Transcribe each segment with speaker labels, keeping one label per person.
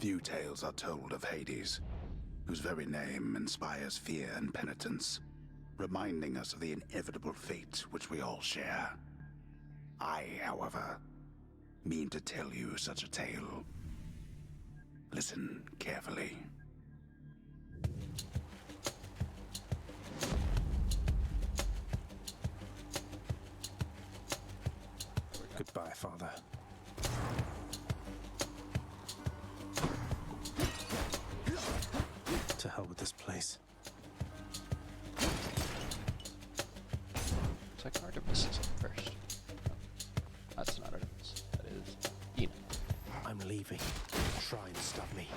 Speaker 1: Few tales are told of Hades, whose very name inspires fear and penitence, reminding us of the inevitable fate which we all share. I, however, mean to tell you such a tale. Listen carefully.
Speaker 2: Goodbye, Father. To hell with this place.
Speaker 3: Looks like Artemis is up first. No, that's not Artemis. That is Ina.
Speaker 2: I'm leaving. Try and stop me.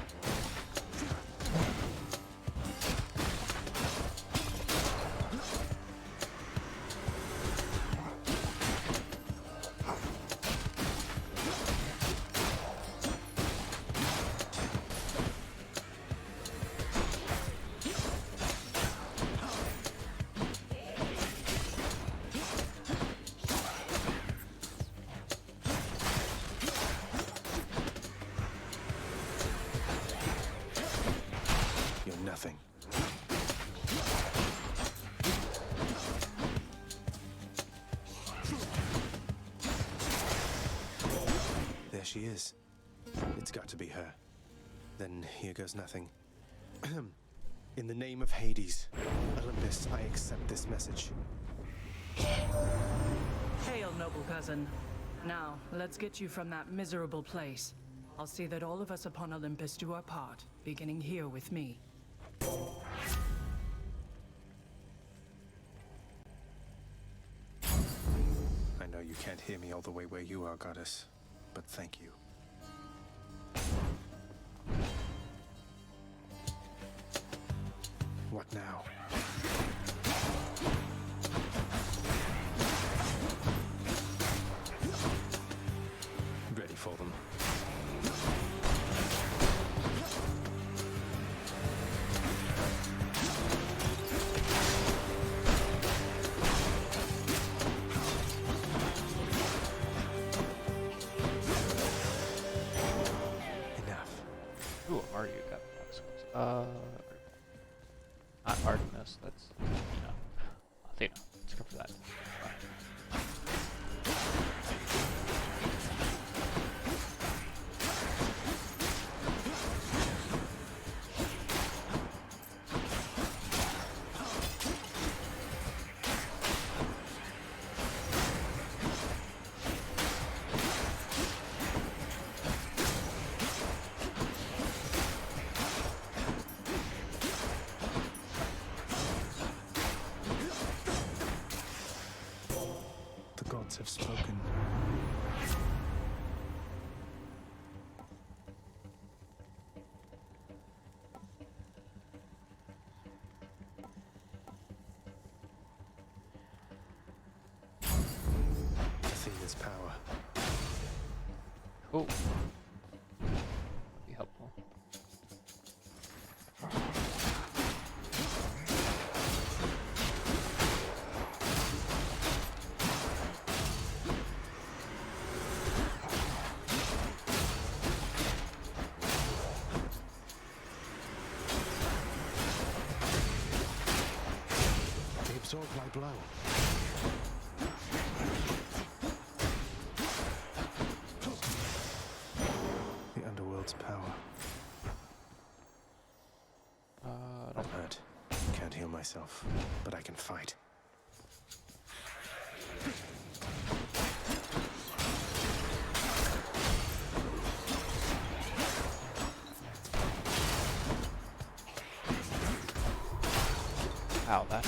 Speaker 2: Nothing. There she is. It's got to be her. Then here goes nothing. In the name of Hades, Olympus, I accept this message.
Speaker 4: Hail, noble cousin. Now, let's get you from that miserable place. I'll see that all of us upon Olympus do our part, beginning here with me.
Speaker 2: I know you can't hear me all the way where you are, goddess, but thank you. What now? Ready for them.
Speaker 3: Ooh, I'm already got not Artemis, that's Athena. Athena, let's go for that.
Speaker 2: Have spoken. Athena's power.
Speaker 3: Oh, that'd be helpful.
Speaker 2: Absorb my blow. The underworld's power. I'm hurt. Can't heal myself, but I can fight.
Speaker 3: Ow, that.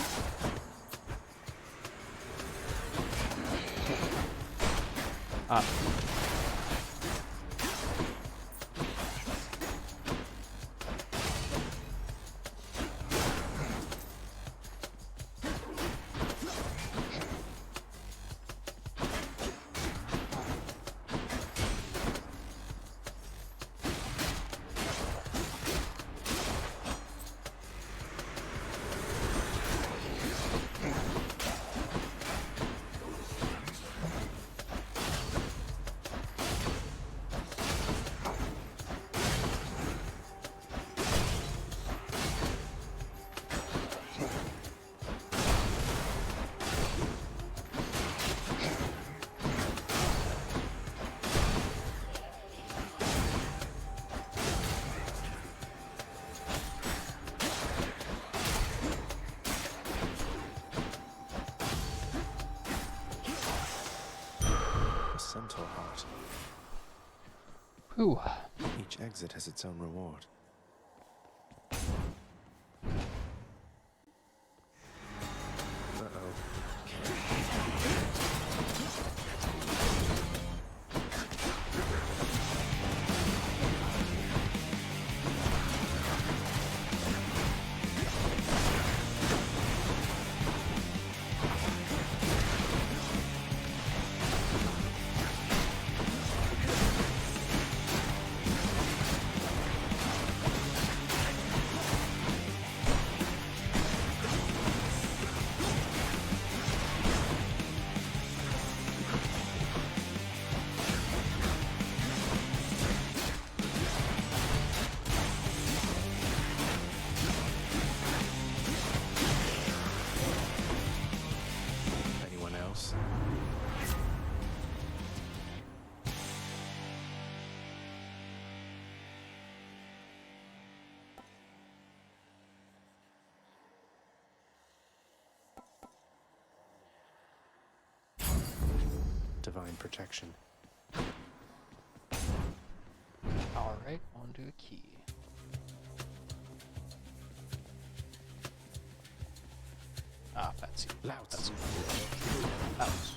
Speaker 2: hunt or heart.
Speaker 3: Whew.
Speaker 2: Each exit has its own reward. Uh-oh. Anyone else? Divine protection.
Speaker 3: Alright, onto a key. Ah, fancy.
Speaker 2: Louts.
Speaker 3: Louts.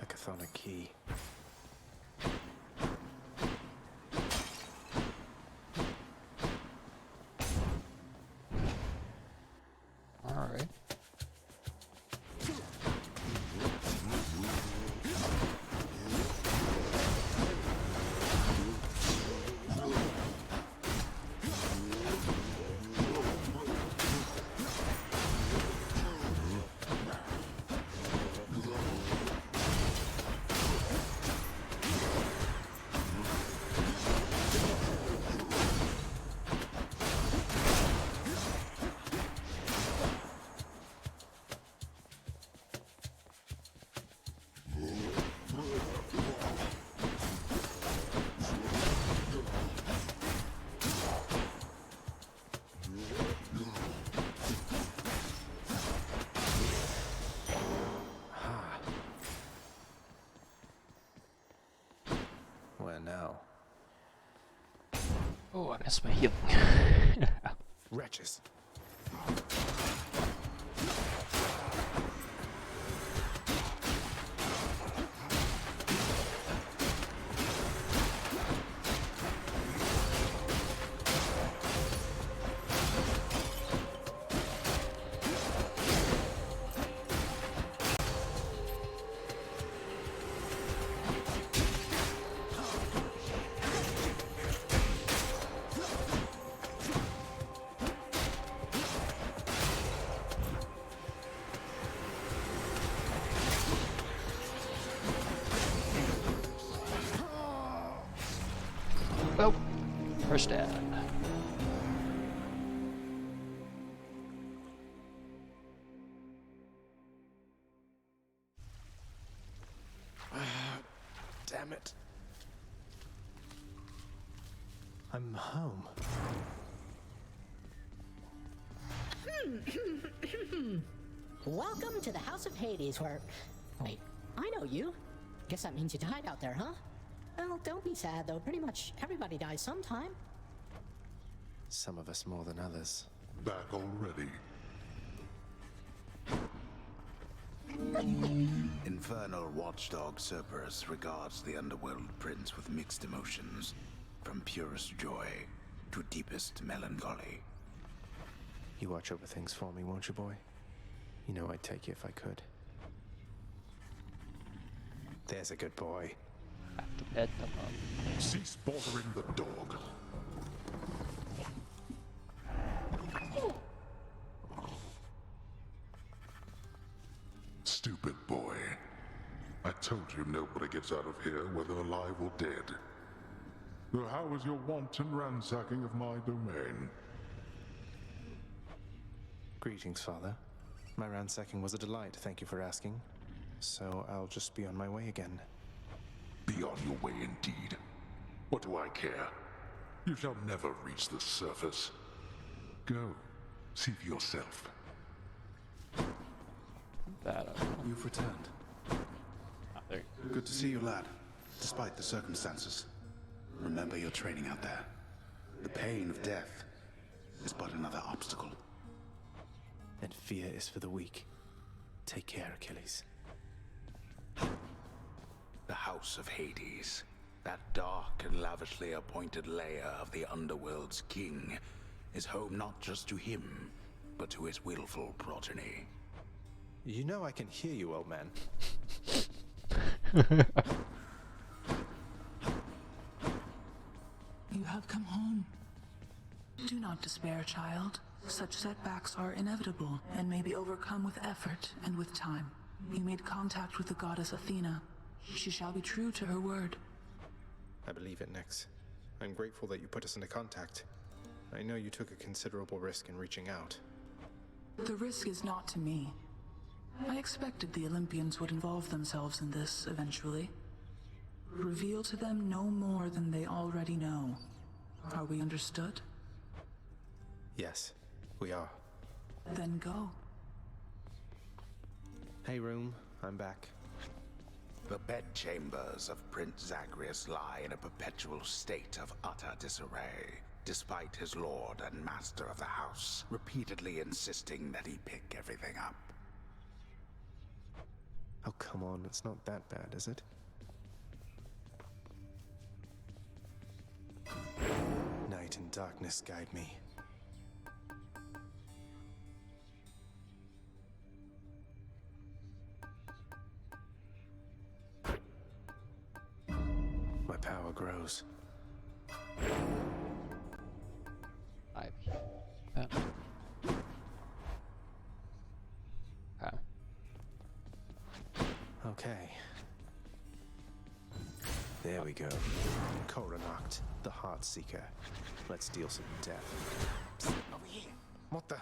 Speaker 2: Chthonic key.
Speaker 3: Alright.
Speaker 2: Where now?
Speaker 3: Oh, I missed my healing.
Speaker 2: Wretches.
Speaker 3: Oh, first dad.
Speaker 2: Damn it. I'm home.
Speaker 5: Welcome to the House of Hades, where... Wait, I know you. Guess that means you died out there, huh? Well, don't be sad, though. Pretty much everybody dies sometime.
Speaker 2: Some of us more than others.
Speaker 1: Back already. Infernal watchdog Cerberus regards the underworld prince with mixed emotions, from purest joy to deepest melancholy.
Speaker 2: You watch over things for me, won't you, boy? You know I'd take you if I could. There's a good boy.
Speaker 3: Have to pet them up.
Speaker 1: Cease bothering the dog. Stupid boy. I told you nobody gets out of here, whether alive or dead. So how was your wanton ransacking of my domain?
Speaker 2: Greetings, Father. My ransacking was a delight, thank you for asking. So I'll just be on my way again.
Speaker 1: Be on your way indeed. What do I care? You shall never reach the surface. Go, see for yourself.
Speaker 3: That
Speaker 2: You've returned.
Speaker 3: there.
Speaker 1: Good to see you, lad, despite the circumstances. Remember your training out there. The pain of death is but another obstacle.
Speaker 2: And fear is for the weak. Take care, Achilles.
Speaker 1: The House of Hades, that dark and lavishly appointed lair of the Underworld's king, is home not just to him, but to his willful progeny.
Speaker 2: You know I can hear you, old man.
Speaker 6: You have come home. Do not despair, child. Such setbacks are inevitable and may be overcome with effort and with time. You made contact with the goddess Athena. She shall be true to her word.
Speaker 2: I believe it, Nyx. I'm grateful that you put us into contact. I know you took a considerable risk in reaching out.
Speaker 6: The risk is not to me. I expected the Olympians would involve themselves in this eventually. Reveal to them no more than they already know. Are we understood?
Speaker 2: Yes, we are.
Speaker 6: Then go.
Speaker 2: Hey, room. I'm back.
Speaker 1: The bedchambers of Prince Zagreus lie in a perpetual state of utter disarray, despite his lord and master of the house repeatedly insisting that he pick everything up.
Speaker 2: Oh, come on. It's not that bad, is it? Night and darkness guide me. My power grows. Okay. There we go. Coronacht, the Heart Seeker. Let's deal some death.
Speaker 7: Over here.
Speaker 2: What the?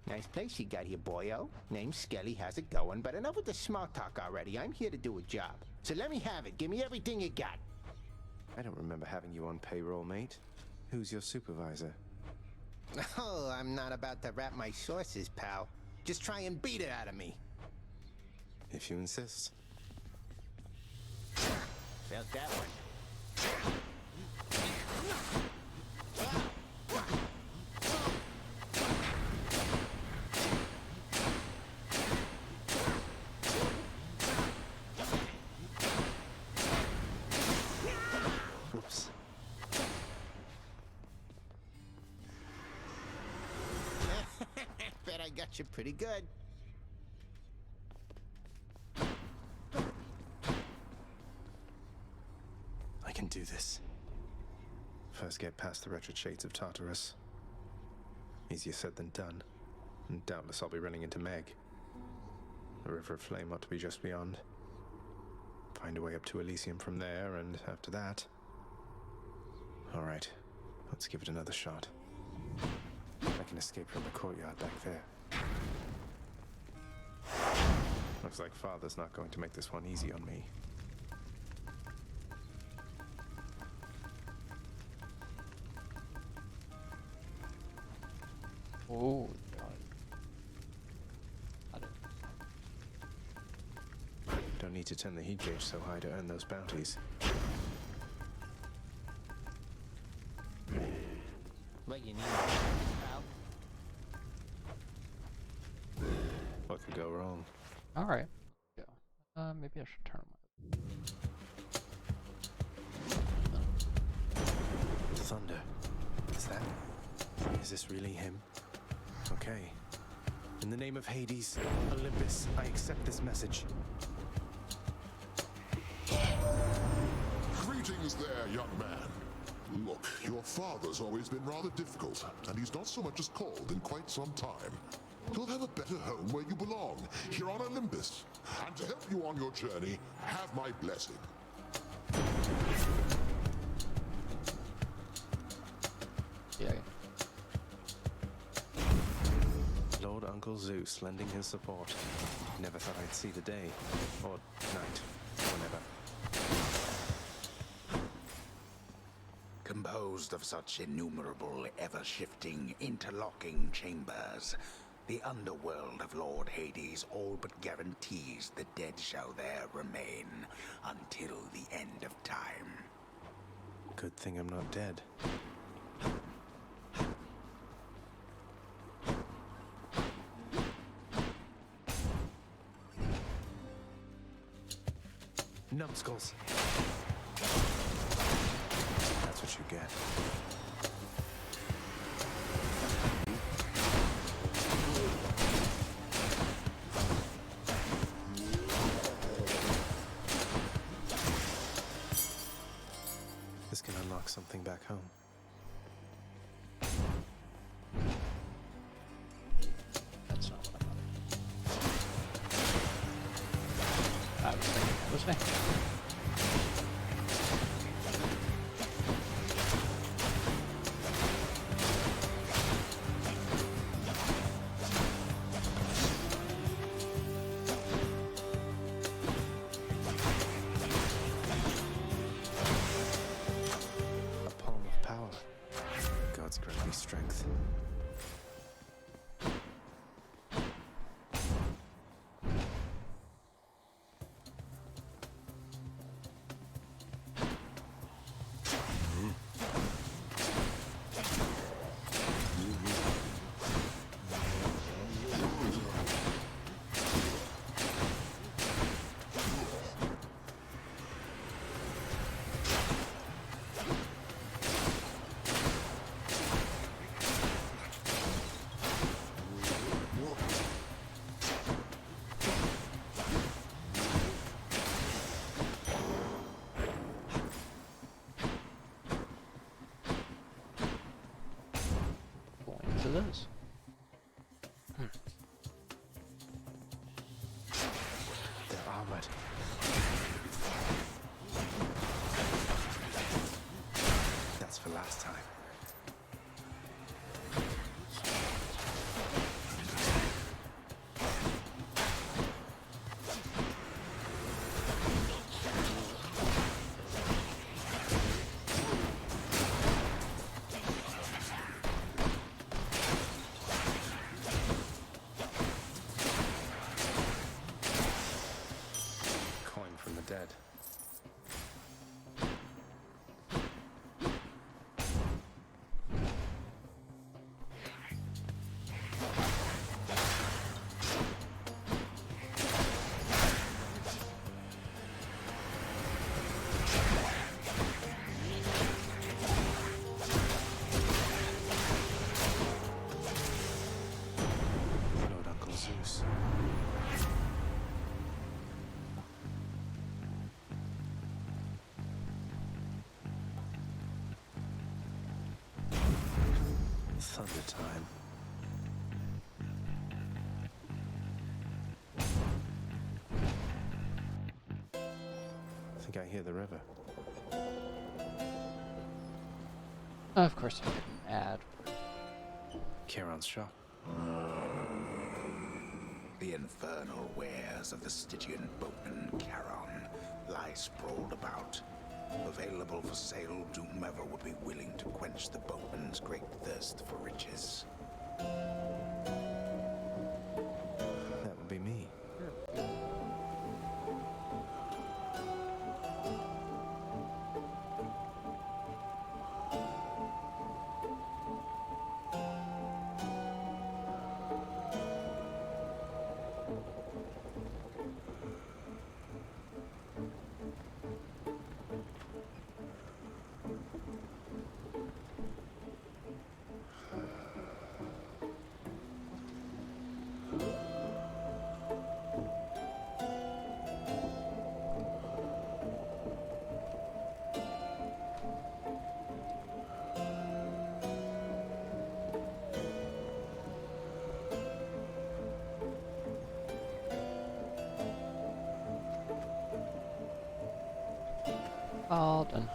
Speaker 7: Nice place you got here, boyo. Name's Skelly, how's it going? But enough with the small talk already. I'm here to do a job. So let me have it. Give me everything you got.
Speaker 2: I don't remember having you on payroll, mate. Who's your supervisor?
Speaker 7: Oh, I'm not about to wrap my sources, pal. Just try and beat it out of me.
Speaker 2: If you insist.
Speaker 7: Felt that one.
Speaker 2: Oops.
Speaker 7: Bet I got you pretty good.
Speaker 2: I can do this. First get past the wretched shades of Tartarus. Easier said than done. And doubtless I'll be running into Meg. The River of Flame ought to be just beyond. Find a way up to Elysium from there, and after that... Alright, let's give it another shot. I can escape from the courtyard back there. Looks like Father's not going to make this one easy on me.
Speaker 3: Oh, God.
Speaker 2: Don't need to turn the heat gauge so high to earn those bounties.
Speaker 7: What you need, pal?
Speaker 2: What could go wrong?
Speaker 3: All right. Go. Maybe I should turn my.
Speaker 2: Thunder. Is that? Is this really him? Okay. In the name of Hades, Olympus, I accept this message.
Speaker 8: Greetings there, young man. Look, your father's always been rather difficult, and he's not so much as called in quite some time. You'll have a better home where you belong, here on Olympus. And to help you on your journey, have my blessing.
Speaker 3: Yeah.
Speaker 2: Lord Uncle Zeus lending his support. Never thought I'd see the day. Or night. Whenever.
Speaker 1: Composed of such innumerable, ever-shifting, interlocking chambers, the underworld of Lord Hades all but guarantees the dead shall there remain until the end of time.
Speaker 2: Good thing I'm not dead. Numbskulls. That's what you get. This can unlock something back home.
Speaker 3: That's not what I wanted. I was thinking that was me.
Speaker 2: A palm of power. God's grant me strength.
Speaker 3: Going to this.
Speaker 2: They're armored. That's for last time. Coin from the dead. Lord Uncle Zeus. Thunder time. I think I hear the river.
Speaker 3: Of course, I didn't add.
Speaker 2: Charon's shop.
Speaker 1: The infernal wares of the Stygian boatman Charon lie sprawled about, available for sale to whomever would be willing to quench the boatman's great thirst for riches.
Speaker 2: That would be me.
Speaker 3: All done.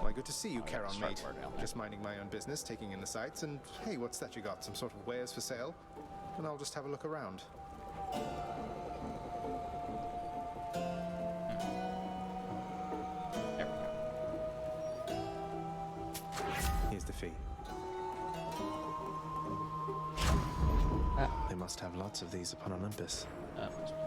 Speaker 2: Why, good to see you,
Speaker 3: Oh, yeah,
Speaker 2: Charon,
Speaker 3: start
Speaker 2: mate.
Speaker 3: more down there.
Speaker 2: Just minding my own business, taking in the sights, and hey, what's that you got? Some sort of wares for sale? And I'll just have a look around.
Speaker 3: There we go.
Speaker 2: Here's the fee.
Speaker 3: Ah,
Speaker 2: They must have lots of these upon Olympus.
Speaker 3: must be.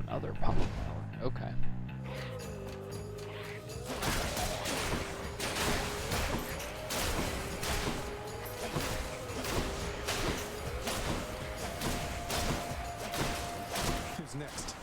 Speaker 3: Another pop of power. Okay.
Speaker 2: Who's next?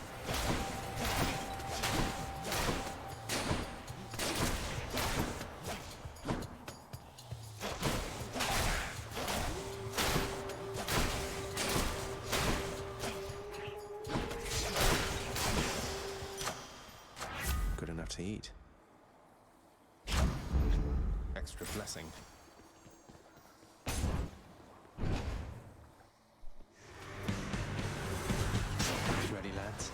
Speaker 2: Good enough to eat. Extra blessing. Ready, lads?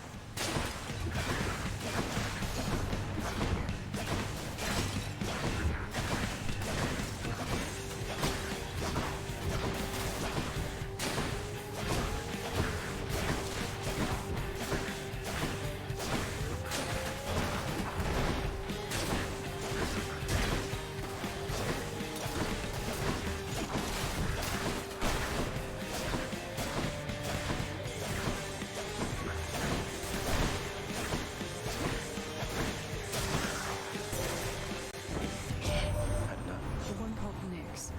Speaker 4: The one called Nyx.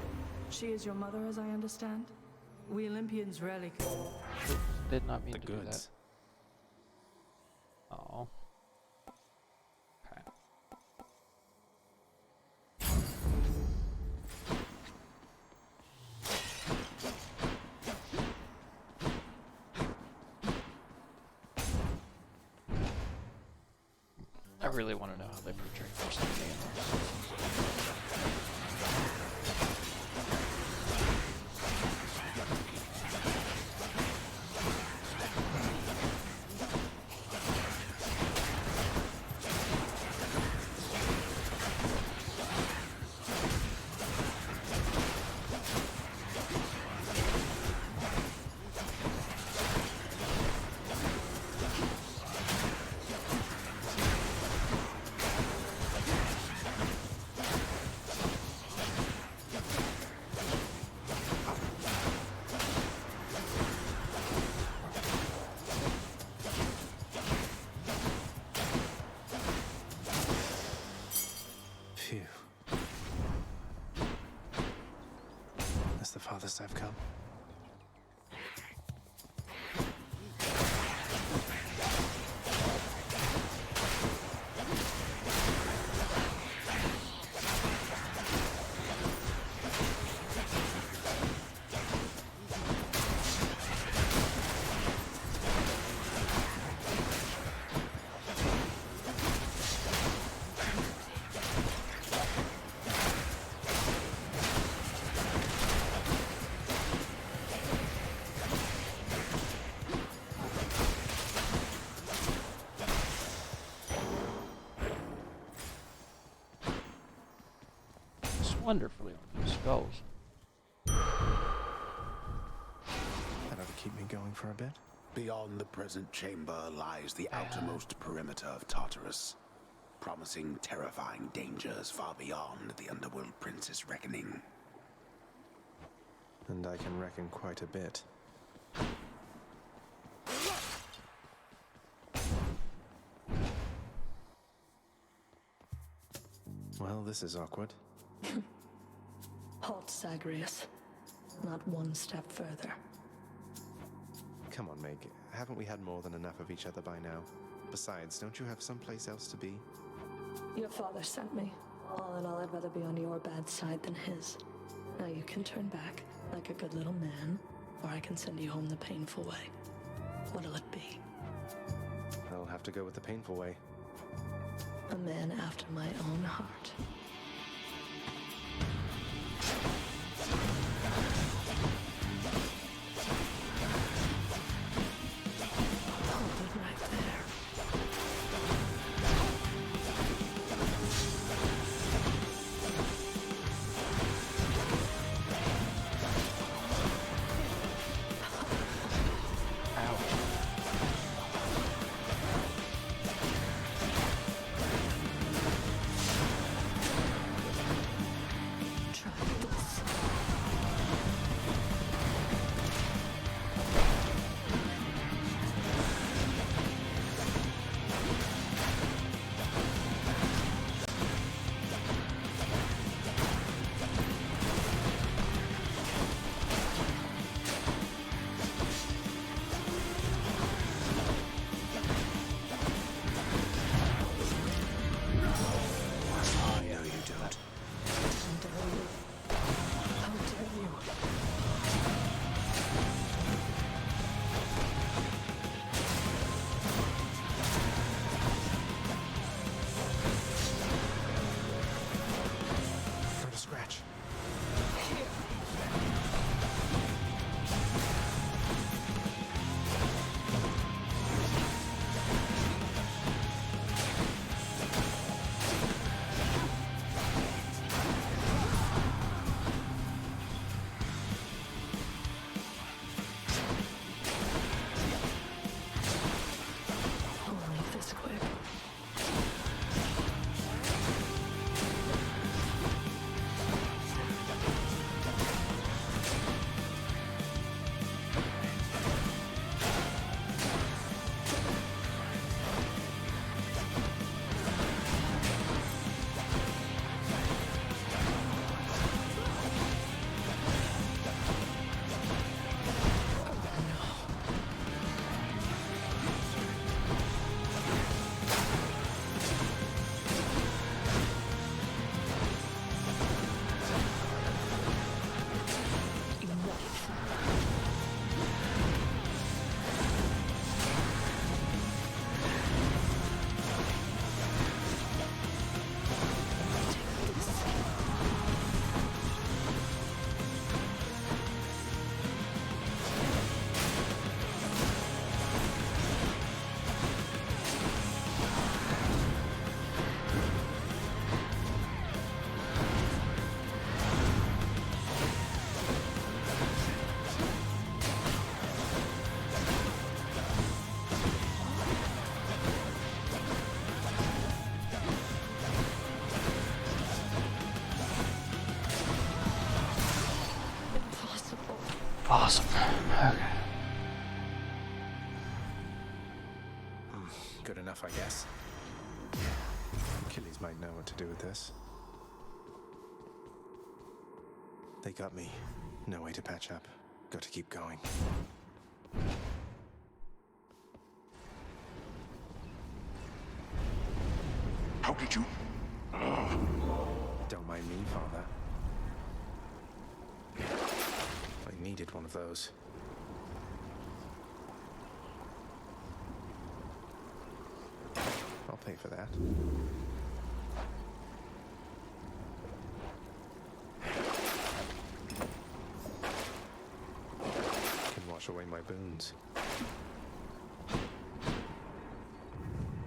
Speaker 4: She is your mother, as I understand? We Olympians rarely...
Speaker 3: Did not mean
Speaker 2: The
Speaker 3: to do that.
Speaker 2: goods.
Speaker 3: Oh. Okay. I really want to know how they portray first in
Speaker 2: Phew. That's the farthest I've come.
Speaker 3: It's wonderfully on these skulls.
Speaker 2: That ought to keep me going for a bit.
Speaker 1: Beyond the present chamber lies the outermost perimeter of Tartarus, promising terrifying dangers far beyond the Underworld Prince's reckoning.
Speaker 2: And I can reckon quite a bit. Well, this is awkward.
Speaker 9: Halt, Zagreus. Not one step further.
Speaker 2: Come on, Meg. Haven't we had more than enough of each other by now? Besides, don't you have someplace else to be?
Speaker 9: Your father sent me. All in all, I'd rather be on your bad side than his. Now you can turn back, like a good little man, or I can send you home the painful way. What'll it be?
Speaker 2: I'll have to go with the painful way.
Speaker 9: A man after my own heart. Hold it right there. Try this.
Speaker 1: I know you don't.
Speaker 9: How dare you? How dare you?
Speaker 2: Not a scratch.
Speaker 9: Only this quick. Impossible.
Speaker 3: Awesome. Okay.
Speaker 2: Good enough, I guess. Achilles might know what to do with this. They got me. No way to patch up. Got to keep going.
Speaker 8: How did you?
Speaker 2: Don't mind me, Father. I needed one of those. I'll pay for that. Can wash away my boons.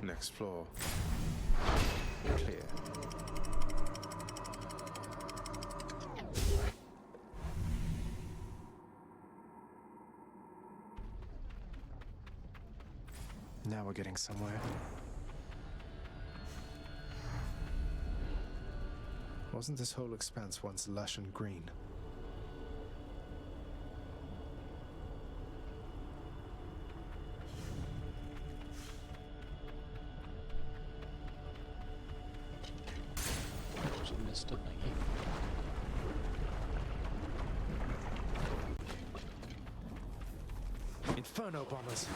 Speaker 2: Next floor. Clear. Now we're getting somewhere. Wasn't this whole expanse once lush and green?
Speaker 3: insta thingy.
Speaker 2: Inferno bombers.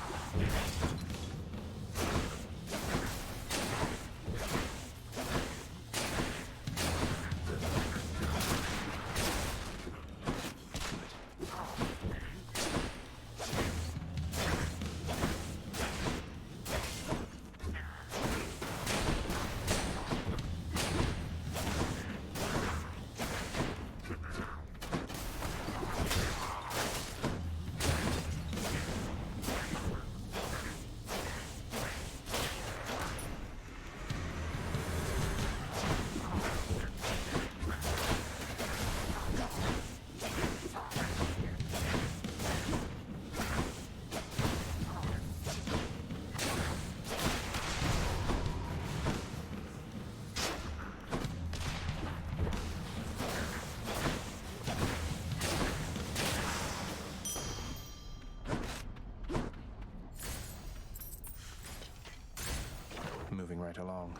Speaker 2: Moving right along.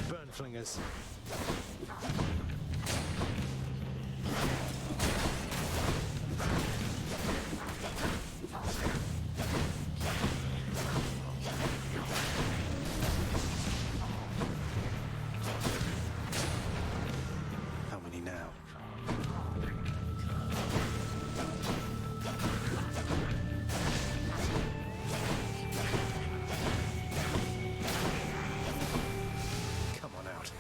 Speaker 2: Burn flingers. How many now? Come on out.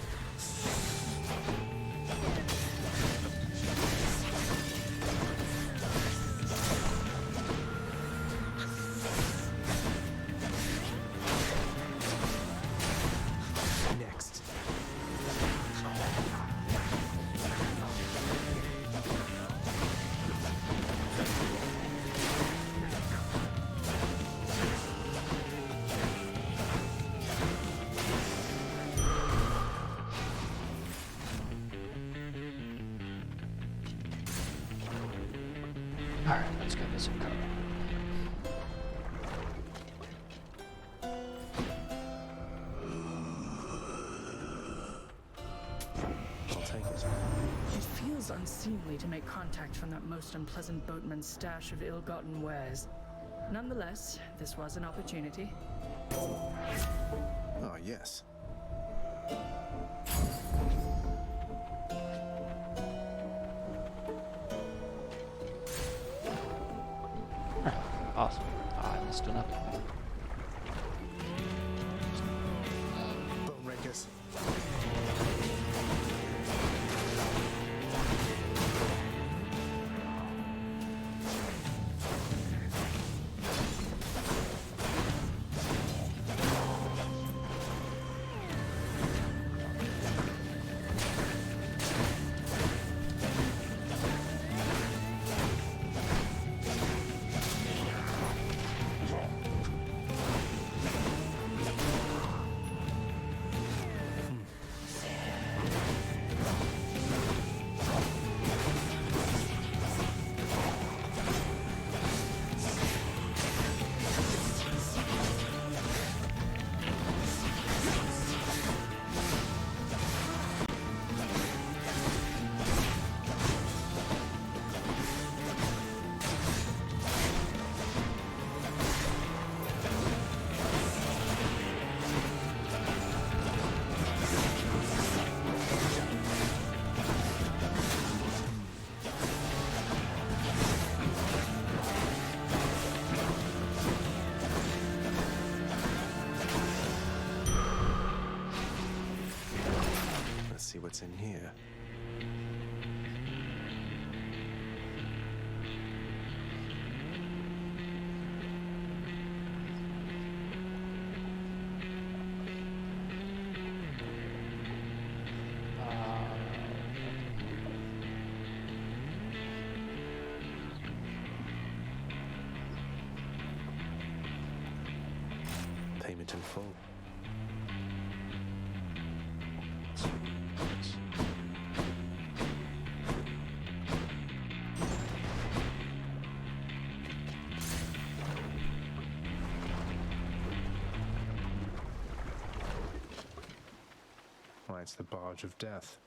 Speaker 2: Next.
Speaker 3: Alright, let's go visit Carl.
Speaker 2: I'll take it.
Speaker 4: It feels unseemly to make contact from that most unpleasant boatman's stash of ill-gotten wares. Nonetheless, this was an opportunity.
Speaker 2: Ah, yes.
Speaker 3: Awesome. I missed another.
Speaker 2: Bone rakers. Let's see what's in here. Payment in full. That's the barge of death.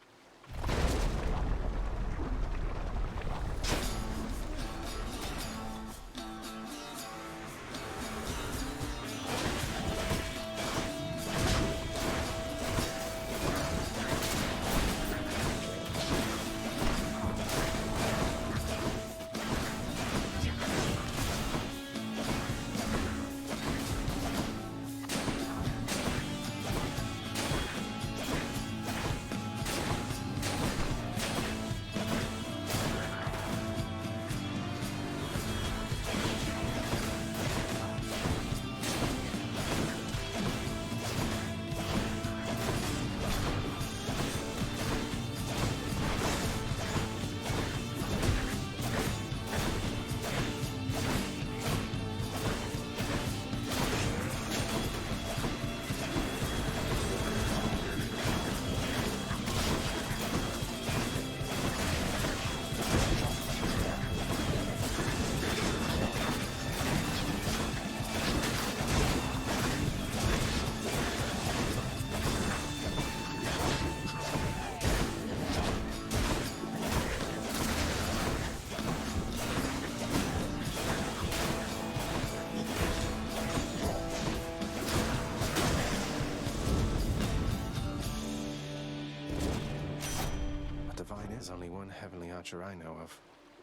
Speaker 2: There's only one heavenly archer I know of.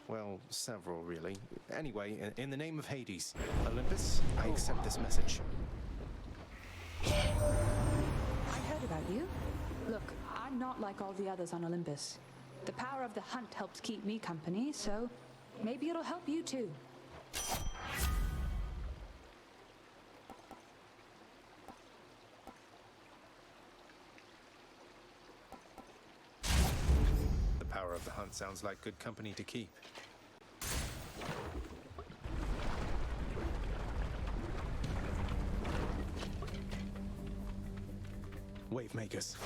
Speaker 2: Well, several, really. Anyway, in the name of Hades, Olympus, I accept this message.
Speaker 10: I heard about you. Look, I'm not like all the others on Olympus. The power of the hunt helps keep me company, so maybe it'll help you too.
Speaker 2: The power of the hunt sounds like good company to keep. Wave makers.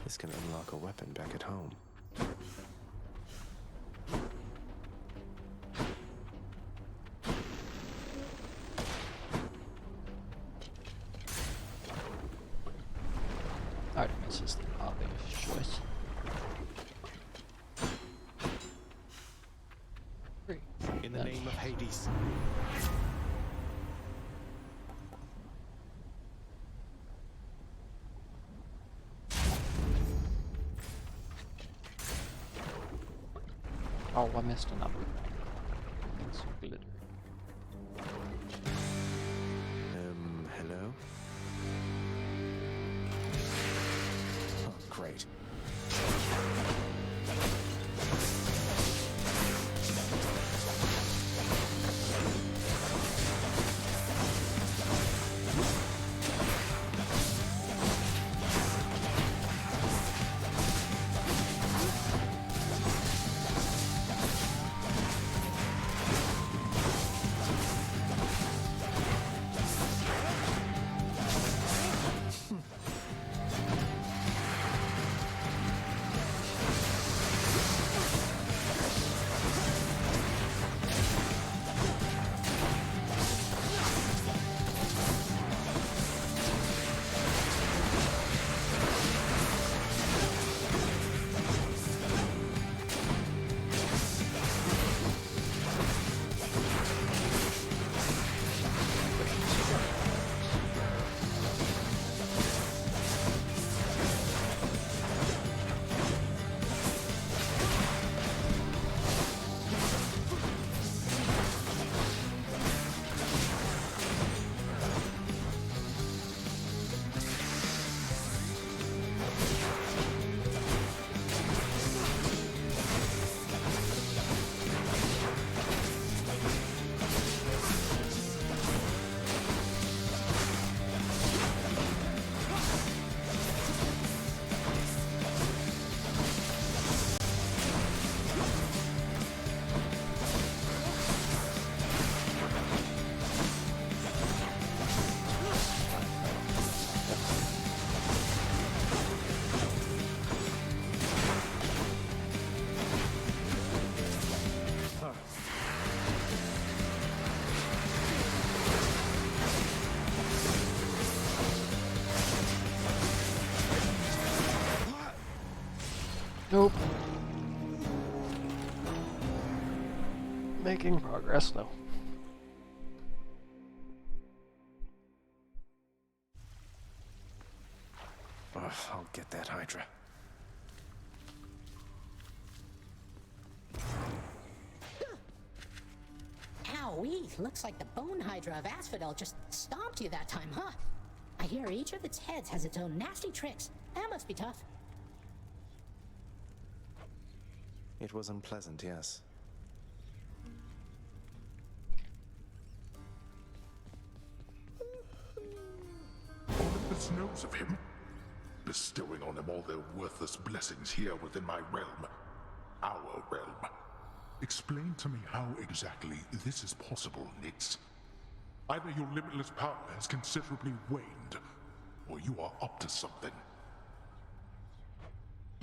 Speaker 2: This can unlock a weapon back at home.
Speaker 3: Artemis is the obvious choice. Great.
Speaker 2: In the
Speaker 3: Then-
Speaker 2: name of Hades.
Speaker 3: Oh, I missed another thing. It's glitter.
Speaker 2: Hello? Oh, great.
Speaker 3: Nope. Making progress though.
Speaker 2: Oh, I'll get that Hydra.
Speaker 5: Owie, looks like the Bone Hydra of Asphodel just stomped you that time, huh? I hear each of its heads has its own nasty tricks. That must be tough.
Speaker 2: It was unpleasant, yes.
Speaker 8: Olympus knows of him, bestowing on him all their worthless blessings here within my realm. Our realm. Explain to me how exactly this is possible, Nyx. Either your limitless power has considerably waned, or you are up to something.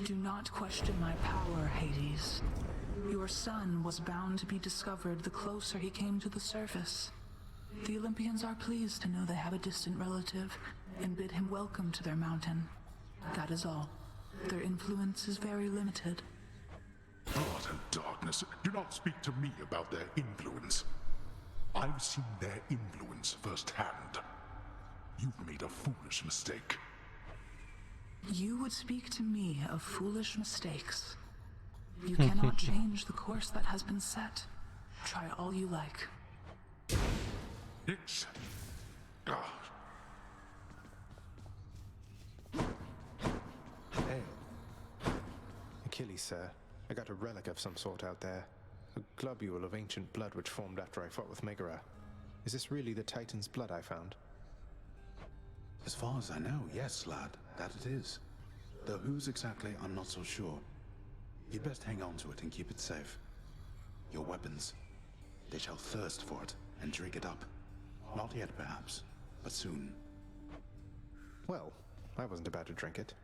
Speaker 6: Do not question my power, Hades. Your son was bound to be discovered the closer he came to the surface. The Olympians are pleased to know they have a distant relative and bid him welcome to their mountain. That is all. Their influence is very limited.
Speaker 8: Blood and darkness, do not speak to me about their influence. I've seen their influence firsthand. You've made a foolish mistake.
Speaker 6: You would speak to me of foolish mistakes. You cannot change the course that has been set. Try all you like.
Speaker 8: Nyx.
Speaker 2: Hey. Achilles, sir. I got a relic of some sort out there. A globule of ancient blood which formed after I fought with Megara. Is this really the Titan's blood I found?
Speaker 1: As far as I know, yes, lad, that it is. Though whose exactly, I'm not so sure. You'd best hang on to it and keep it safe. Your weapons, they shall thirst for it and drink it up. Not yet, perhaps, but soon.
Speaker 2: Well, I wasn't about to drink it.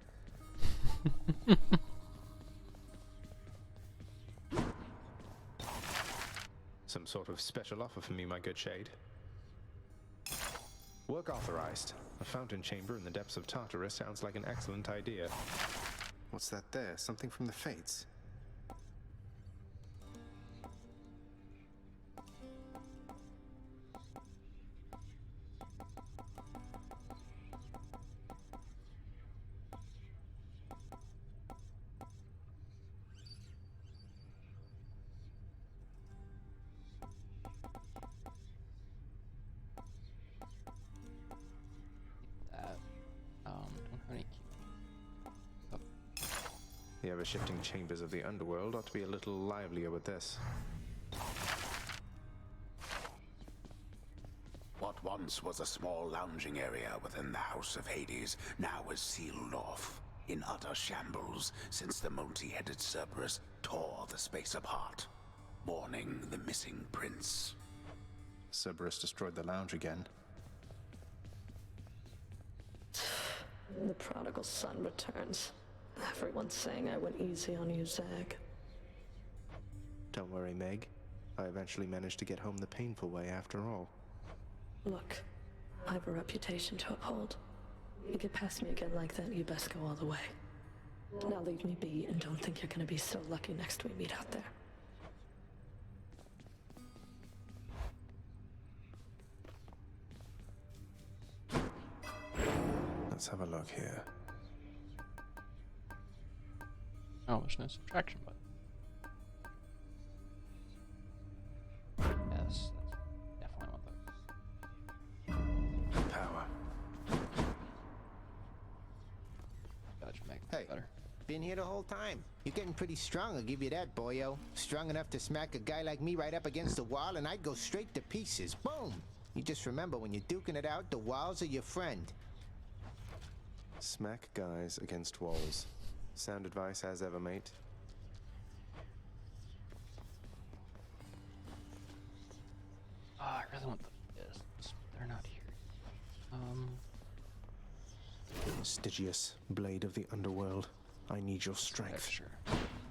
Speaker 2: Some sort of special offer for me, my good shade. Work authorized. A fountain chamber in the depths of Tartarus sounds like an excellent idea. What's that there? Something from the Fates?
Speaker 3: Don't have any
Speaker 2: The ever-shifting chambers of the underworld ought to be a little livelier with this.
Speaker 1: What once was a small lounging area within the House of Hades now is sealed off, in utter shambles since the multi-headed Cerberus tore the space apart, mourning the missing prince.
Speaker 2: Cerberus destroyed the lounge again.
Speaker 9: The prodigal son returns. Everyone's saying I went easy on you, Zag.
Speaker 2: Don't worry, Meg. I eventually managed to get home the painful way after all.
Speaker 9: Look, I have a reputation to uphold. You get past me again like that, you best go all the way. Now leave me be and don't think you're gonna be so lucky next we meet out there.
Speaker 2: Let's have a look here.
Speaker 3: Oh, there's no subtraction button. Yes, that's definitely one of those.
Speaker 2: Power.
Speaker 3: Gotta make
Speaker 7: Hey.
Speaker 3: better.
Speaker 7: Been here the whole time. You're getting pretty strong, I'll give you that, boyo. Strong enough to smack a guy like me right up against the wall and I'd go straight to pieces. Boom! You just remember, when you're duking it out, the walls are your friend.
Speaker 2: Smack guys against walls. Sound advice as ever, mate.
Speaker 3: Oh, I really want this. They're not here.
Speaker 2: Stygius, blade of the underworld. I need your strength.
Speaker 3: Sure.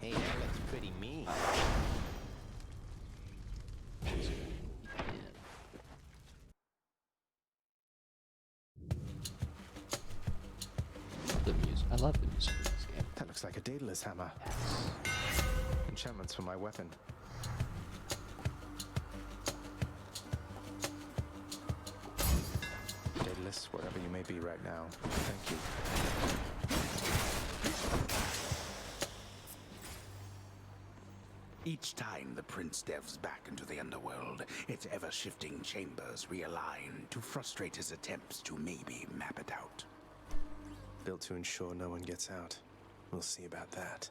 Speaker 7: Hey, that looks pretty mean.
Speaker 3: The music. I love the music in this game.
Speaker 2: looks like a Daedalus hammer. Enchantments for my weapon. Daedalus, wherever you may be right now, thank you.
Speaker 1: Each time the prince delves back into the underworld, its ever-shifting chambers realign to frustrate his attempts to maybe map it out.
Speaker 2: Built to ensure no one gets out. We'll see about that.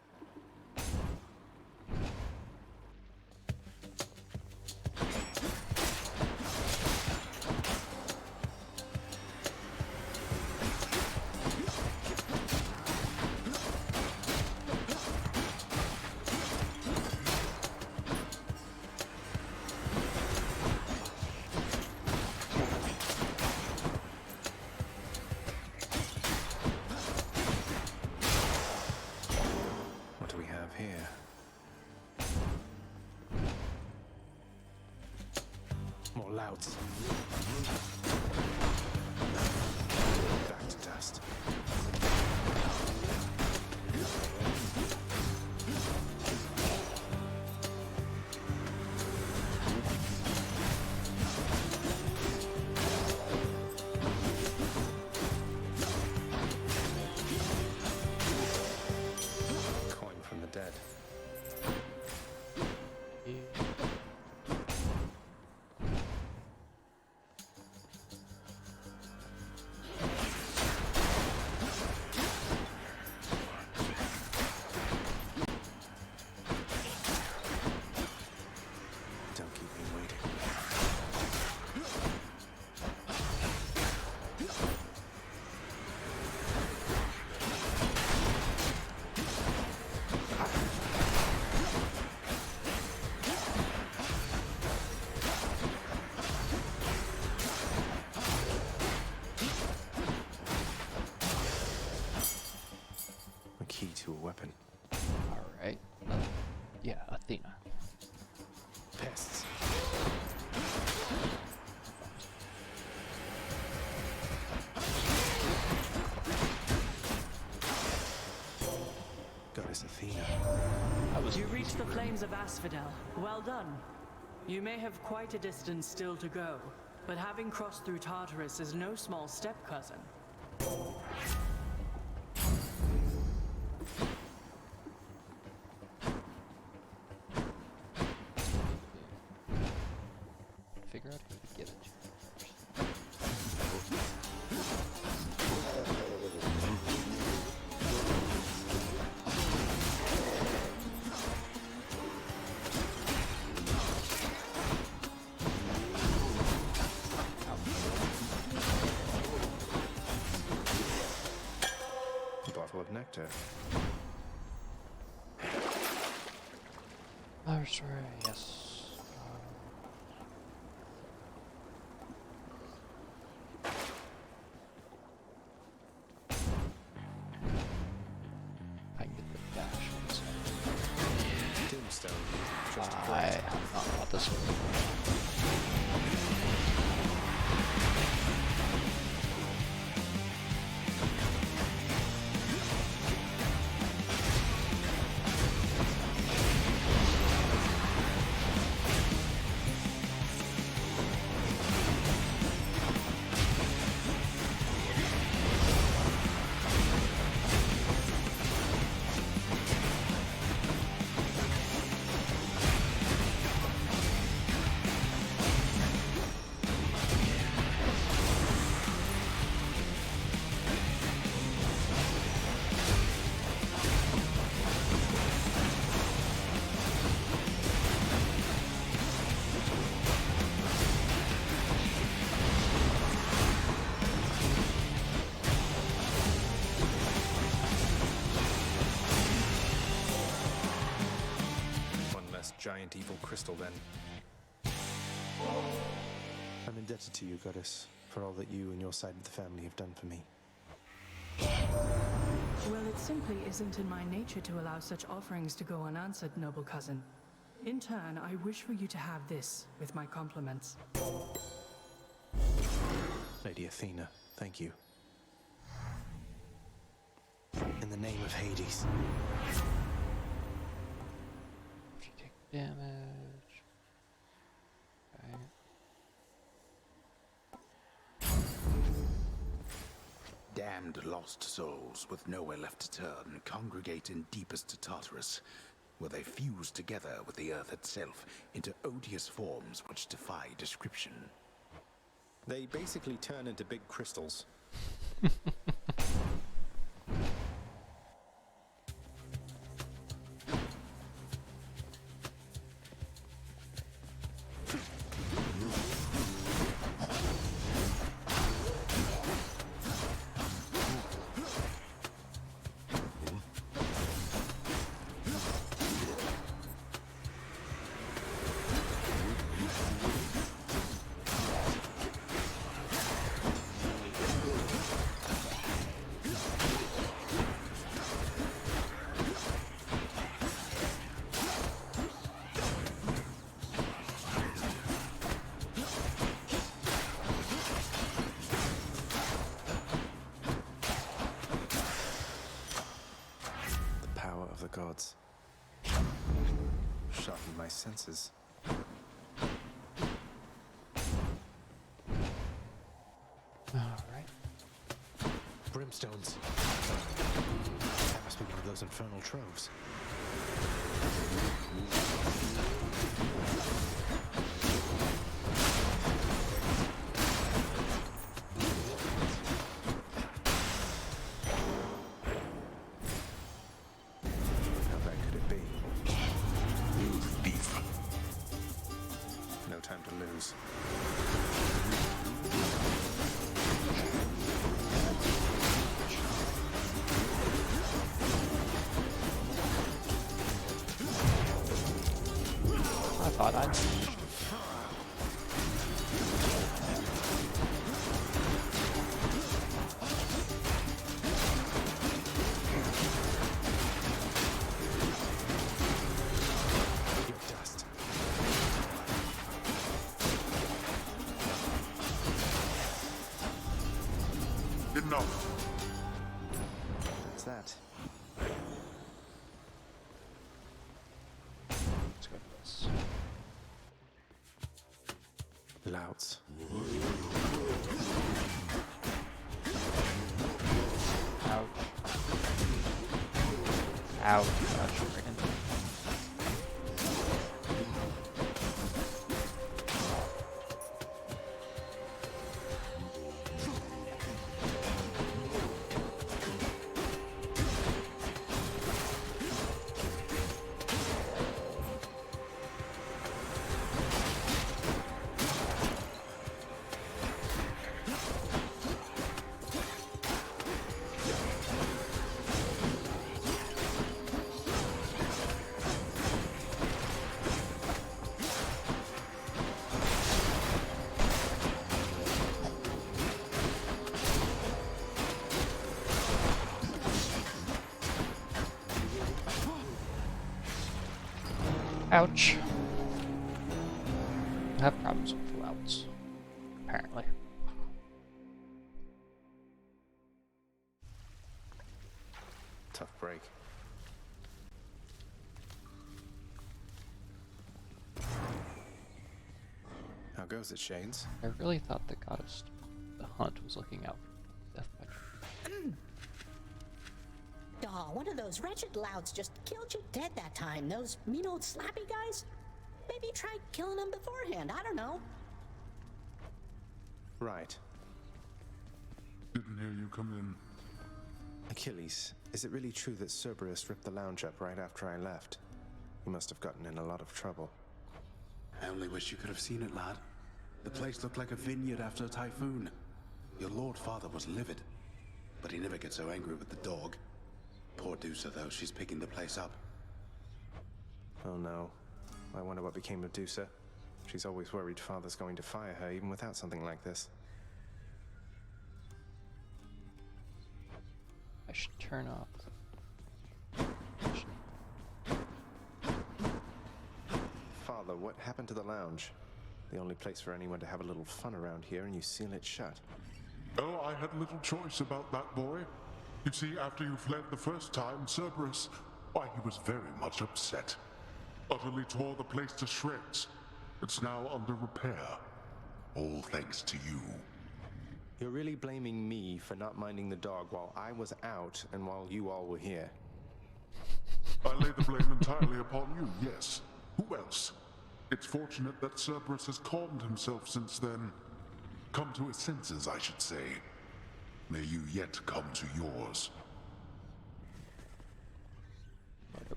Speaker 2: Here. More louds. Back to dust. Coin from the dead. Don't keep me waiting. A key to a weapon.
Speaker 3: Alright. Yeah, Athena.
Speaker 2: Pests. Goddess Athena.
Speaker 4: You reached the flames of Asphodel. Well done. You may have quite a distance still to go, but having crossed through Tartarus is no small step, cousin.
Speaker 3: Figure out who to give it to.
Speaker 2: A bottle of nectar.
Speaker 3: Oh, sorry, yes. I can get the dash one second.
Speaker 2: Tombstone. Just
Speaker 3: I have not bought this one.
Speaker 2: Giant evil crystal, then. I'm indebted to you, Goddess, for all that you and your side of the family have done for me.
Speaker 4: Well, it simply isn't in my nature to allow such offerings to go unanswered, noble cousin. In turn, I wish for you to have this with my compliments.
Speaker 2: Lady Athena, thank you. In in the name of Hades?
Speaker 3: She take damage. Okay.
Speaker 1: Damned lost souls with nowhere left to turn congregate in deepest Tartarus, where they fuse together with the earth itself into odious forms which defy description.
Speaker 2: They basically turn into big crystals. The gods sharpen my senses.
Speaker 3: Alright.
Speaker 2: Brimstones. That must be one of those infernal troves. Time to lose.
Speaker 3: I thought I'd...
Speaker 8: Enough.
Speaker 2: What's that?
Speaker 3: Let's go to this.
Speaker 2: Louts.
Speaker 3: Ouch. Ouch. Ouch. Freaking. Ouch. I have problems with the louts, apparently.
Speaker 2: Tough break. How goes it, Shades?
Speaker 3: I really thought the goddess, the hunt, was looking out for death by
Speaker 5: Oh, one of those wretched louts just killed you dead that time. Those mean old slappy guys? Maybe try killing them beforehand. I don't know.
Speaker 2: Right.
Speaker 8: Didn't hear you come in.
Speaker 2: Achilles, is it really true that Cerberus ripped the lounge up right after I left? He must have gotten in a lot of trouble.
Speaker 1: I only wish you could have seen it, lad. The place looked like a vineyard after a typhoon. Your Lord Father was livid, but he never gets so angry with the dog. Poor Dusa, though, she's picking the place up.
Speaker 2: Oh no. I wonder what became of Dusa. She's always worried Father's going to fire her, even without something like this.
Speaker 3: I should turn off.
Speaker 2: Father, what happened to the lounge? The only place for anyone to have a little fun around here, and you seal it shut.
Speaker 8: Oh, I had little choice about that, boy. You see, after you fled the first time, Cerberus, why, he was very much upset. Utterly tore the place to shreds. It's now under repair. All thanks to you.
Speaker 2: You're really blaming me for not minding the dog while I was out and while you all were here.
Speaker 8: I lay the blame entirely upon you, yes. Who else? It's fortunate that Cerberus has calmed himself since then. Come to his senses, I should say. May you yet come to yours.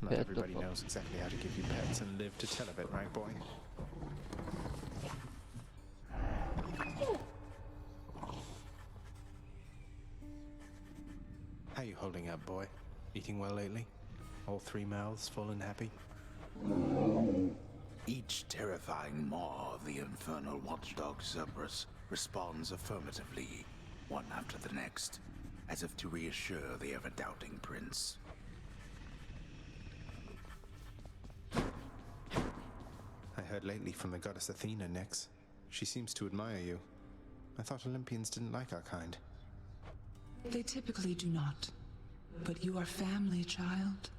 Speaker 2: Not everybody knows exactly how to give you pets and live to tell of it, right, boy? How you holding up, boy? Eating well lately? All three mouths full and happy?
Speaker 1: Each terrifying maw of the infernal watchdog Cerberus responds affirmatively, one after the next, as if to reassure the ever-doubting prince.
Speaker 2: I heard lately from the goddess Athena, Nyx. She seems to admire you. I thought Olympians didn't like our kind.
Speaker 6: They typically do not. But you are family, child.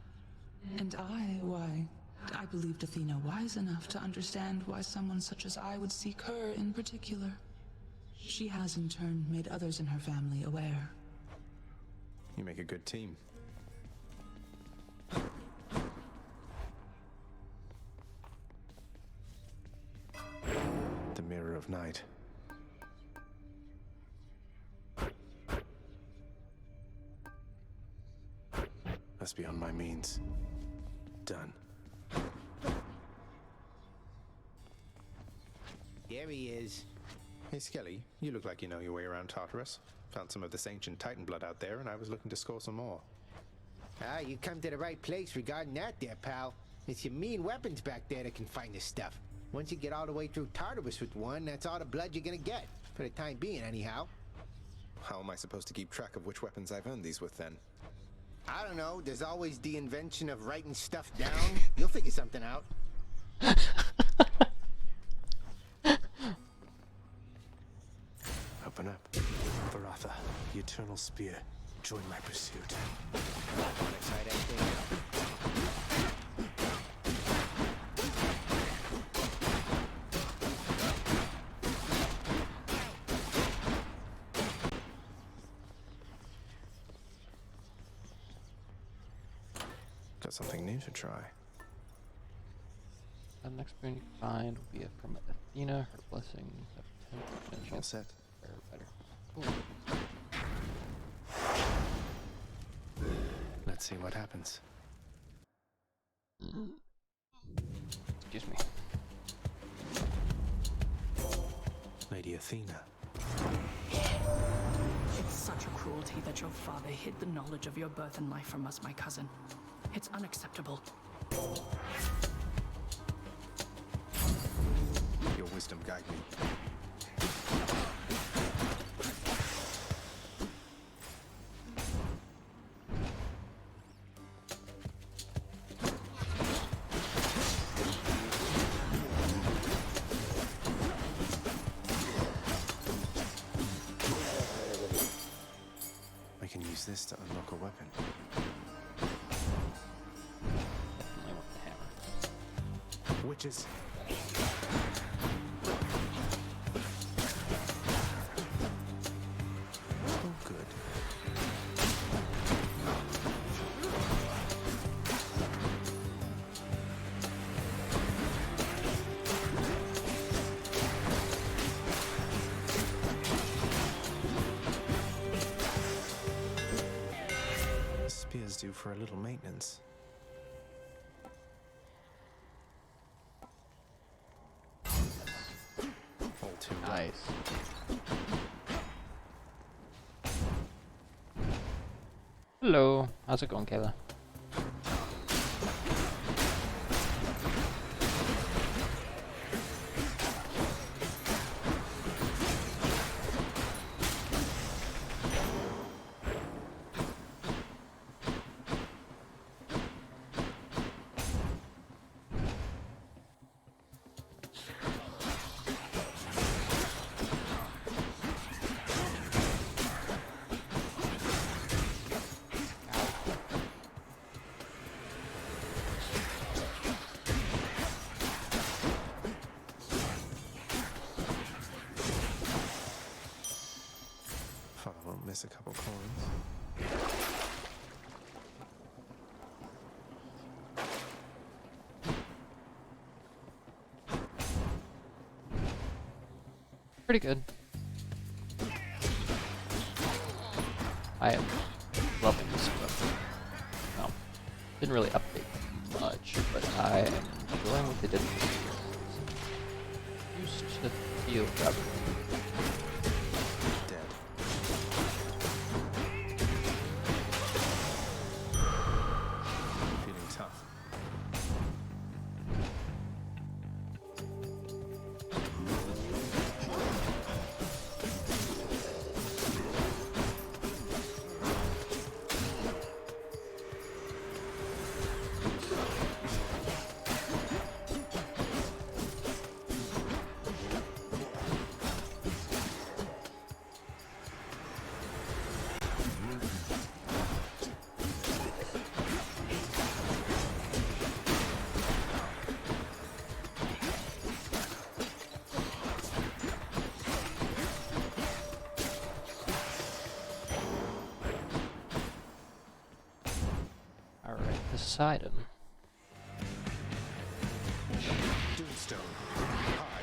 Speaker 6: And I believed Athena wise enough to understand why someone such as I would seek her in particular. She has in turn made others in her family aware.
Speaker 2: You make a good team. The Mirror of Night. That's beyond my means. Done.
Speaker 7: There he is.
Speaker 2: Hey, Skelly, you look like you know your way around Tartarus. Found some of this ancient Titan blood out there, and I was looking to score some more.
Speaker 7: Ah, you come to the right place regarding that there, pal. It's your mean weapons back there that can find this stuff. Once you get all the way through Tartarus with one, that's all the blood you're gonna get. For the time being, anyhow.
Speaker 2: How am I supposed to keep track of which weapons I've earned these with, then?
Speaker 7: I don't know. There's always the invention of writing stuff down. You'll figure something out.
Speaker 2: Open up. Baratha, the Eternal Spear. Join my pursuit.
Speaker 7: Wanna try that thing out?
Speaker 2: Got something new to try.
Speaker 3: The next boon you can find will be from Athena. Her blessing of 10%
Speaker 2: All set.
Speaker 3: better. Cool.
Speaker 2: Let's see what happens.
Speaker 3: Excuse me.
Speaker 2: Lady Athena.
Speaker 4: It's such a cruelty that your father hid the knowledge of your birth and life from us, my cousin. It's unacceptable.
Speaker 2: Your wisdom guide me. I can use this to unlock a weapon.
Speaker 3: Definitely want the hammer.
Speaker 2: Witches. Oh, good. Spear's due for a little maintenance. All too
Speaker 3: Nice. Hello. How's it going, Kayla?
Speaker 2: miss a couple coins.
Speaker 3: Pretty good. I am loving this book. Well, didn't really update much, but I am enjoying what they did. Used to feel rather
Speaker 2: Dead. Feeling tough.
Speaker 3: this item.
Speaker 2: Tombstone. High.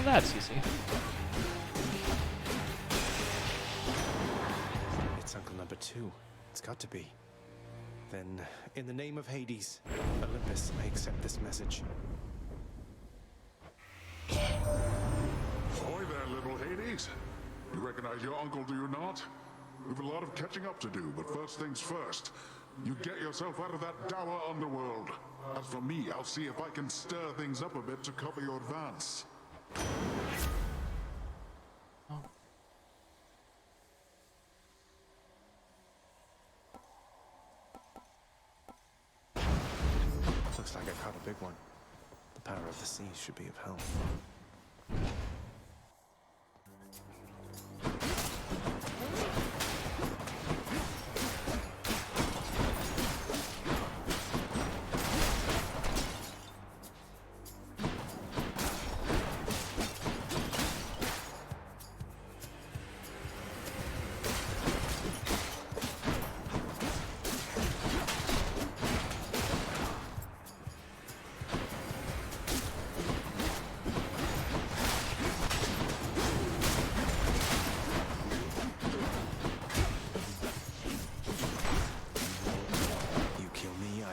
Speaker 3: That's easy.
Speaker 2: It's Uncle Number 2. It's got to be. Then, in the name of Hades, Olympus, I accept this message.
Speaker 8: Ahoy there, little Hades. You recognize your uncle, do you not? We've a lot of catching up to do, but first things first. You get yourself out of that dour underworld. As for me, I'll see if I can stir things up a bit to cover your advance.
Speaker 3: Oh.
Speaker 2: Looks like I caught a big one. The power of the sea should be of help.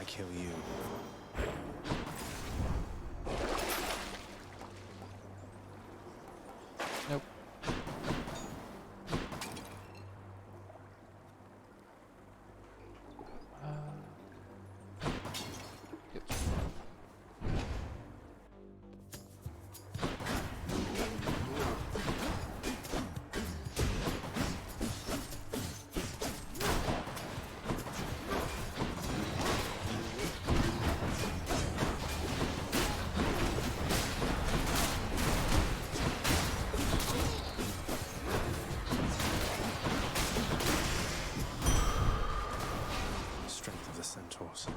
Speaker 2: Kill you.
Speaker 3: Nope. Yep.
Speaker 2: Strength of the centaurs.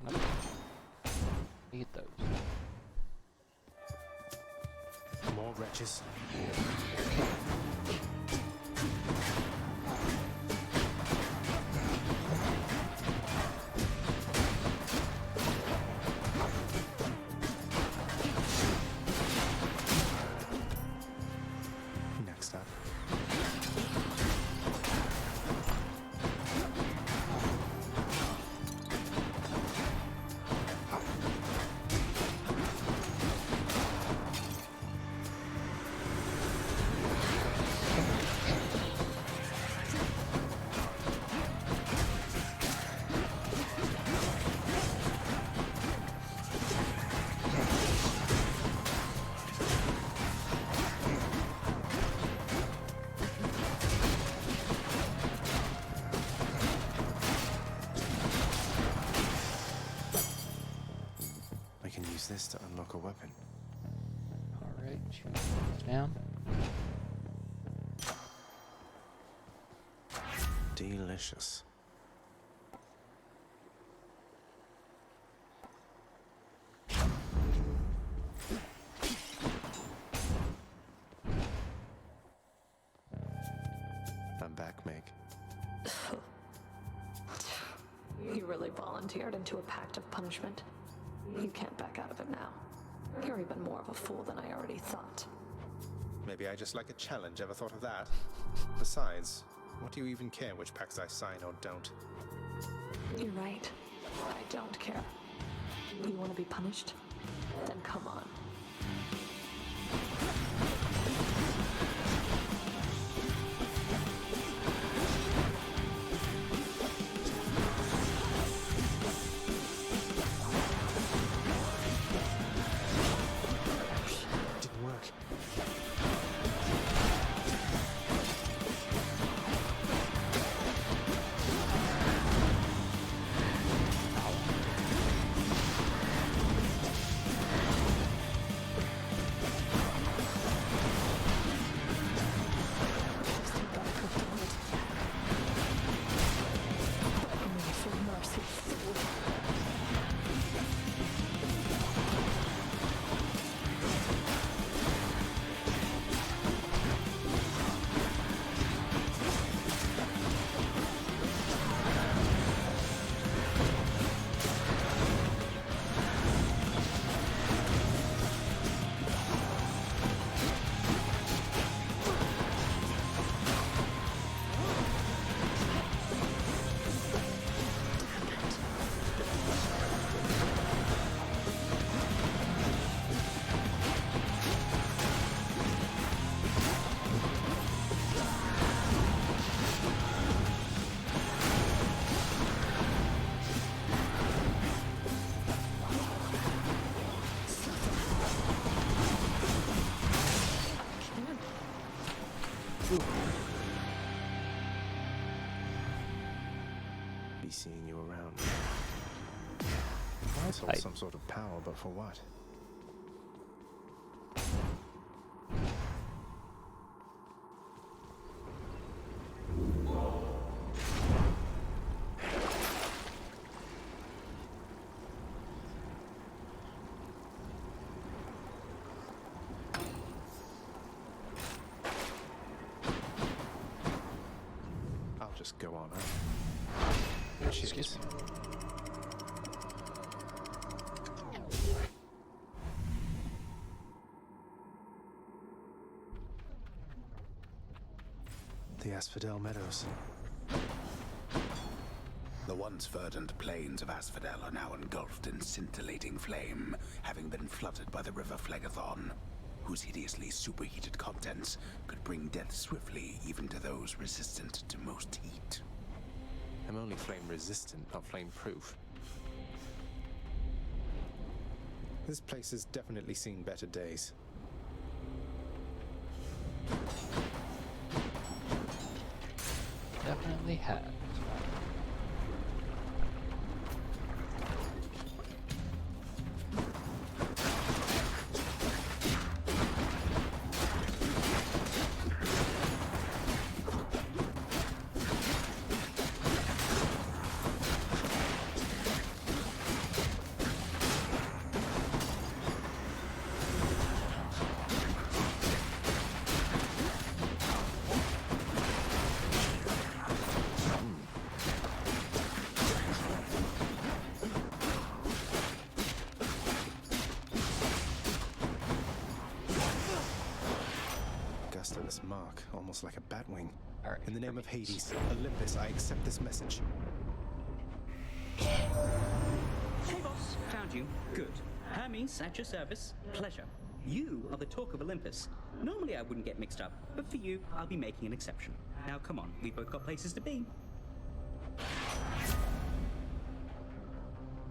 Speaker 3: No. Eat those.
Speaker 2: More wretches. use this to unlock a weapon.
Speaker 3: Alright, shoot those down.
Speaker 2: Delicious. I'm back, Meg.
Speaker 9: You really volunteered into a pact of punishment. You can't back out of it now. You're even more of a fool than I already thought.
Speaker 2: Maybe I just like a challenge, ever thought of that? Besides, what do you even care which pacts I sign or don't?
Speaker 9: You're right. I don't care. You want to be punished? Then come on.
Speaker 2: Didn't work. Be seeing you around. I hold some sort of power, but for what? I'll just go on.
Speaker 3: Excuse me.
Speaker 2: The Asphodel Meadows.
Speaker 1: The once verdant plains of Asphodel are now engulfed in scintillating flame, having been flooded by the river Phlegethon, whose hideously superheated contents could bring death swiftly even to those resistant to most heat.
Speaker 2: I'm only flame resistant, not flame proof. This place has definitely seen better days.
Speaker 3: Definitely has.
Speaker 2: This mark, almost like a batwing.
Speaker 3: All right,
Speaker 2: in the name of Hades, Olympus, I accept this message.
Speaker 11: Hey, boss. Found you. Good. Hermes, at your service. Pleasure. You are the talk of Olympus. Normally I wouldn't get mixed up, but for you, I'll be making an exception. Now, come on. We've both got places to be.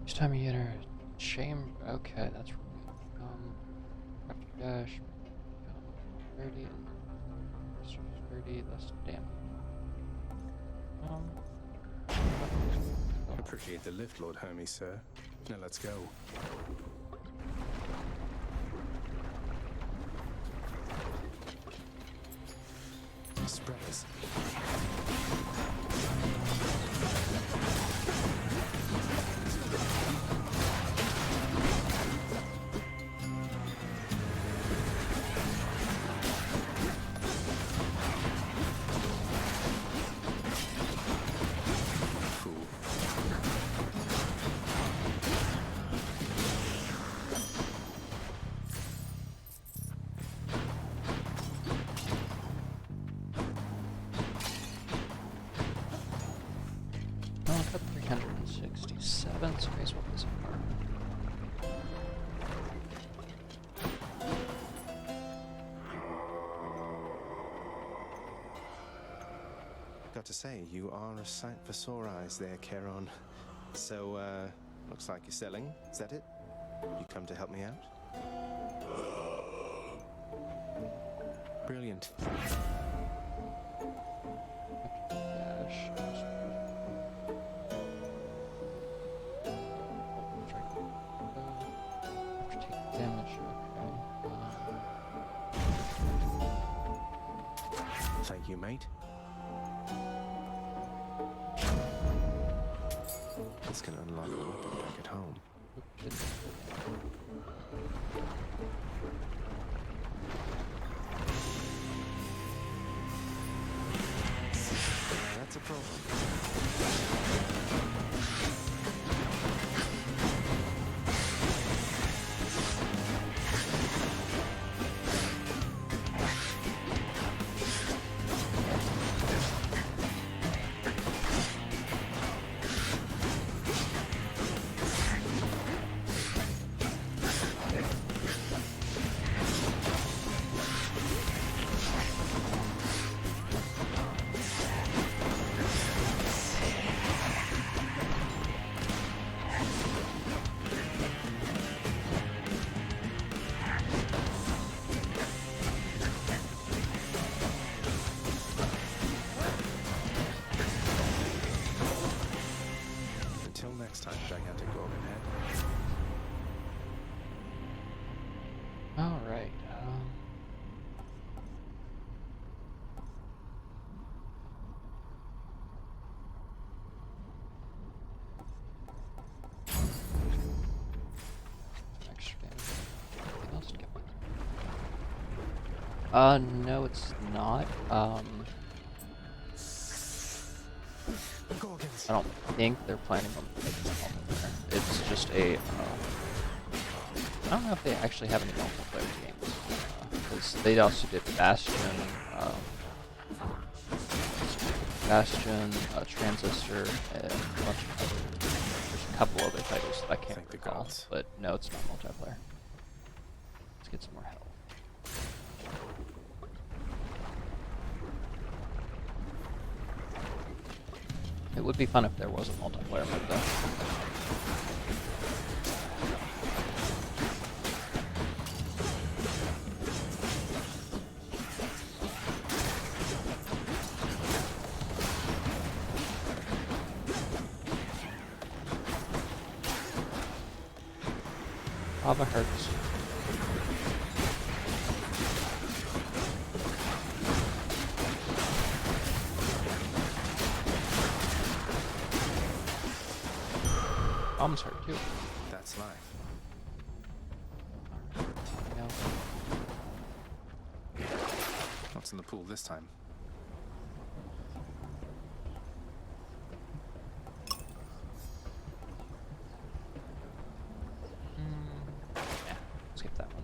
Speaker 3: Each time you enter a chamber. Okay, that's after dash. 30. 30 less damage.
Speaker 2: Appreciate the lift, Lord Hermes, sir. Now let's go. got to say, you are a sight for sore eyes there, Charon. So, looks like you're selling. Is that it? You come to help me out? Brilliant.
Speaker 3: Dash. Take damage. Okay.
Speaker 2: Thank you, mate. This can unlock a weapon back at home. That's a problem. Until next time, gigantic organ head.
Speaker 3: All right. Extra damage. Anything else to get with? No, it's not. I don't think they're planning on making multiplayer. It's just a. I don't know if they actually have any multiplayer games, because they also did Bastion, Transistor, and a bunch of other. There's a couple other titles that I can't recall, but no, it's not multiplayer. Let's get some more health. It would be fun if there was a multiplayer mode, though. Lava hurts. Bombs hurt too.
Speaker 2: That's life.
Speaker 3: Yeah.
Speaker 2: What's in the pool this time?
Speaker 3: Yeah, skip that one.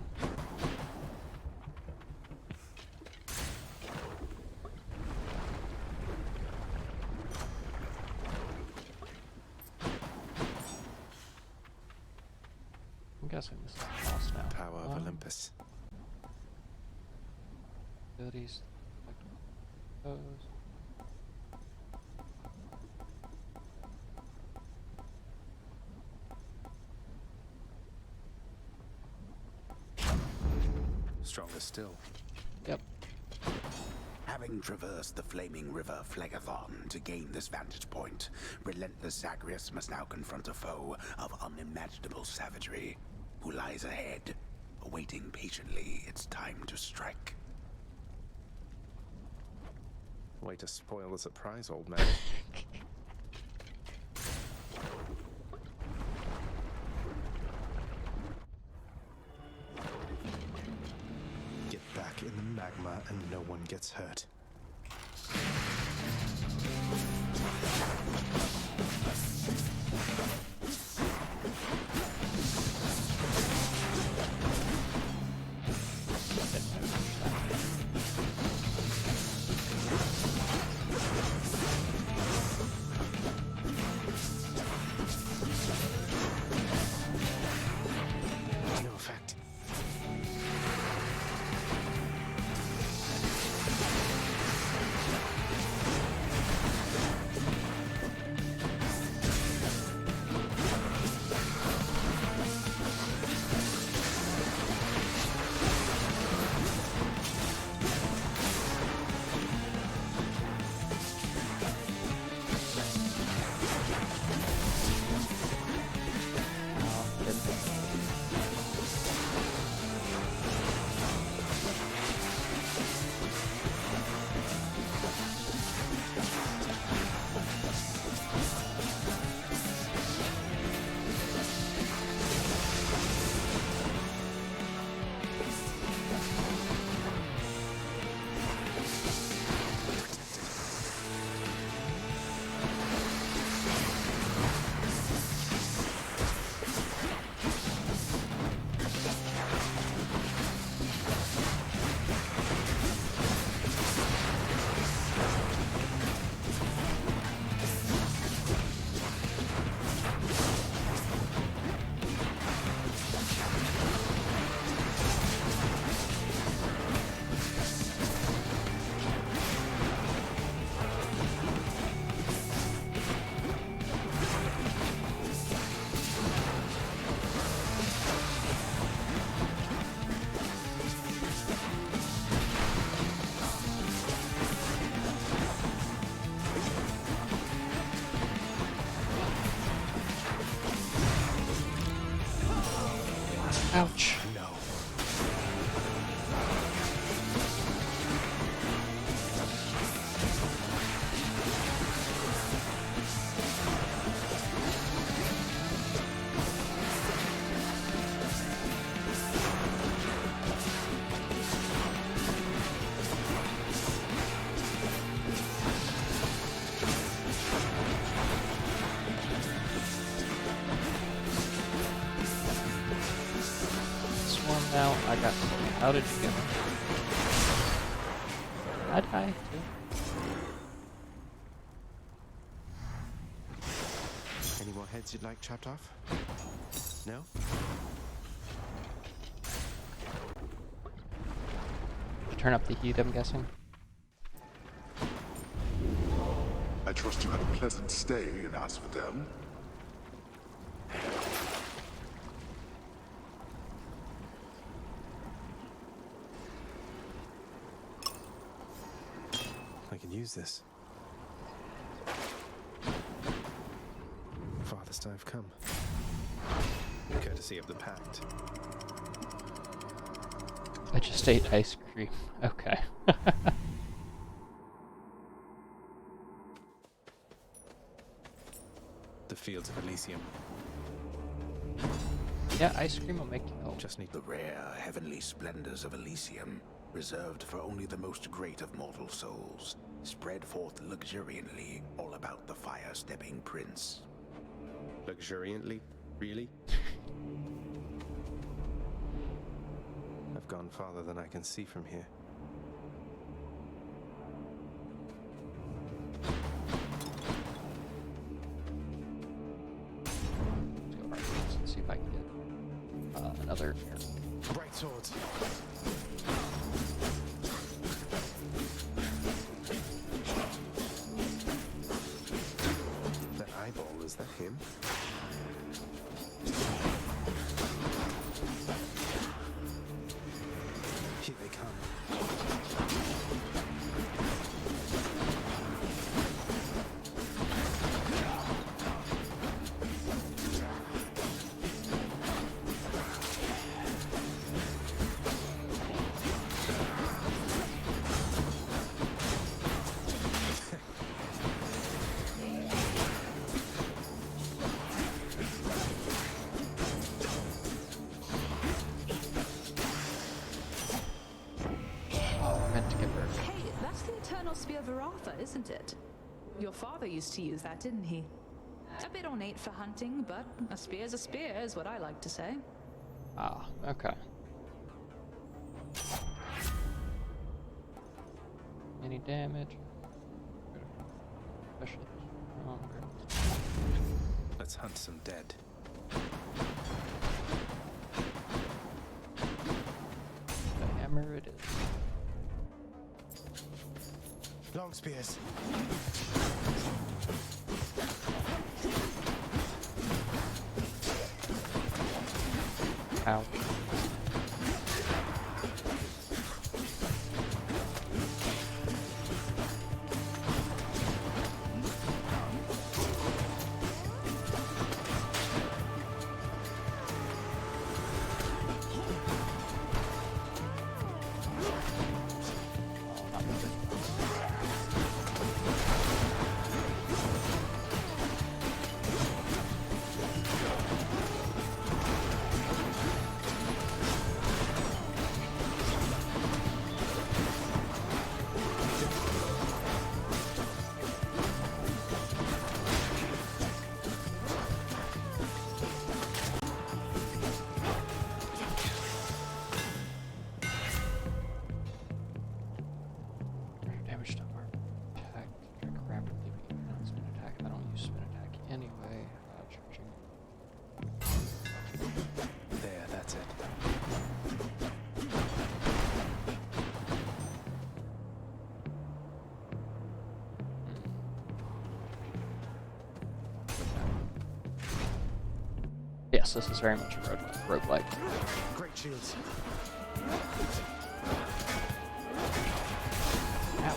Speaker 3: I'm guessing this is the boss now.
Speaker 2: Power of Olympus.
Speaker 3: Abilities. Those.
Speaker 2: Stronger still.
Speaker 3: Yep.
Speaker 1: Having traversed the flaming river Phlegathon to gain this vantage point, relentless Zagreus must now confront a foe of unimaginable savagery, who lies ahead, awaiting patiently its time to strike.
Speaker 2: Way to spoil the surprise, old man. Get back in the magma and no one gets hurt. No effect.
Speaker 3: Ouch.
Speaker 2: No.
Speaker 3: Swarm now. I got. How did you get me? I die too.
Speaker 2: Any more heads you'd like chopped off? No?
Speaker 3: Turn up the heat, I'm guessing.
Speaker 8: I trust you had a pleasant stay in Asphodel.
Speaker 2: I can use this. Farthest I've come. Courtesy of the Pact.
Speaker 3: I just ate ice cream. Okay.
Speaker 2: The fields of Elysium.
Speaker 3: Yeah, ice cream will make you ill.
Speaker 2: Just need
Speaker 1: The rare heavenly splendors of Elysium, reserved for only the most great of mortal souls, spread forth luxuriantly all about the fire-stepping prince.
Speaker 2: luxuriantly, really? I've gone farther than I can see from here.
Speaker 3: Let's see if I can get another.
Speaker 2: Bright swords. That eyeball, is that him? Here they come.
Speaker 10: Isn't it? Your father used to use that, didn't he? A bit ornate for hunting, but a spear's a spear, is what I like to say.
Speaker 3: Ah, okay. Any damage? Especially stronger.
Speaker 2: Let's hunt some dead.
Speaker 3: The hammer it is.
Speaker 2: Long spears.
Speaker 3: Ow. Damage to our attack. Track rapidly but not spin attack. I don't use spin attack anyway. Charging.
Speaker 2: There, that's it.
Speaker 3: Yes, this is very much a roguelike.
Speaker 2: Great shields.
Speaker 3: Ouch.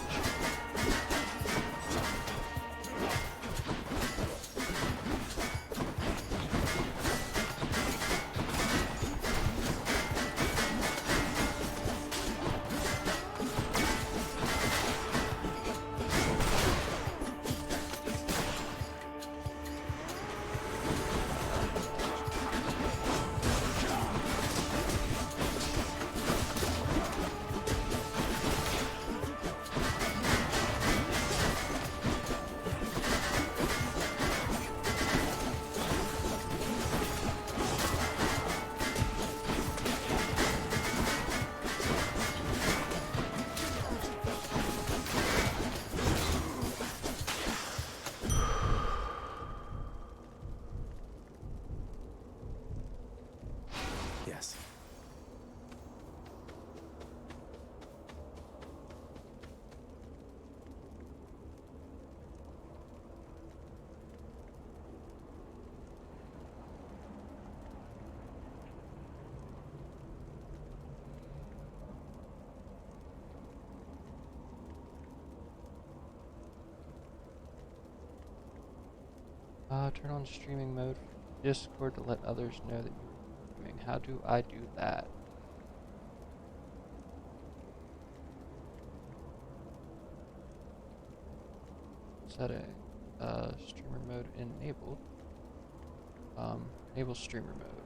Speaker 3: Turn on streaming mode for Discord to let others know that you're streaming. How do I do that? Setting streamer mode enabled. Enable streamer mode.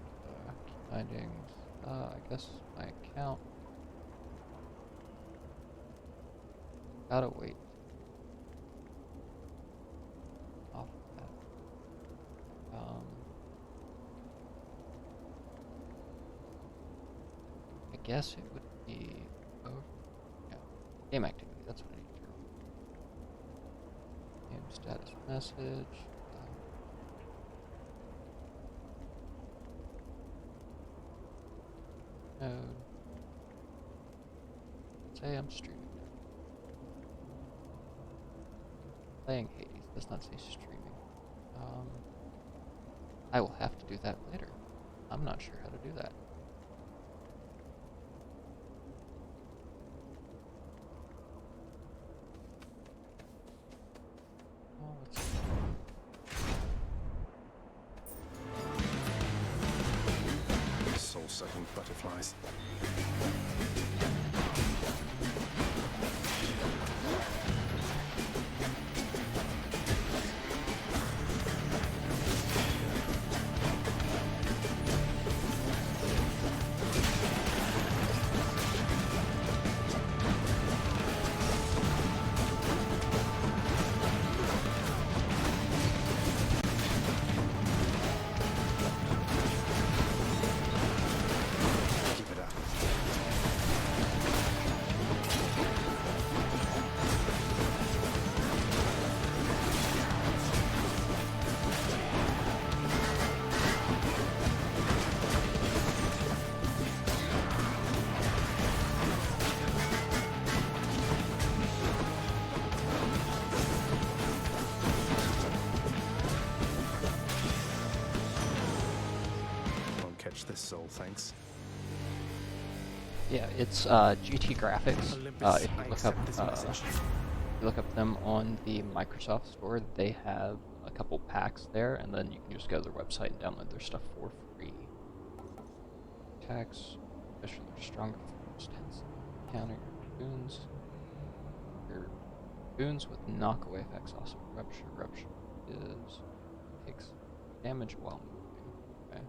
Speaker 3: Key findings. I guess my account. Gotta wait. Off that. I guess it would be. Oh, yeah. Game activity. That's what I need to do. Game status message. Node. Say I'm streaming. Playing Hades does not say streaming. I will have to do that later. I'm not sure how to do that. Oh, let's see.
Speaker 2: Soul-sucking butterflies. This soul, thanks.
Speaker 3: Yeah, it's GT Graphics. If you look up them on the Microsoft Store, they have a couple packs there, and then you can just go to their website and download their stuff for free. Attacks, especially their stronger forms, tends to counter your boons. Your boons with knockaway effects also rupture. Rupture takes damage while moving. Okay.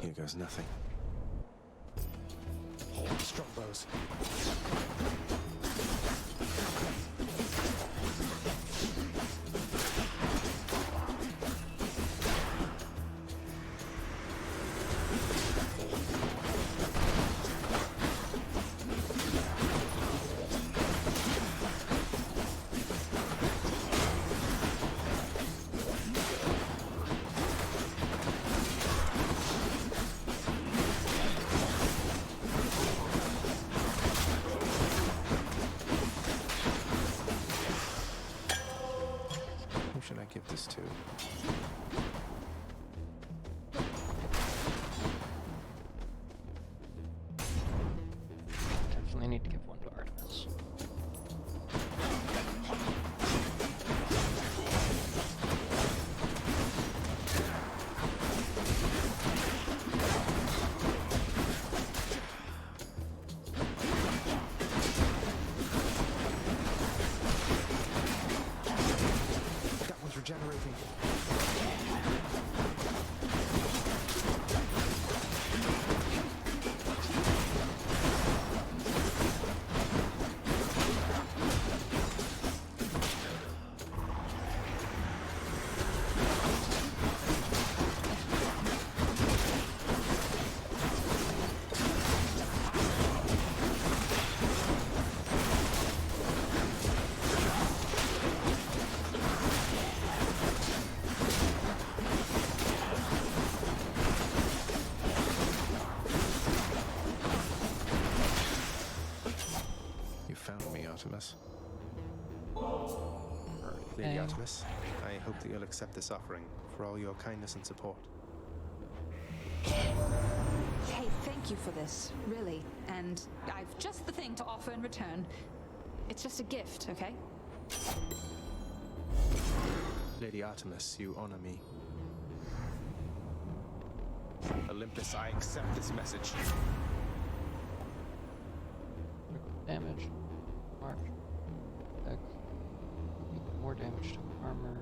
Speaker 2: Here goes nothing. Strongbows. Should I give this to?
Speaker 3: Definitely need to give one to Artemis.
Speaker 2: Regenerating. Artemis. Lady Artemis, I hope that you'll accept this offering for all your kindness and support.
Speaker 10: Hey, thank you for this, really. And I've just the thing to offer in return. It's just a gift, okay?
Speaker 2: Lady Artemis, you honor me. Olympus, I accept this message.
Speaker 3: Critical damage. March. X. More damage to armor.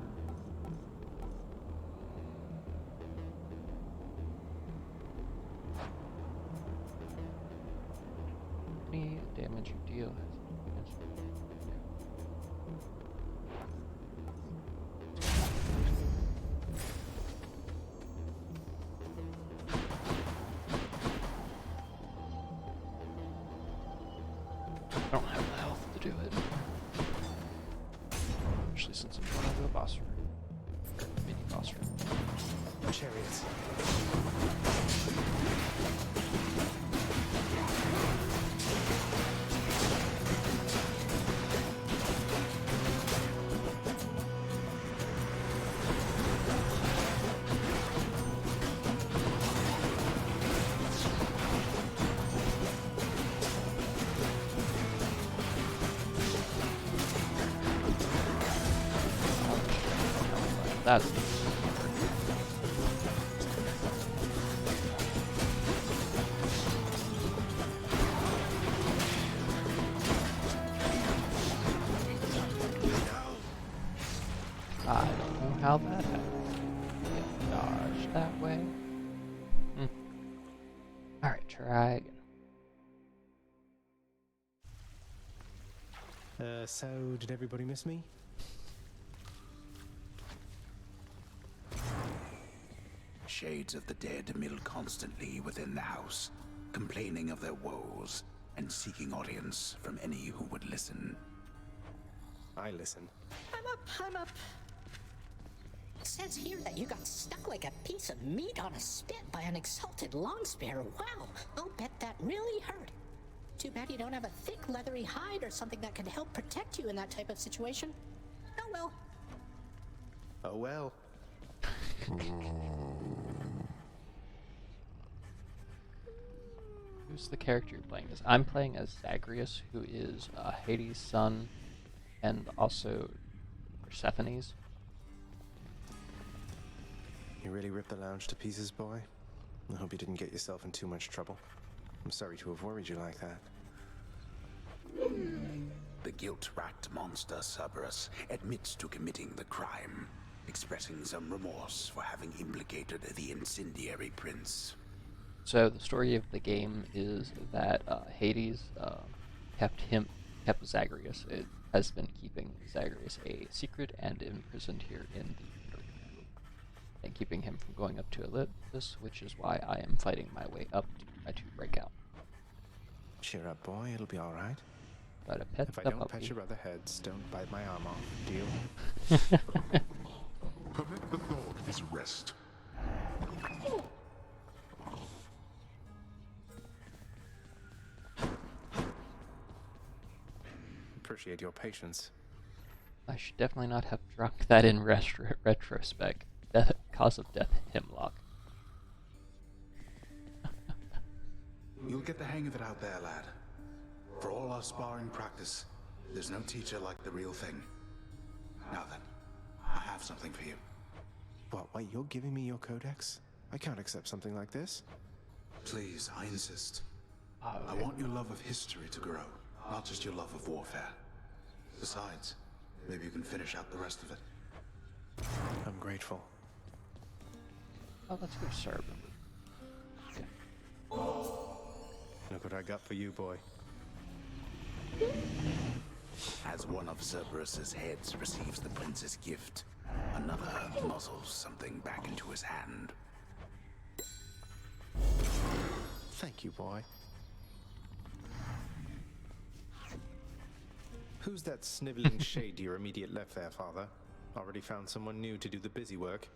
Speaker 3: Any damage you deal has. I don't have the health to do it. Especially since I'm going to a boss room. Or mini boss room.
Speaker 2: Chariots.
Speaker 3: That's I don't know how that happened. Get dodged that way. Alright, try again.
Speaker 2: So did everybody miss me?
Speaker 1: Shades of the dead mill constantly within the house, complaining of their woes and seeking audience from any who would listen.
Speaker 2: I listen.
Speaker 5: I'm up. It says here that you got stuck like a piece of meat on a spit by an exalted long spear. Wow, I'll bet that really hurt. Too bad you don't have a thick leathery hide or something that could help protect you in that type of situation. Oh well.
Speaker 2: Oh well.
Speaker 3: Who's the character you're playing as? I'm playing as Zagreus, who is Hades' son and also Persephone's.
Speaker 2: You really ripped the lounge to pieces, boy? I hope you didn't get yourself in too much trouble. I'm sorry to have worried you like that.
Speaker 1: The guilt-racked monster Cerberus admits to committing the crime, expressing some remorse for having implicated the incendiary prince.
Speaker 3: So the story of the game is that Hades kept Zagreus. It has been keeping Zagreus a secret and imprisoned here in the Underground, and keeping him from going up to Olympus, which is why I am fighting my way up to try to break out.
Speaker 2: Cheer up, boy. It'll be all right.
Speaker 3: Try to pet
Speaker 2: If I
Speaker 3: the
Speaker 2: don't
Speaker 3: puppy.
Speaker 2: pet your other heads, don't bite my arm off. Deal?
Speaker 8: Permit the dog his rest.
Speaker 2: Appreciate your patience.
Speaker 3: I should definitely not have drunk that in retrospect. Cause of death, hemlock.
Speaker 1: You'll get the hang of it out there, lad. For all our sparring practice, there's no teacher like the real thing. Now then, I have something for you.
Speaker 2: What, wait, you're giving me your codex? I can't accept something like this.
Speaker 1: Please, I insist.
Speaker 3: Oh,
Speaker 1: I
Speaker 3: okay.
Speaker 1: want your love of history to grow, not just your love of warfare. Besides, maybe you can finish out the rest of it.
Speaker 2: I'm grateful.
Speaker 3: Oh, let's go serve him. Okay.
Speaker 2: Look what I got for you, boy.
Speaker 1: As one of Cerberus's heads receives the prince's gift, another muzzles something back into his hand.
Speaker 2: Thank you, boy. Who's that sniveling shade to your immediate left there, father? Already found someone new to do the busy work,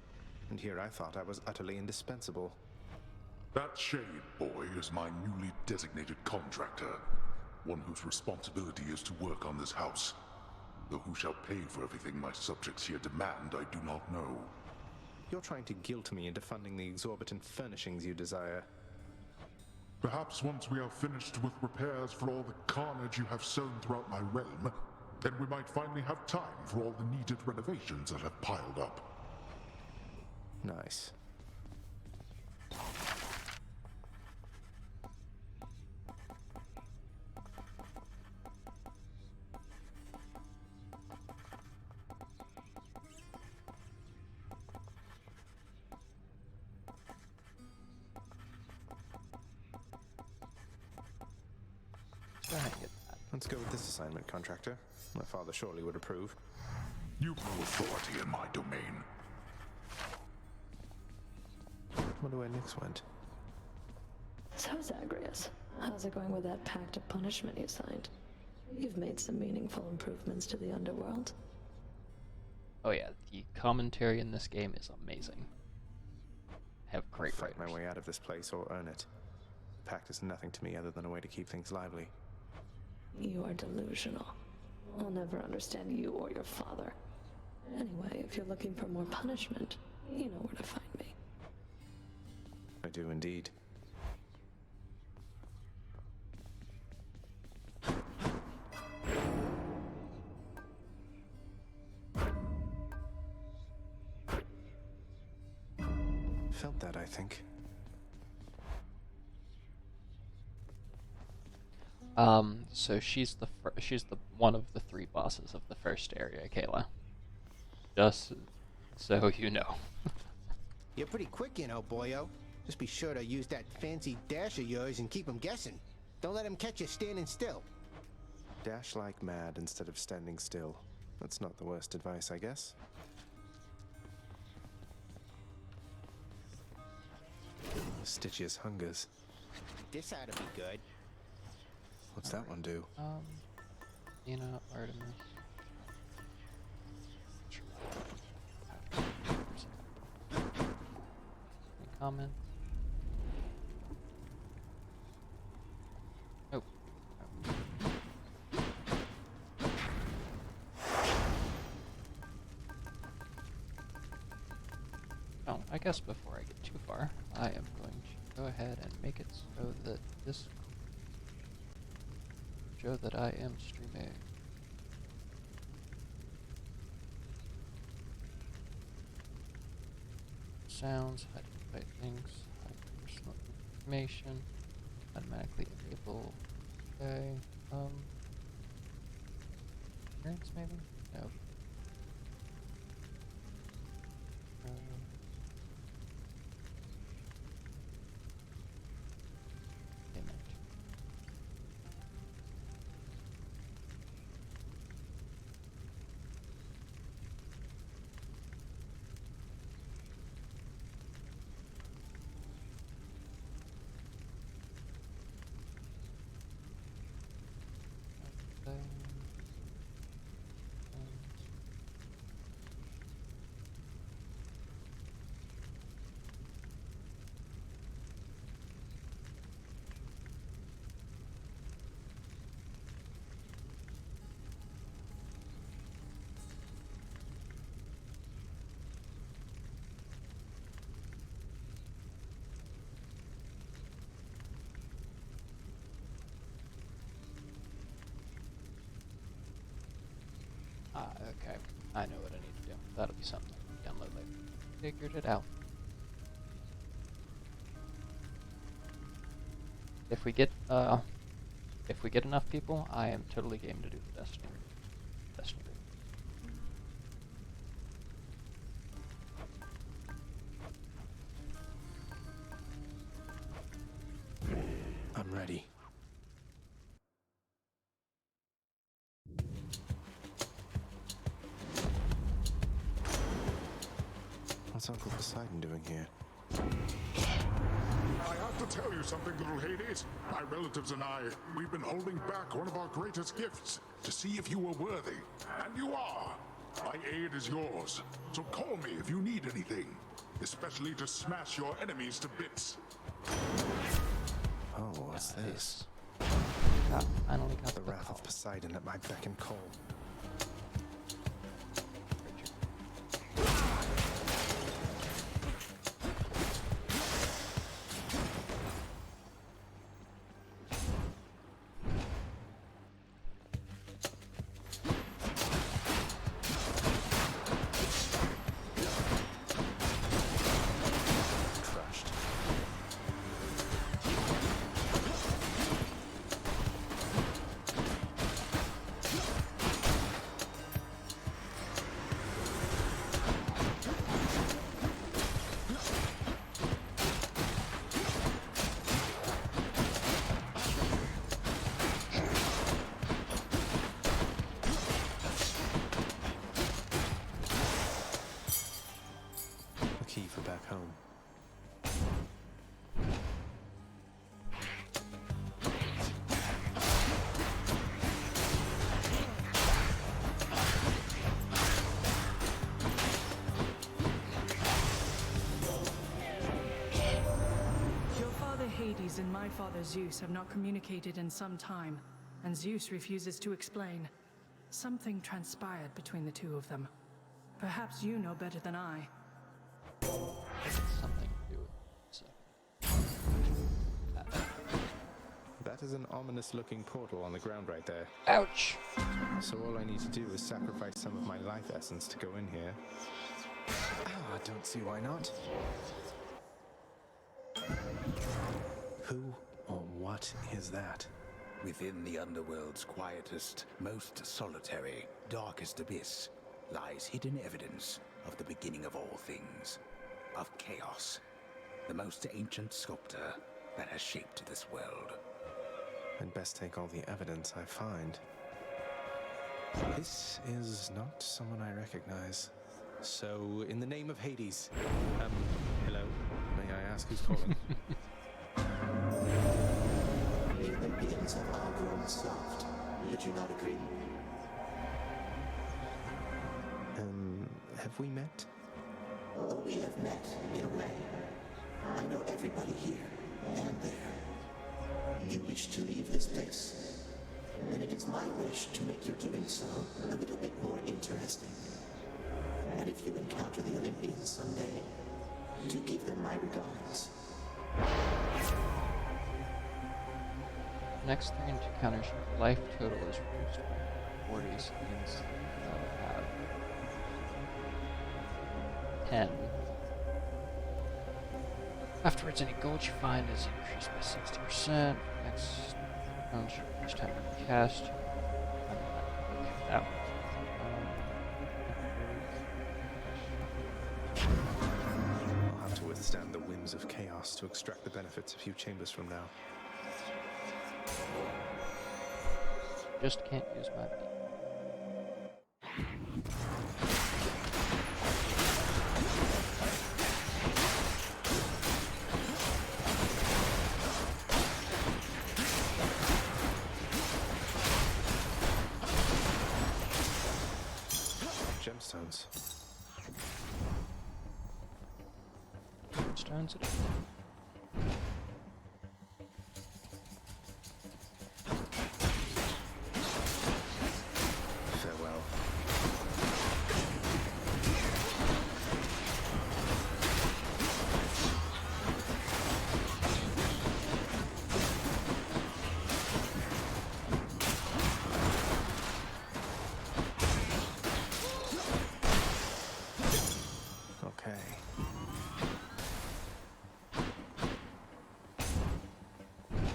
Speaker 2: and here I thought I was utterly indispensable.
Speaker 8: That shade boy is my newly designated contractor, one whose responsibility is to work on this house. Though who shall pay for everything my subjects here demand, I do not know.
Speaker 2: You're trying to guilt me into funding the exorbitant furnishings you desire.
Speaker 8: Perhaps once we are finished with repairs for all the carnage you have sown throughout my realm, then we might finally have time for all the needed renovations that have piled up.
Speaker 2: Nice.
Speaker 3: Go ahead and get that.
Speaker 2: Let's go with this assignment, contractor. My father surely would approve.
Speaker 8: You've no authority in my domain.
Speaker 2: Wonder where Nyx went.
Speaker 9: So, Zagreus, how's it going with that pact of punishment you signed? You've made some meaningful improvements to the underworld.
Speaker 3: Oh yeah, the commentary in this game is amazing. Have great
Speaker 2: Fight my
Speaker 3: writers.
Speaker 2: way out of this place or earn it. The pact is nothing to me other than a way to keep things lively.
Speaker 9: You are delusional. I'll never understand you or your father. Anyway, if you're looking for more punishment, you know where to find me.
Speaker 2: I do indeed. Felt that, I think.
Speaker 3: So she's the one of the 3 bosses of the first area, Kayla. Just so you know.
Speaker 7: You're pretty quick, you know, boyo. Just be sure to use that fancy dash of yours and keep 'em guessing. Don't let 'em catch you standing still.
Speaker 2: Dash like mad instead of standing still. That's not the worst advice, I guess. Stitch's hungers.
Speaker 7: This ought to be good.
Speaker 2: What's that one do?
Speaker 3: Nina, Artemis. Any comments? Oh. Oh, I guess before I get too far, I am going to go ahead and make it so that this show that I am streaming. Sounds, how to invite links, hide personal information, automatically enable. Okay, appearance maybe? No. Image. Okay. I know what I need to do. That'll be something I can download later. Figured it out. If we get enough people, I am totally game to do the Destiny.
Speaker 2: I'm ready. What's Uncle Poseidon doing here?
Speaker 8: I have to tell you something, little Hades. My relatives and I, we've been holding back one of our greatest gifts to see if you were worthy. And you are. My aid is yours. So call me if you need anything. Especially to smash your enemies to bits.
Speaker 2: Oh, what's this?
Speaker 3: Finally got
Speaker 2: The wrath of Poseidon at my beck and call. for back home.
Speaker 4: Your father Hades and my father Zeus have not communicated in some time, and Zeus refuses to explain. Something transpired between the two of them. Perhaps you know better than I.
Speaker 3: Something to do with so.
Speaker 2: That is an ominous-looking portal on the ground right there.
Speaker 3: Ouch!
Speaker 2: So all I need to do is sacrifice some of my life essence to go in here. I don't see why not. Who or what is that?
Speaker 1: Within the underworld's quietest, most solitary, darkest abyss lies hidden evidence of the beginning of all things, of chaos, the most ancient sculptor that has shaped this world.
Speaker 2: I'd best take all the evidence I find. This is not someone I recognize. So, in the name of Hades, hello? May I ask who's calling?
Speaker 12: Human beings have all grown soft. Would you not agree?
Speaker 2: Have we met?
Speaker 12: Oh, we have met, in a way. I know everybody here and there. You wish to leave this place, and it is my wish to make your doing so a little bit more interesting. And if you encounter the Olympians someday, do give them my regards.
Speaker 3: Next 3 encounters, your life total is reduced by 40, so it means you'll have 10. Afterwards, any gold you find is increased by 60%. Next round, your first time you cast. Okay, that one.
Speaker 2: I'll have to withstand the whims of chaos to extract the benefits a few chambers from now.
Speaker 3: Just can't use my beat.
Speaker 2: Gemstones.
Speaker 3: Stones it is.
Speaker 2: Farewell. Okay.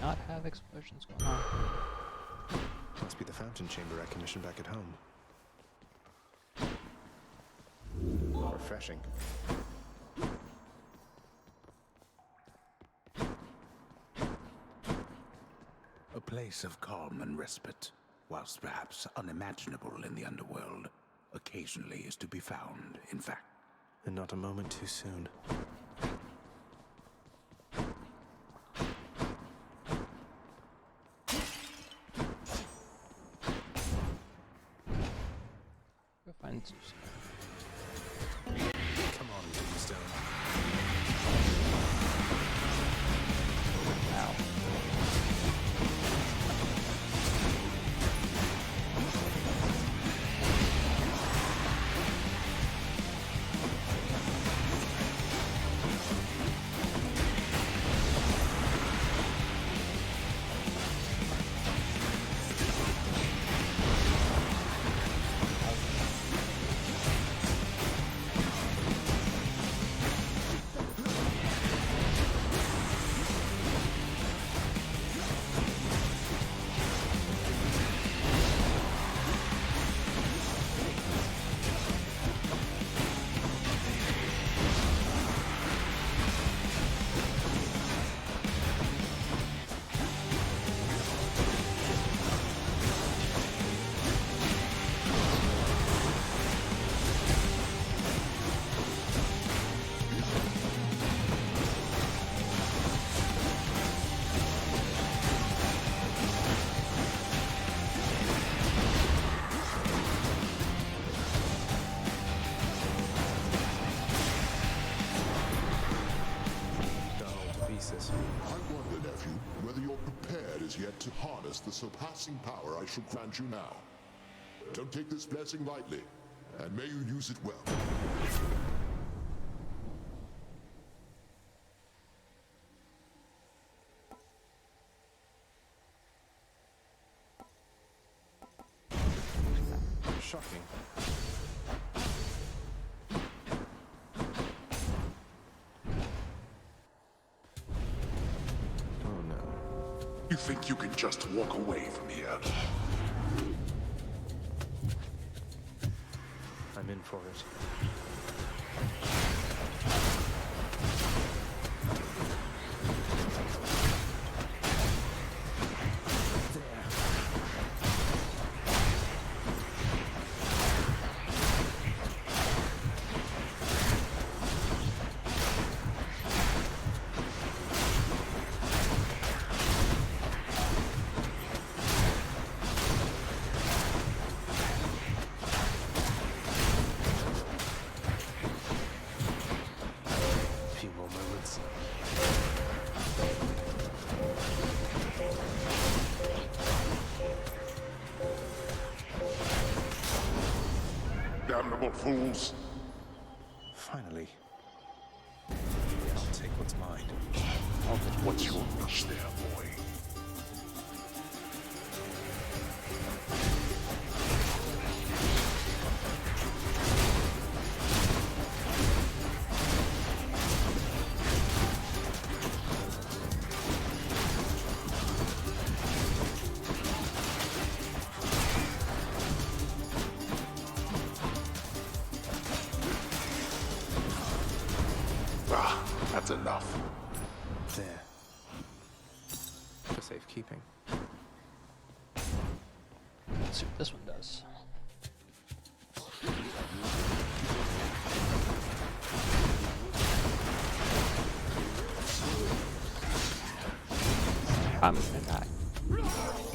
Speaker 3: Not have explosions going on.
Speaker 2: Must be the fountain chamber I commissioned back at home. Refreshing.
Speaker 1: A place of calm and respite, whilst perhaps unimaginable in the underworld, occasionally is to be found, in fact.
Speaker 2: And not a moment too soon.
Speaker 3: Go find Zeus.
Speaker 2: Come on, Tombstone.
Speaker 3: Ow.
Speaker 8: as yet to harness the surpassing power I shall grant you now. Don't take this blessing lightly, and may you use it well.
Speaker 2: Shocking. Oh no.
Speaker 1: You think you can just walk away from here?
Speaker 2: I'm in for it.
Speaker 1: Damnable fools!
Speaker 2: Finally. I'll take what's mine.
Speaker 1: What's your wish there, boy? That's enough.
Speaker 2: There. For safekeeping.
Speaker 3: Let's see what this one does. I'm gonna die.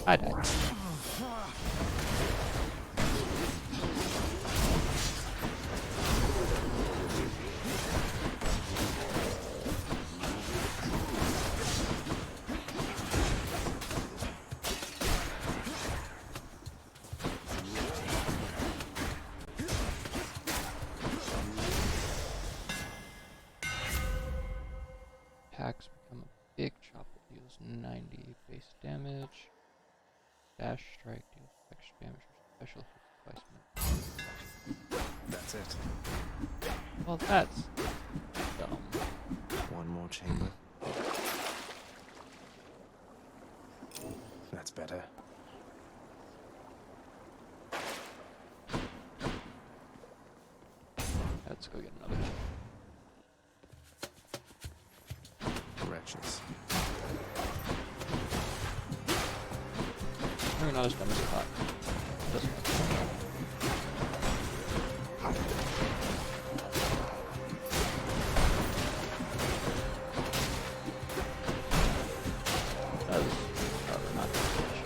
Speaker 3: I died. Attacks become a big chop that deals 90 base damage. Dash strike deals extra damage for special hits twice more.
Speaker 2: That's it.
Speaker 3: Well, that's dumb.
Speaker 2: One more chamber. That's better.
Speaker 3: Let's go get another.
Speaker 2: Wretches.
Speaker 3: Maybe not as dumb as I thought. Doesn't matter. Does, however, not do much.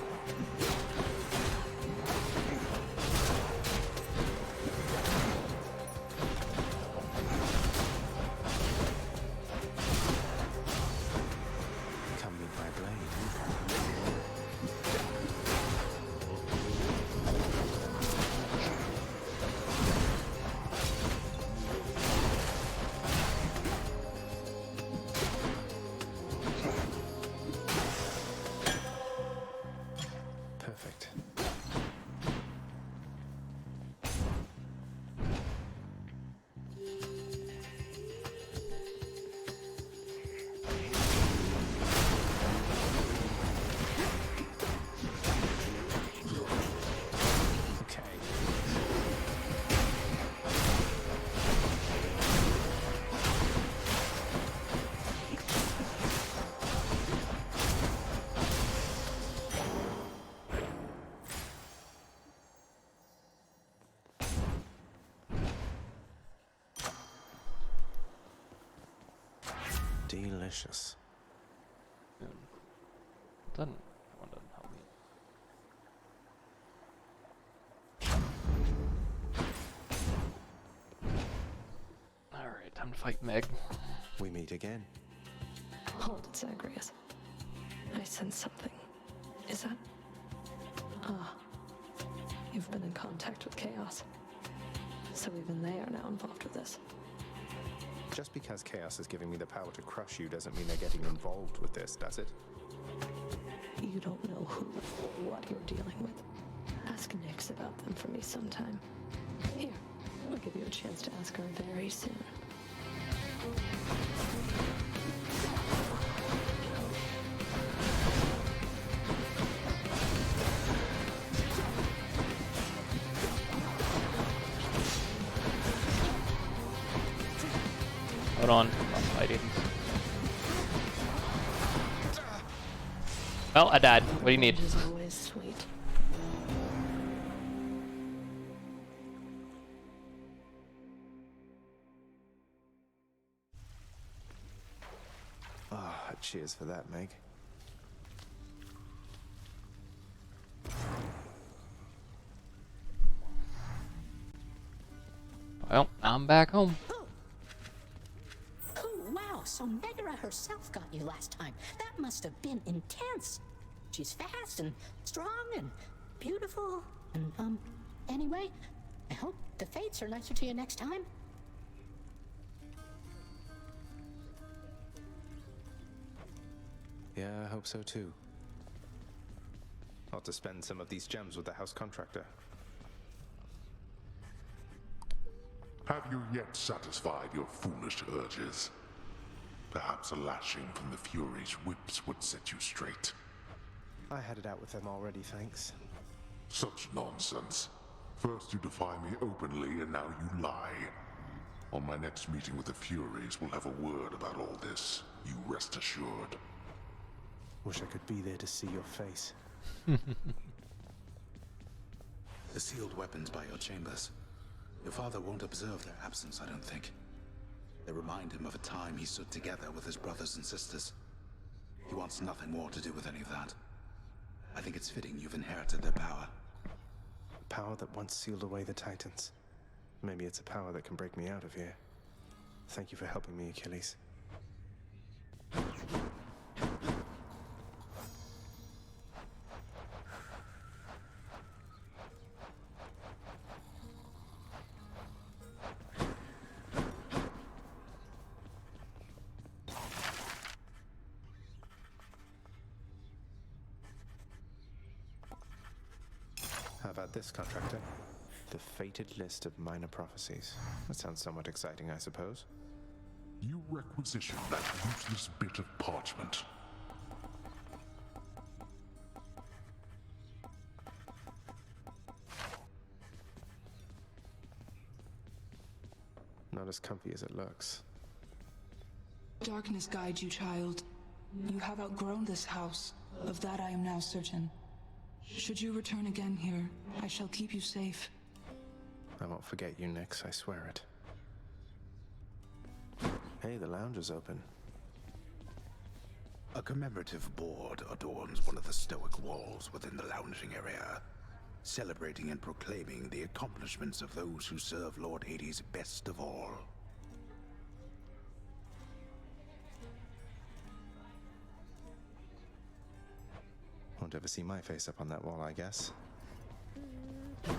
Speaker 2: Come meet my blade. Perfect. Okay. Delicious.
Speaker 3: That one doesn't help me. Alright, time to fight Meg.
Speaker 2: We meet again.
Speaker 9: Hold it, Zagreus. I sense something. Is that... Ah. You've been in contact with Chaos. So even they are now involved with this.
Speaker 2: Just because Chaos is giving me the power to crush you doesn't mean they're getting involved with this, does it?
Speaker 9: You don't know who or what you're dealing with. Ask Nyx about them for me sometime. Here, I'll give you a chance to ask her very soon.
Speaker 3: Hold on, I'm fighting. Well, I died. What do you need?
Speaker 9: Is always sweet.
Speaker 2: Ah, cheers for that, Meg.
Speaker 3: Well, I'm back home.
Speaker 5: Oh, wow, so Megara herself got you last time. That must have been intense. She's fast and strong and beautiful. And, anyway, I hope the fates are nicer to you next time.
Speaker 2: Yeah, I hope so too. I'll have to spend some of these gems with the house contractor.
Speaker 8: Have you yet satisfied your foolish urges? Perhaps a lashing from the Fury's whips would set you straight.
Speaker 2: I had it out with them already, thanks.
Speaker 8: Such nonsense. First you defy me openly, and now you lie. On my next meeting with the Furies, we'll have a word about all this. You rest assured.
Speaker 2: Wish I could be there to see your face.
Speaker 1: The sealed weapons by your chambers. Your father won't observe their absence, I don't think. They remind him of a time he stood together with his brothers and sisters. He wants nothing more to do with any of that. I think it's fitting you've inherited their power.
Speaker 2: Power that once sealed away the Titans. Maybe it's a power that can break me out of here. Thank you for helping me, Achilles. How about this, contractor? The fated list of minor prophecies. That sounds somewhat exciting, I suppose.
Speaker 8: You requisition that useless bit of parchment.
Speaker 2: Not as comfy as it looks.
Speaker 6: Darkness guide you, child. You have outgrown this house. Of that I am now certain. Should you return again here, I shall keep you safe.
Speaker 2: I won't forget you, Nyx, I swear it. Hey, the lounge is open.
Speaker 1: A commemorative board adorns one of the stoic walls within the lounging area, celebrating and proclaiming the accomplishments of those who serve Lord Hades best of all.
Speaker 2: Won't ever see my face up on that wall, I guess.
Speaker 13: Oh,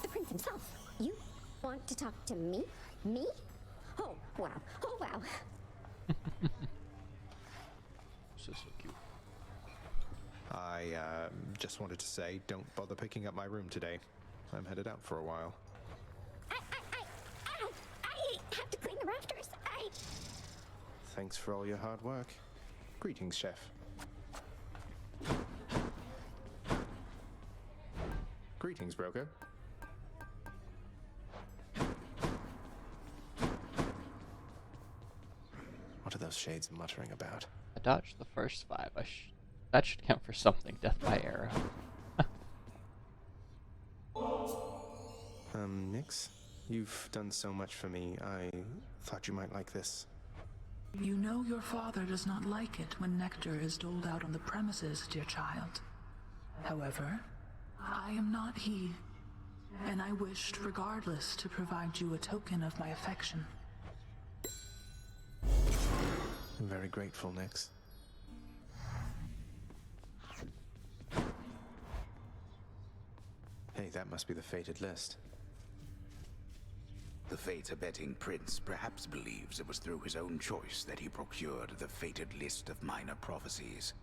Speaker 13: the prince himself. You want to talk to me? Me? Oh, wow. Oh, wow.
Speaker 3: This is so cute.
Speaker 2: I just wanted to say, don't bother picking up my room today. I'm headed out for a while.
Speaker 13: I have to clean the rafters.
Speaker 2: Thanks for all your hard work. Greetings, Chef. Greetings, broker. What are those shades muttering about?
Speaker 3: I dodged the first 5. That should count for something. Death by arrow.
Speaker 2: Nyx? You've done so much for me. I thought you might like this.
Speaker 6: You know your father does not like it when nectar is doled out on the premises, dear child. However, I am not he, and I wished regardless to provide you a token of my affection.
Speaker 2: I'm very grateful, Nix. Hey, that must be the fated list.
Speaker 1: The fate-abetting prince perhaps believes it was through his own choice that he procured the fated list of minor prophecies,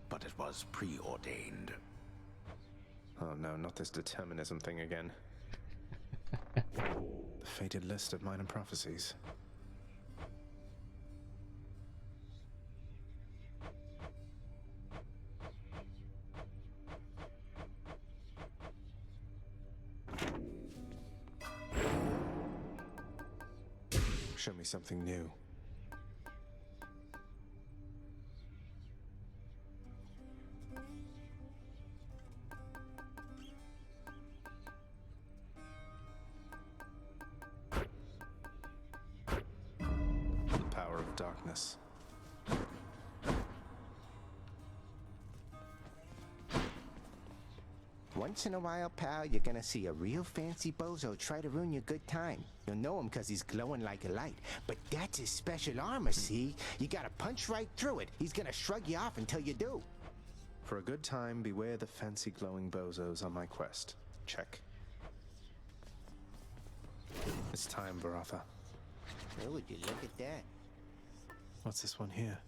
Speaker 1: but it was preordained.
Speaker 2: Oh no, not this determinism thing again. The fated list of minor prophecies. Show me something new. The power of darkness.
Speaker 7: Once in a while, pal, you're gonna see a real fancy bozo try to ruin your good time. You'll know him because he's glowing like a light. But that's his special armor, see? You gotta punch right through it. He's gonna shrug you off until you do.
Speaker 2: For a good time, beware the fancy glowing bozos on my quest. Check. It's time, Baratha.
Speaker 7: Oh, would you look at that?
Speaker 2: What's this one here?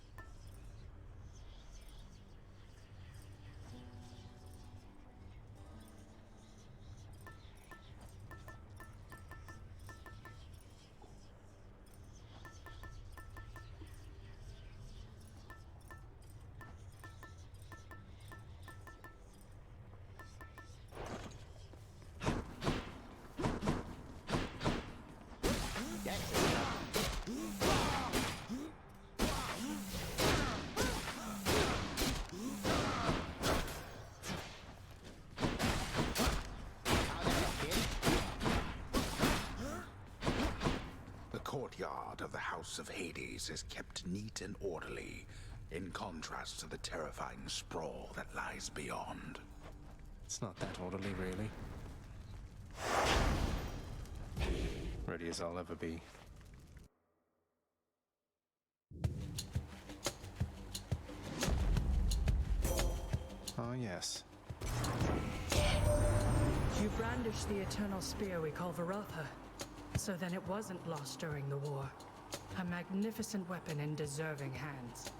Speaker 1: Courtyard of the House of Hades is kept neat and orderly, in contrast to the terrifying sprawl that lies beyond.
Speaker 2: It's not that orderly, really. Ready as I'll ever be. Oh, yes.
Speaker 4: You brandish the eternal spear we call Varatha. So then it wasn't lost during the war. A magnificent weapon in deserving hands.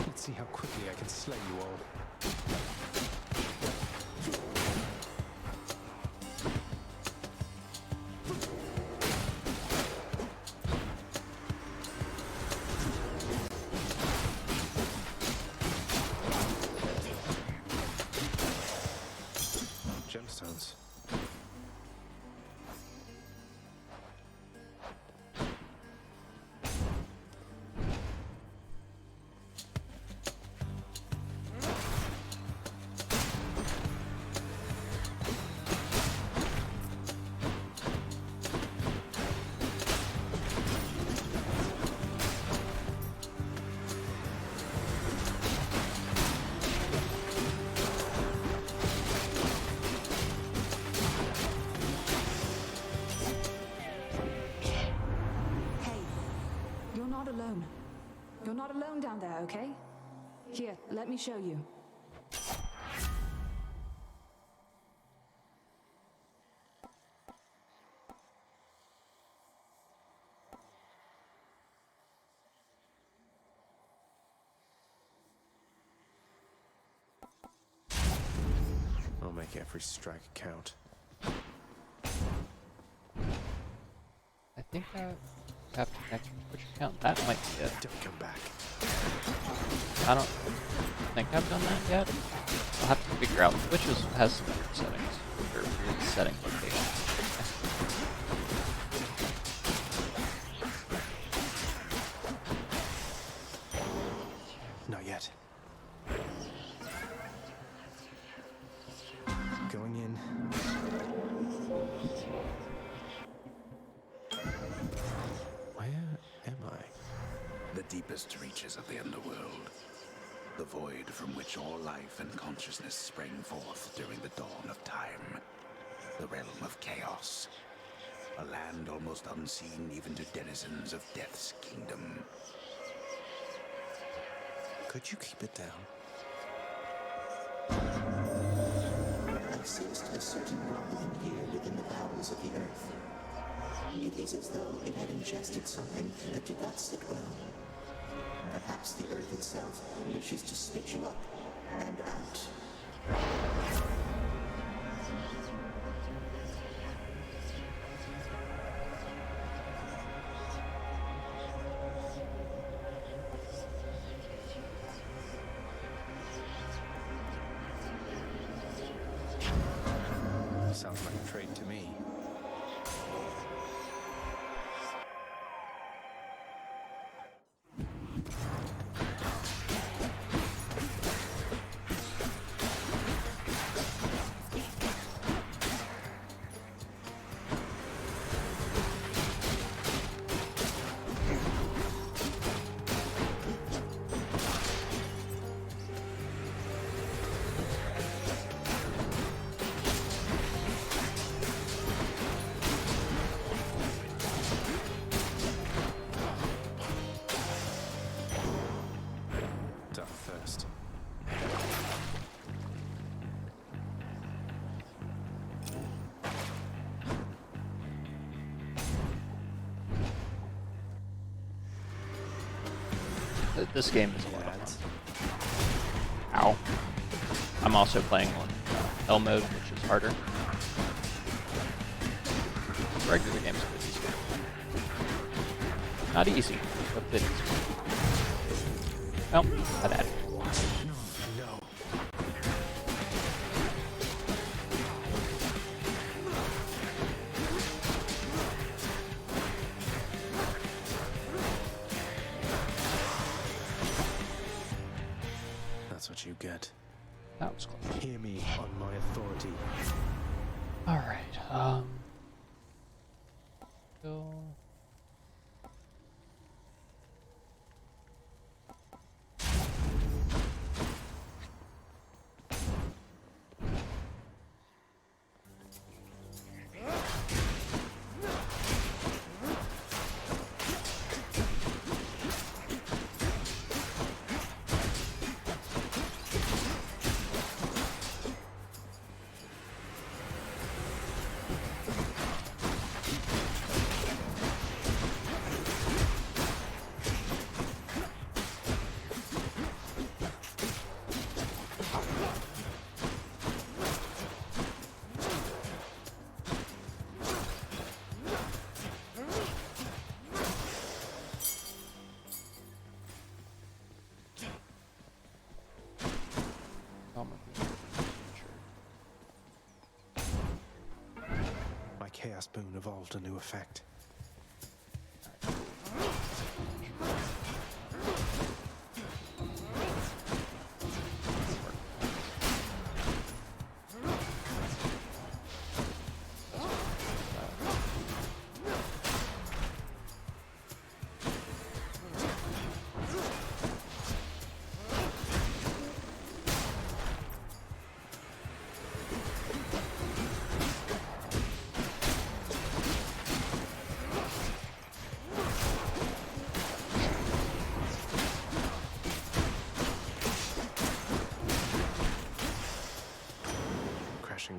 Speaker 2: Let's see how quickly I can slay you all. Gemstones.
Speaker 10: Alone. You're not alone down there, okay? Here, let me show you.
Speaker 2: I'll make every strike count.
Speaker 3: I think I have to connect your Twitch account. That might be it.
Speaker 2: Don't come back.
Speaker 3: I don't think I've done that yet. I'll have to figure out. Twitch has some weird settings. Or weird setting locations.
Speaker 2: Not yet. Going in.
Speaker 1: the deepest reaches of the underworld. The void from which all life and consciousness sprang forth during the dawn of time. The realm of chaos. A land almost unseen even to denizens of Death's kingdom.
Speaker 2: Could you keep it down?
Speaker 12: I sensed a certain rumbling here within the bowels of the earth. It is as though it had ingested something that did not sit well. Perhaps the earth itself wishes to spit you up and out.
Speaker 2: Sounds like a trade to me. First.
Speaker 3: This game is a lot of fun. Ow. I'm also playing on L mode, which is harder. Regular game's a bit easier. Not easy, but a bit easier. Oh, my bad.
Speaker 2: No. That's what you get.
Speaker 3: That was close.
Speaker 2: Hear me on my authority.
Speaker 3: Alright, go.
Speaker 2: My Chaos Boon evolved a new effect.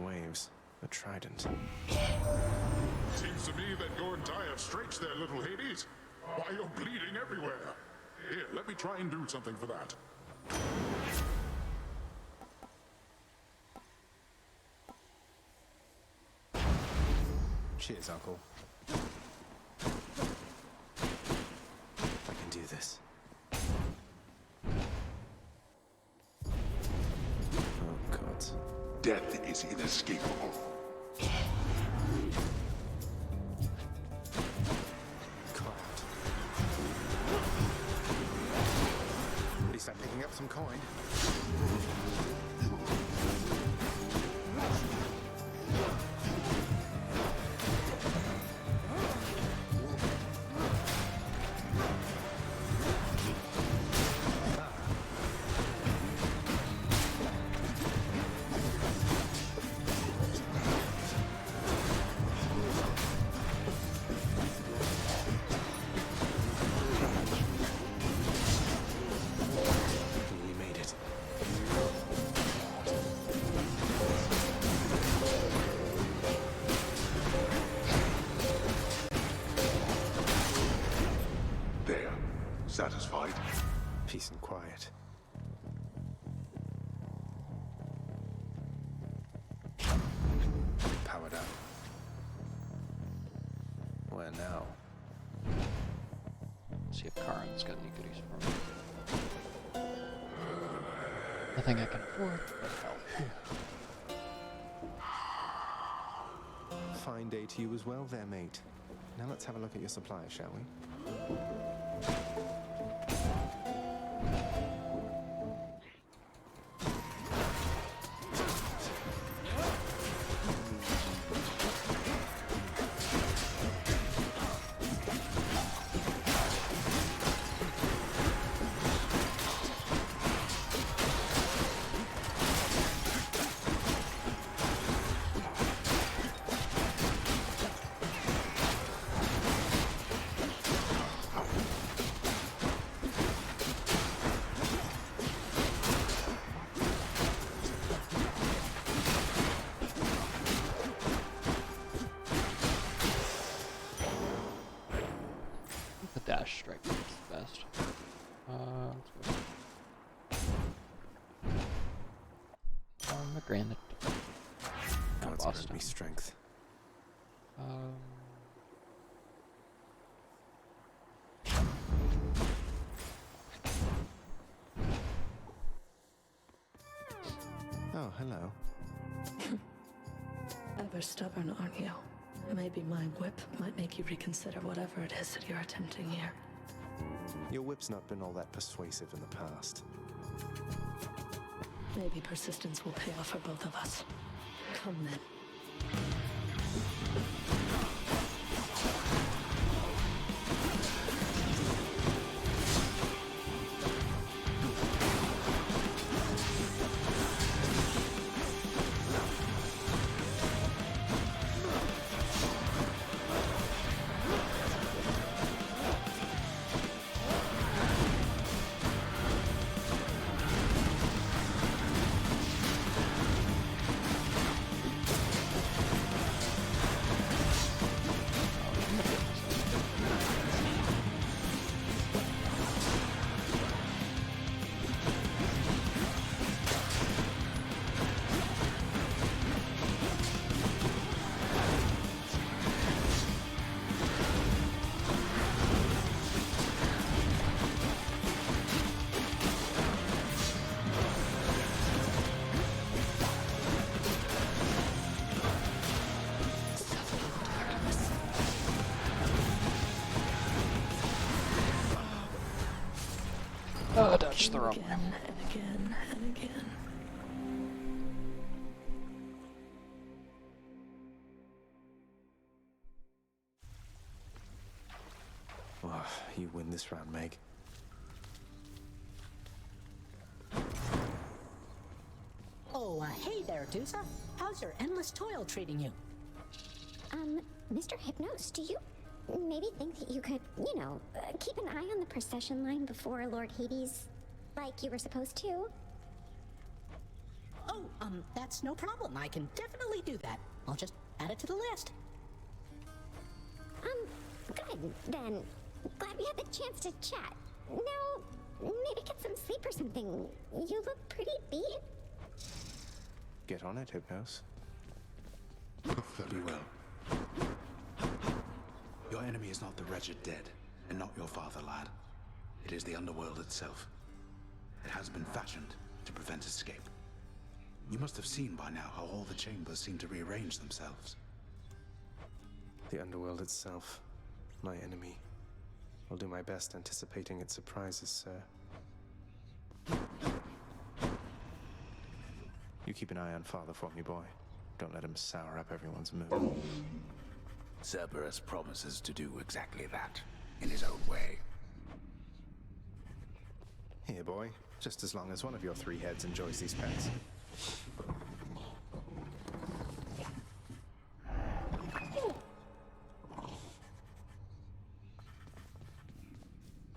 Speaker 2: Waves, a trident.
Speaker 8: Seems to me that you're in dire straits there, little Hades. Why, you're bleeding everywhere. Here, let me try and do something for that.
Speaker 2: Cheers, Uncle. I can do this. Oh, God.
Speaker 8: Death is inescapable.
Speaker 2: At least I'm picking up some coin.
Speaker 1: Satisfied?
Speaker 2: Peace and quiet. Powered up. Where now?
Speaker 3: Let's see if Karin's got any goodies for me. Nothing I can afford, but health.
Speaker 2: Fine day to you as well there, mate. Now let's have a look at your supplies, shall we?
Speaker 3: Dash strike is the best. Let's go. Granite.
Speaker 2: God's given me strength. Oh, hello.
Speaker 9: Ever stubborn, aren't you? Maybe my whip might make you reconsider whatever it is that you're attempting here.
Speaker 2: Your whip's not been all that persuasive in the past.
Speaker 9: Maybe persistence will pay off for both of us. Come then.
Speaker 3: Oh, Dutch the wrong way.
Speaker 9: Again and again and again.
Speaker 2: Oh, you win this round, Meg.
Speaker 5: Oh, hey there, Dusa. How's your endless toil treating you?
Speaker 13: Mr. Hypnos, do you maybe think that you could, keep an eye on the procession line before Lord Hades, like you were supposed to?
Speaker 5: Oh, that's no problem. I can definitely do that. I'll just add it to the list.
Speaker 13: Good, then. Glad we had the chance to chat. Now, maybe get some sleep or something. You look pretty beat.
Speaker 2: Get on it, Hypnos.
Speaker 1: Very well. Your enemy is not the wretched dead, and not your father, lad. It is the underworld itself. It has been fashioned to prevent escape. You must have seen by now how all the chambers seem to rearrange themselves.
Speaker 2: The underworld itself, my enemy. I'll do my best anticipating its surprises, sir. You keep an eye on Father for me, boy. Don't let him sour up everyone's mood.
Speaker 1: Cerberus promises to do exactly that, in his own way.
Speaker 2: Here, boy. Just as long as one of your three heads enjoys these pets.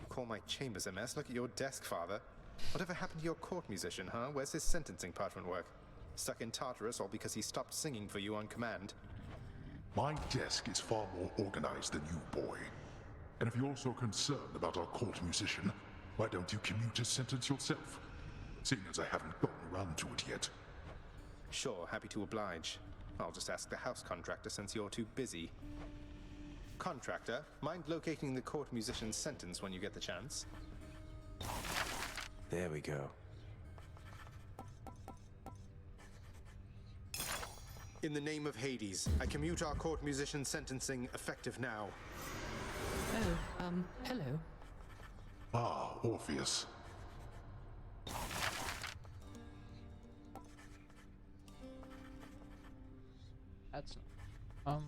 Speaker 2: Call my chambers a mess? Look at your desk, Father. Whatever happened to your court musician, huh? Where's his sentencing parchment work? Stuck in Tartarus all because he stopped singing for you on command?
Speaker 8: My desk is far more organized than you, boy. And if you're so concerned about our court musician, why don't you commute his sentence yourself? Seeing as I haven't gotten around to it yet.
Speaker 2: Sure, happy to oblige. I'll just ask the house contractor since you're too busy. Contractor, mind locating the court musician's sentence when you get the chance? There we go. In the name of Hades, I commute our court musician's sentencing effective now.
Speaker 5: Oh, hello.
Speaker 8: Ah, Orpheus.
Speaker 3: That's not.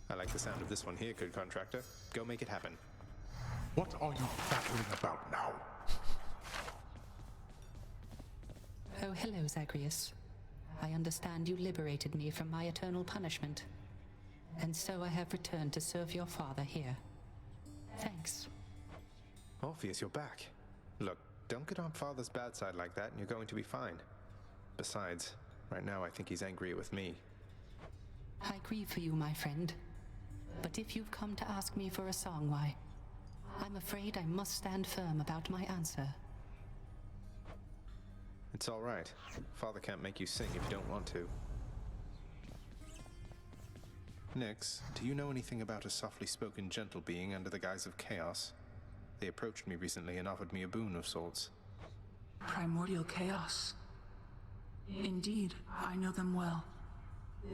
Speaker 2: I like the sound of this one here, good contractor. Go make it happen.
Speaker 8: What are you battling about now?
Speaker 5: Oh, hello, Zagreus. I understand you liberated me from my eternal punishment. And so I have returned to serve your father here. Thanks.
Speaker 2: Orpheus, you're back. Look, don't get on Father's bad side like that and you're going to be fine. Besides, right now I think he's angry with me.
Speaker 5: I grieve for you, my friend. But if you've come to ask me for a song, why, I'm afraid I must stand firm about my answer.
Speaker 2: It's all right. Father can't make you sing if you don't want to. Nyx, do you know anything about a softly spoken gentle being under the guise of chaos? They approached me recently and offered me a boon of sorts.
Speaker 6: Primordial chaos. Indeed, I know them well.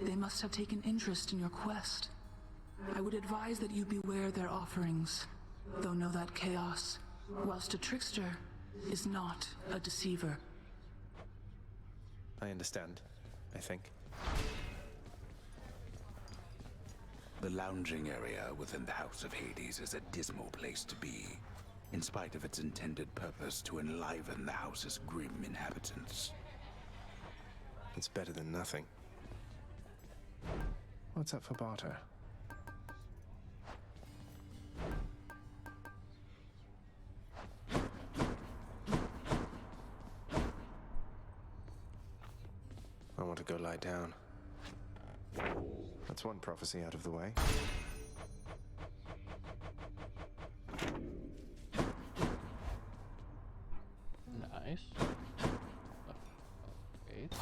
Speaker 6: They must have taken interest in your quest. I would advise that you beware their offerings, though know that chaos, whilst a trickster, is not a deceiver.
Speaker 2: I understand, I think.
Speaker 1: The lounging area within the House of Hades is a dismal place to be, in spite of its intended purpose to enliven the house's grim inhabitants.
Speaker 2: It's better than nothing. What's up for barter? I want to go lie down. That's one prophecy out of the way.
Speaker 3: Nice. Wait.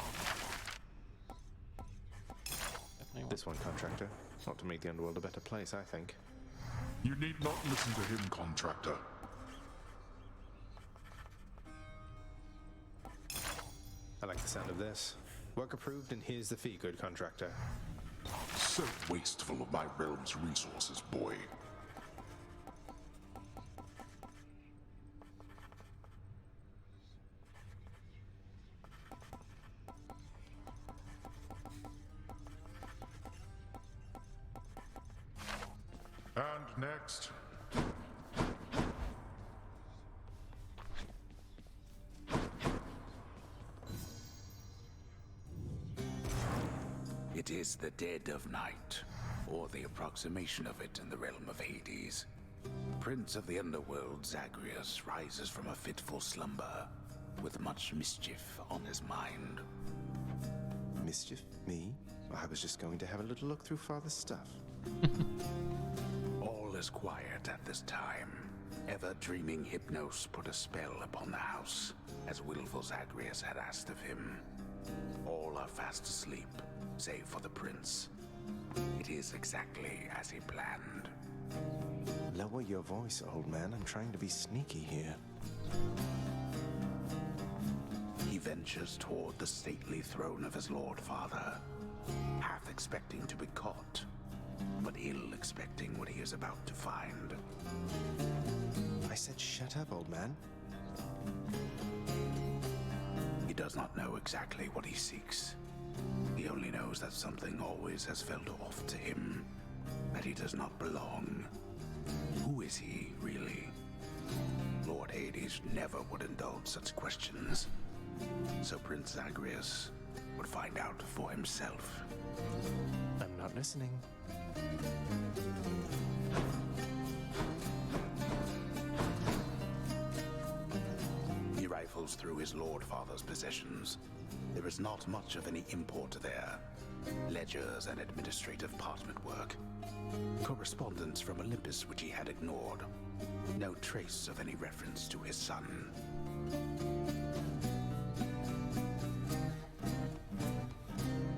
Speaker 2: This one, contractor. Ought to make the underworld a better place, I think.
Speaker 8: You need not listen to him, contractor.
Speaker 2: I like the sound of this. Work approved, and here's the fee, good contractor.
Speaker 8: So wasteful of my realm's resources, boy. And next.
Speaker 1: It is the dead of night, or the approximation of it in the realm of Hades. Prince of the underworld, Zagreus, rises from a fitful slumber, with much mischief on his mind.
Speaker 2: Mischief? Me? I was just going to have a little look through Father's stuff.
Speaker 1: All is quiet at this time. Ever-dreaming Hypnos put a spell upon the house, as willful Zagreus had asked of him. All are fast asleep, save for the prince. It is exactly as he planned.
Speaker 2: Lower your voice, old man. I'm trying to be sneaky here.
Speaker 1: He ventures toward the stately throne of his lord father, half expecting to be caught, but ill expecting what he is about to find.
Speaker 2: I said shut up, old man.
Speaker 1: He does not know exactly what he seeks. He only knows that something always has felt off to him, that he does not belong. Who is he, really? Lord Hades never would indulge such questions. so Prince Zagreus would find out for himself.
Speaker 2: I'm not listening.
Speaker 1: He rifles through his Lord Father's possessions. There is not much of any import there. Ledgers and administrative parchment work. Correspondence from Olympus which he had ignored. No trace of any reference to his son.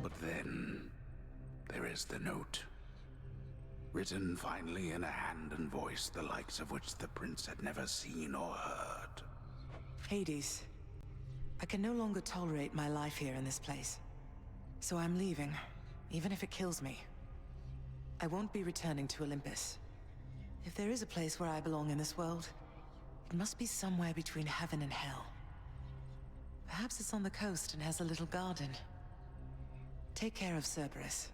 Speaker 1: But then, there is the note. Written finally in a hand and voice the likes of which the prince had never seen or heard.
Speaker 14: Hades, I can no longer tolerate my life here in this place. So I'm leaving, even if it kills me. I won't be returning to Olympus. If there is a place where I belong in this world, it must be somewhere between heaven and hell. Perhaps it's on the coast and has a little garden. Take care of Cerberus.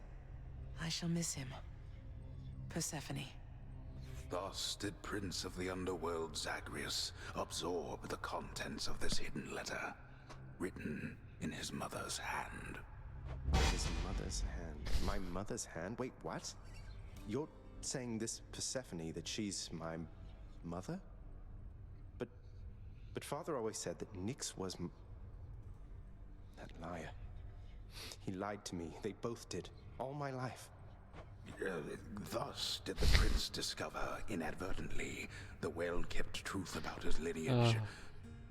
Speaker 14: I shall miss him. Persephone.
Speaker 1: Thus did Prince of the Underworld Zagreus absorb the contents of this hidden letter, written in his mother's hand.
Speaker 2: His mother's hand? My mother's hand? Wait, what? You're saying this Persephone, that she's my mother? But Father always said that Nyx was that liar. He lied to me. They both did. All my life.
Speaker 1: Thus did the prince discover, inadvertently, the well-kept truth about his lineage.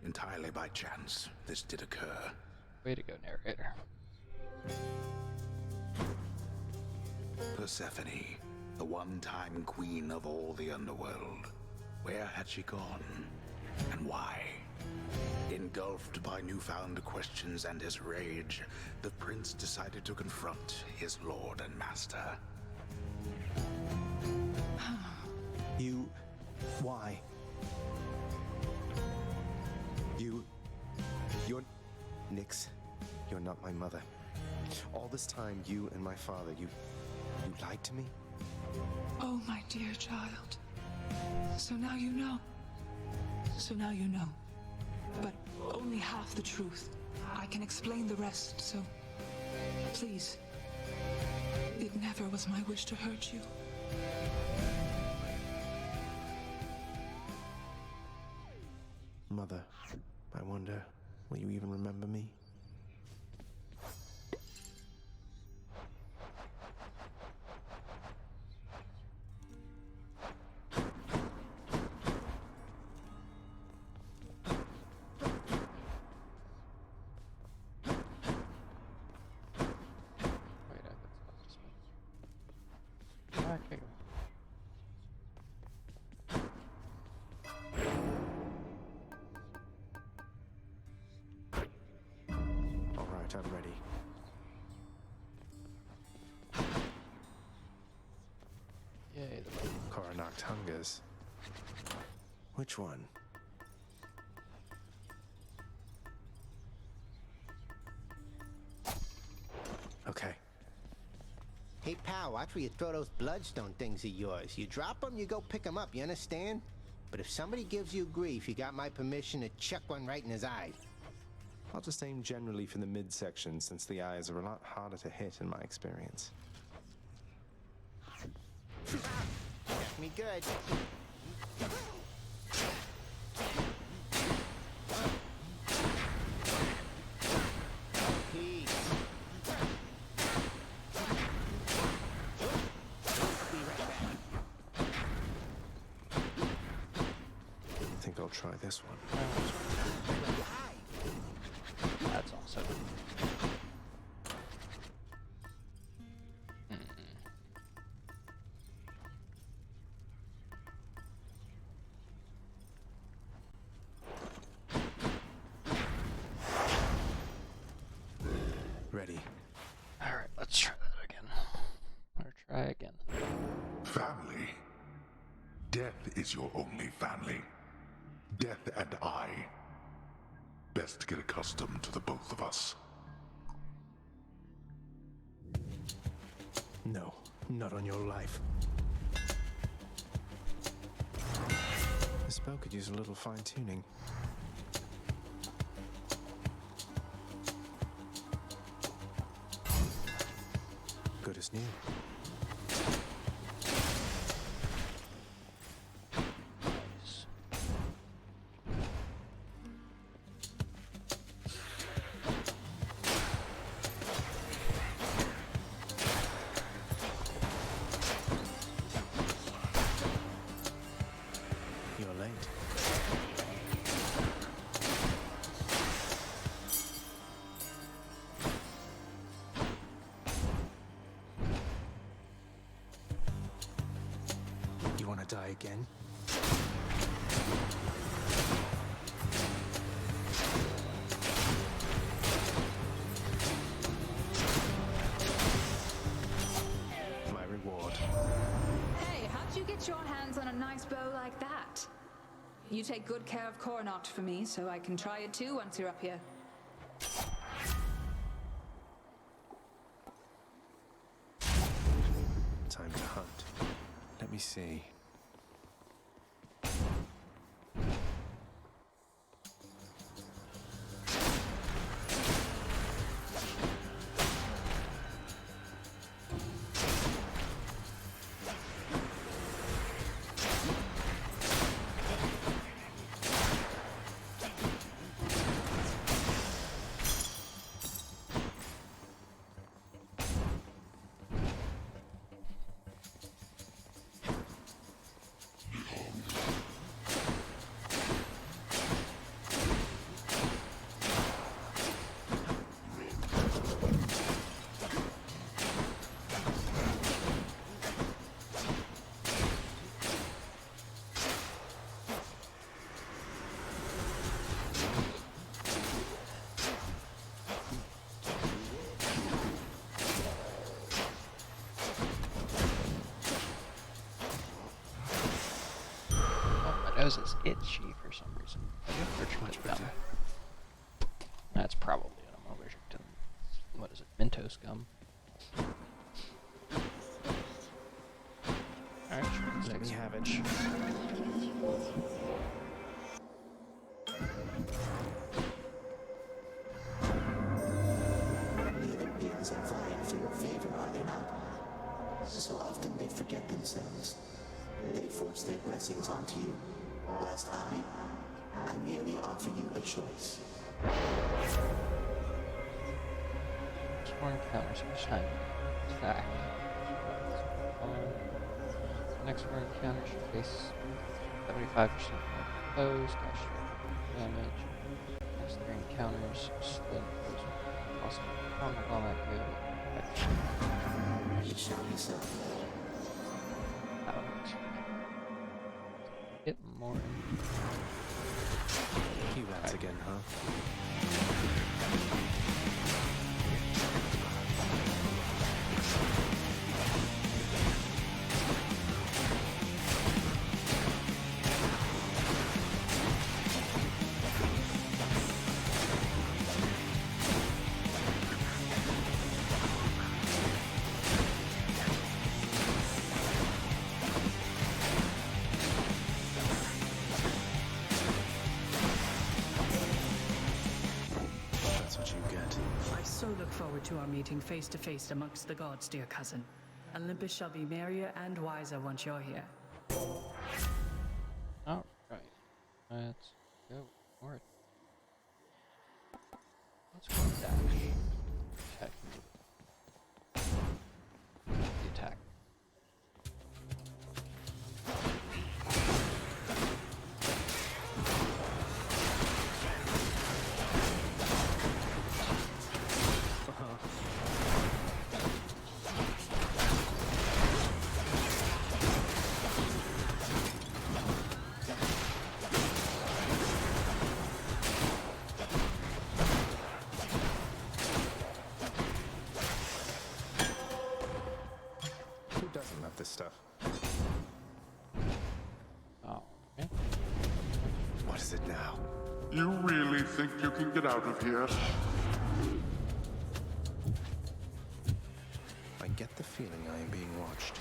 Speaker 1: Entirely by chance, this did occur.
Speaker 3: Way to go, narrator.
Speaker 1: Persephone, the one-time queen of all the underworld. Where had she gone? And why? Engulfed by newfound questions and his rage, the prince decided to confront his lord and master.
Speaker 2: You... why? You're... Nyx, you're not my mother. All this time, you and my father, you lied to me?
Speaker 6: Oh, my dear child. So now you know. So now you know. But only half the truth. I can explain the rest, so... please. It never was my wish to hurt you.
Speaker 2: Mother, I wonder, will you even remember me?
Speaker 3: Okay.
Speaker 2: All right, I'm ready.
Speaker 3: Yay, the
Speaker 2: Coronach hungers. Which one? Okay.
Speaker 7: Hey, pal, watch where you throw those bloodstone things of yours. You drop them, you go pick them up, you understand? But if somebody gives you grief, you got my permission to chuck one right in his eye.
Speaker 2: I'll just aim generally for the midsection, since the eyes are a lot harder to hit in my experience.
Speaker 7: Got me good. Peace. Be right back.
Speaker 2: I think I'll try this one.
Speaker 3: That's awesome.
Speaker 2: Ready.
Speaker 3: Alright, let's try that again. Or try again.
Speaker 8: Family. Death is your only family. Death and I. Best get accustomed to the both of us.
Speaker 2: No, not on your life. The spell could use a little fine-tuning. What's new? You're late. You want to die again? My reward.
Speaker 10: Hey, how'd you get your hands on a nice bow like that? You take good care of Coronat for me, so I can try it too once you're up here.
Speaker 2: Time to hunt. Let me see.
Speaker 3: Nose is itchy for some reason. Much better. That's probably what I'm allergic to. What is it? Mentos gum. Alright, let me have it.
Speaker 12: The Olympians are vying for your favor, are they not? So often they forget themselves. They force their blessings onto you, whilst I merely offer you a choice.
Speaker 3: More encounters each time. Attack. Next more encounter should face 75% more opposed, damage. Next 3 encounters, split foes also on the bomb at you.
Speaker 12: It shall be so.
Speaker 3: Get more.
Speaker 2: He rats again, huh?
Speaker 4: To our meeting face to face amongst the gods, dear cousin. Olympus shall be merrier and wiser once you're here.
Speaker 3: All right, let's go for it. Let's go dash. Attack. The attack. This stuff. Oh, okay.
Speaker 2: What is it now?
Speaker 8: You really think you can get out of here?
Speaker 2: I get the feeling I am being watched.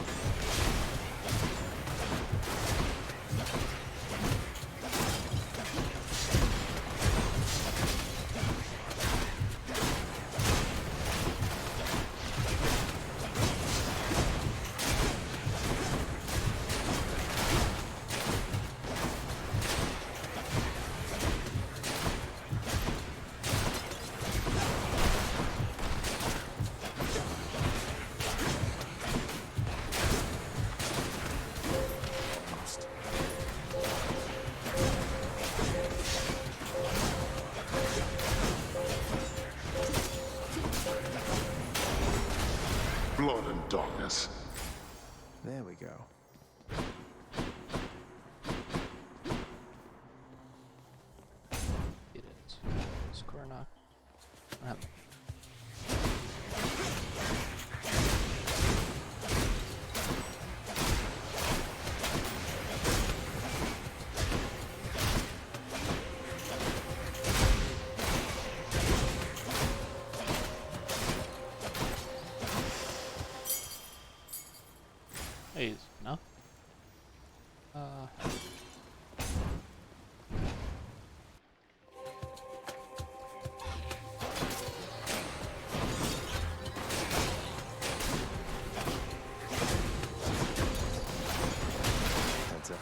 Speaker 8: darkness.
Speaker 2: There we go.
Speaker 3: It is. Score knock. Easy enough.
Speaker 2: Heads up.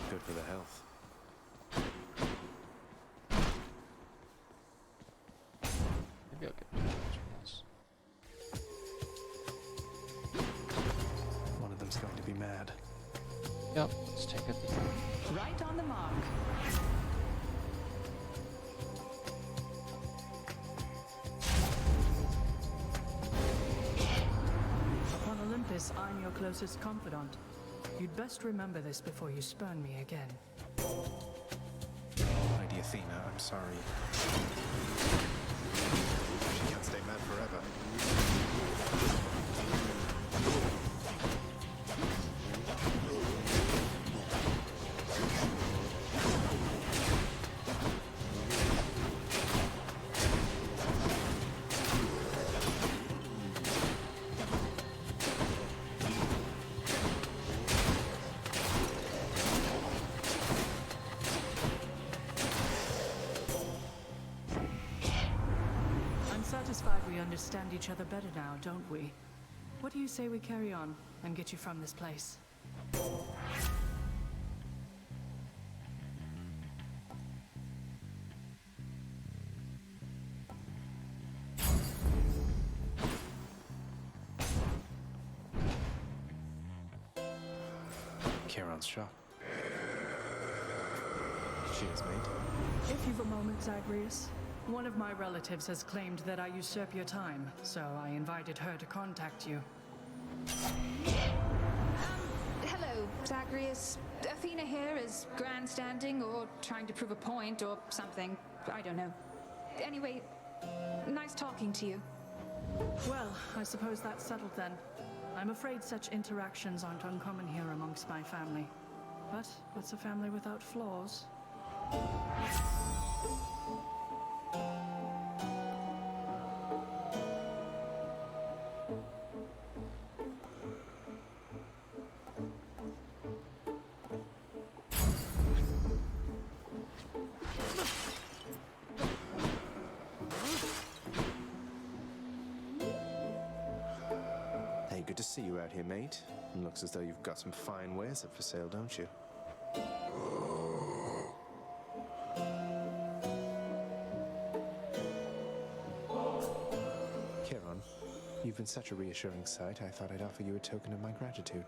Speaker 2: Good for the health.
Speaker 3: Maybe I'll get 2 points from this.
Speaker 2: One of them's going to be mad.
Speaker 3: Yep, let's take it.
Speaker 10: Right on the mark.
Speaker 4: Upon Olympus, I'm your closest confidant. You'd best remember this before you spurn me again.
Speaker 2: Lady Athena, I'm sorry. She can't stay mad forever.
Speaker 4: Satisfied we understand each other better now, don't we? What do you say we carry on and get you from this place?
Speaker 2: Charon's shop. Cheers, mate.
Speaker 4: If you've a moment, Zagreus. One of my relatives has claimed that I usurp your time, so I invited her to contact you.
Speaker 10: Hello, Zagreus. Athena here is grandstanding or trying to prove a point or something. I don't know. Anyway, nice talking to you.
Speaker 4: Well, I suppose that's settled then. I'm afraid such interactions aren't uncommon here amongst my family. But what's a family without flaws?
Speaker 2: Hey, good to see you out here, mate. Looks as though you've got some fine wares up for sale, don't you? Charon, you've been such a reassuring sight, I thought I'd offer you a token of my gratitude.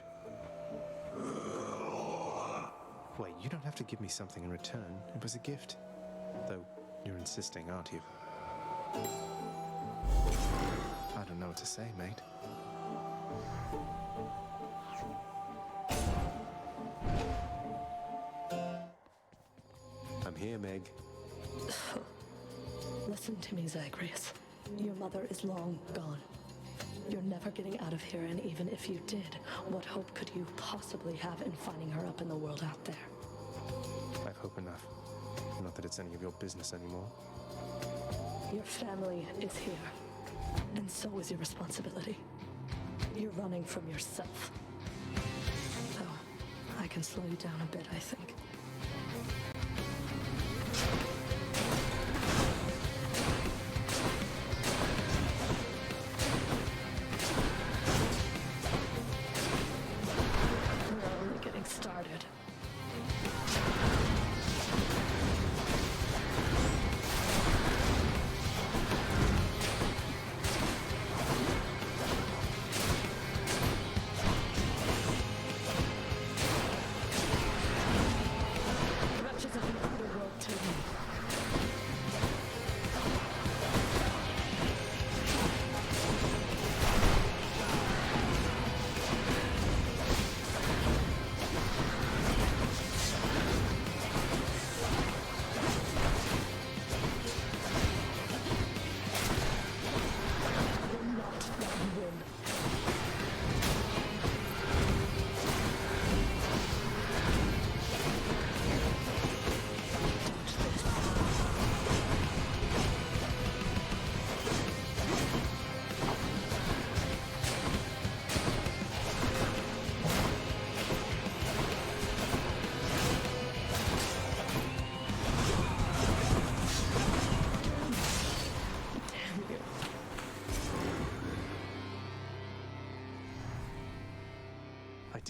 Speaker 2: Wait, you don't have to give me something in return. It was a gift. Though, you're insisting, aren't you? I don't know what to say, mate. I'm here, Meg.
Speaker 9: Listen to me, Zagreus. Your mother is long gone. You're never getting out of here, and even if you did, what hope could you possibly have in finding her up in the world out there?
Speaker 2: I've hope enough. Not that it's any of your business anymore.
Speaker 9: Your family is here, and so is your responsibility. You're running from yourself. Though, I can slow you down a bit, I think. We're only getting started.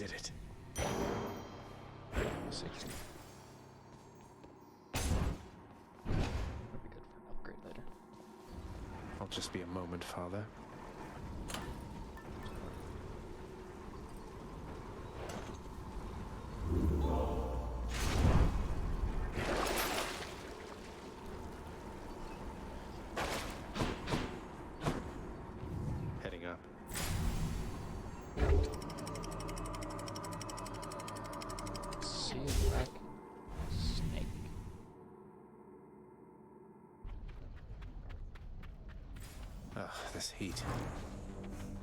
Speaker 2: did it.
Speaker 3: 60. That'll be good for an upgrade later.
Speaker 2: I'll just be a moment, Father. Heading up.
Speaker 3: See if I can snake.
Speaker 2: Ugh, this heat.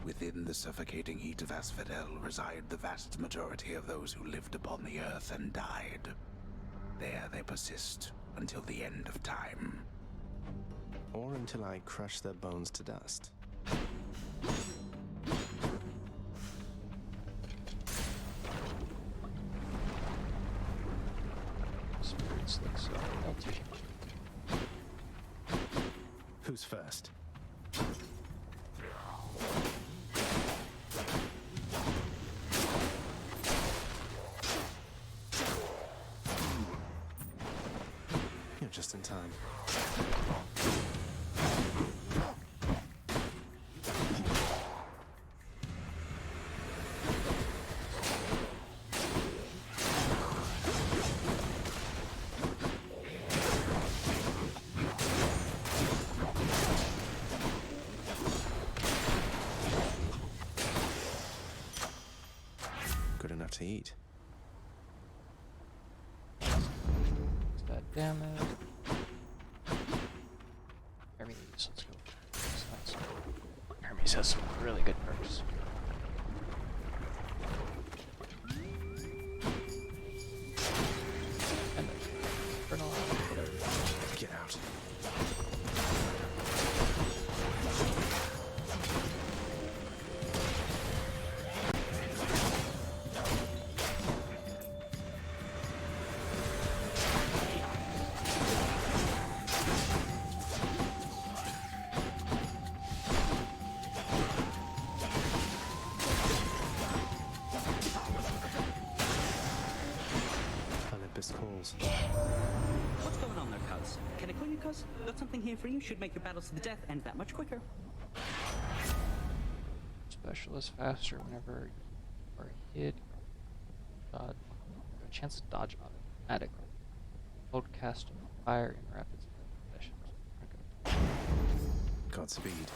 Speaker 1: Within the suffocating heat of Asphodel reside the vast majority of those who lived upon the earth and died. There they persist until the end of time.
Speaker 2: Or until I crush their bones to dust.
Speaker 3: Spirits look so melty.
Speaker 2: Who's first? You're just in time. Good enough to eat.
Speaker 3: Is that damage? Hermes, let's go. That's nice. Hermes has some really good perks. And then Infernal, whatever.
Speaker 2: Get out. Olympus calls.
Speaker 11: What's going on there, cuz? Can I call you cuz? Got something here for you. Should make your battles to the death end that much quicker.
Speaker 3: Specialist faster whenever you are hit. Dodge. You have a chance to dodge automatically. Hold cast fire in rapid sessions. Okay.
Speaker 2: Godspeed.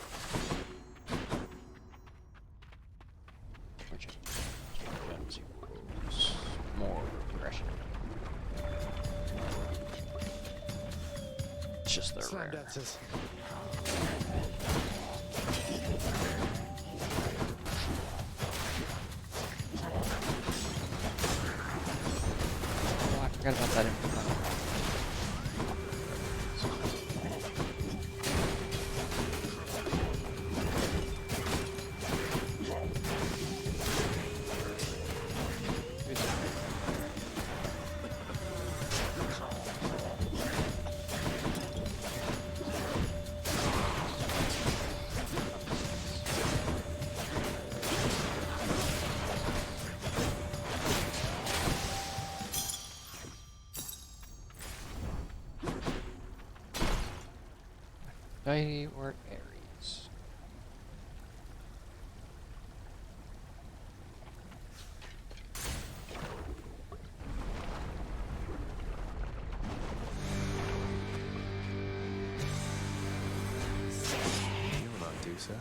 Speaker 3: Which gens use more aggression. It's just they're
Speaker 2: Slam
Speaker 3: rare.
Speaker 2: dances.
Speaker 3: Oh, I forgot about that info. Aphrodite or Ares?
Speaker 2: You will not do so.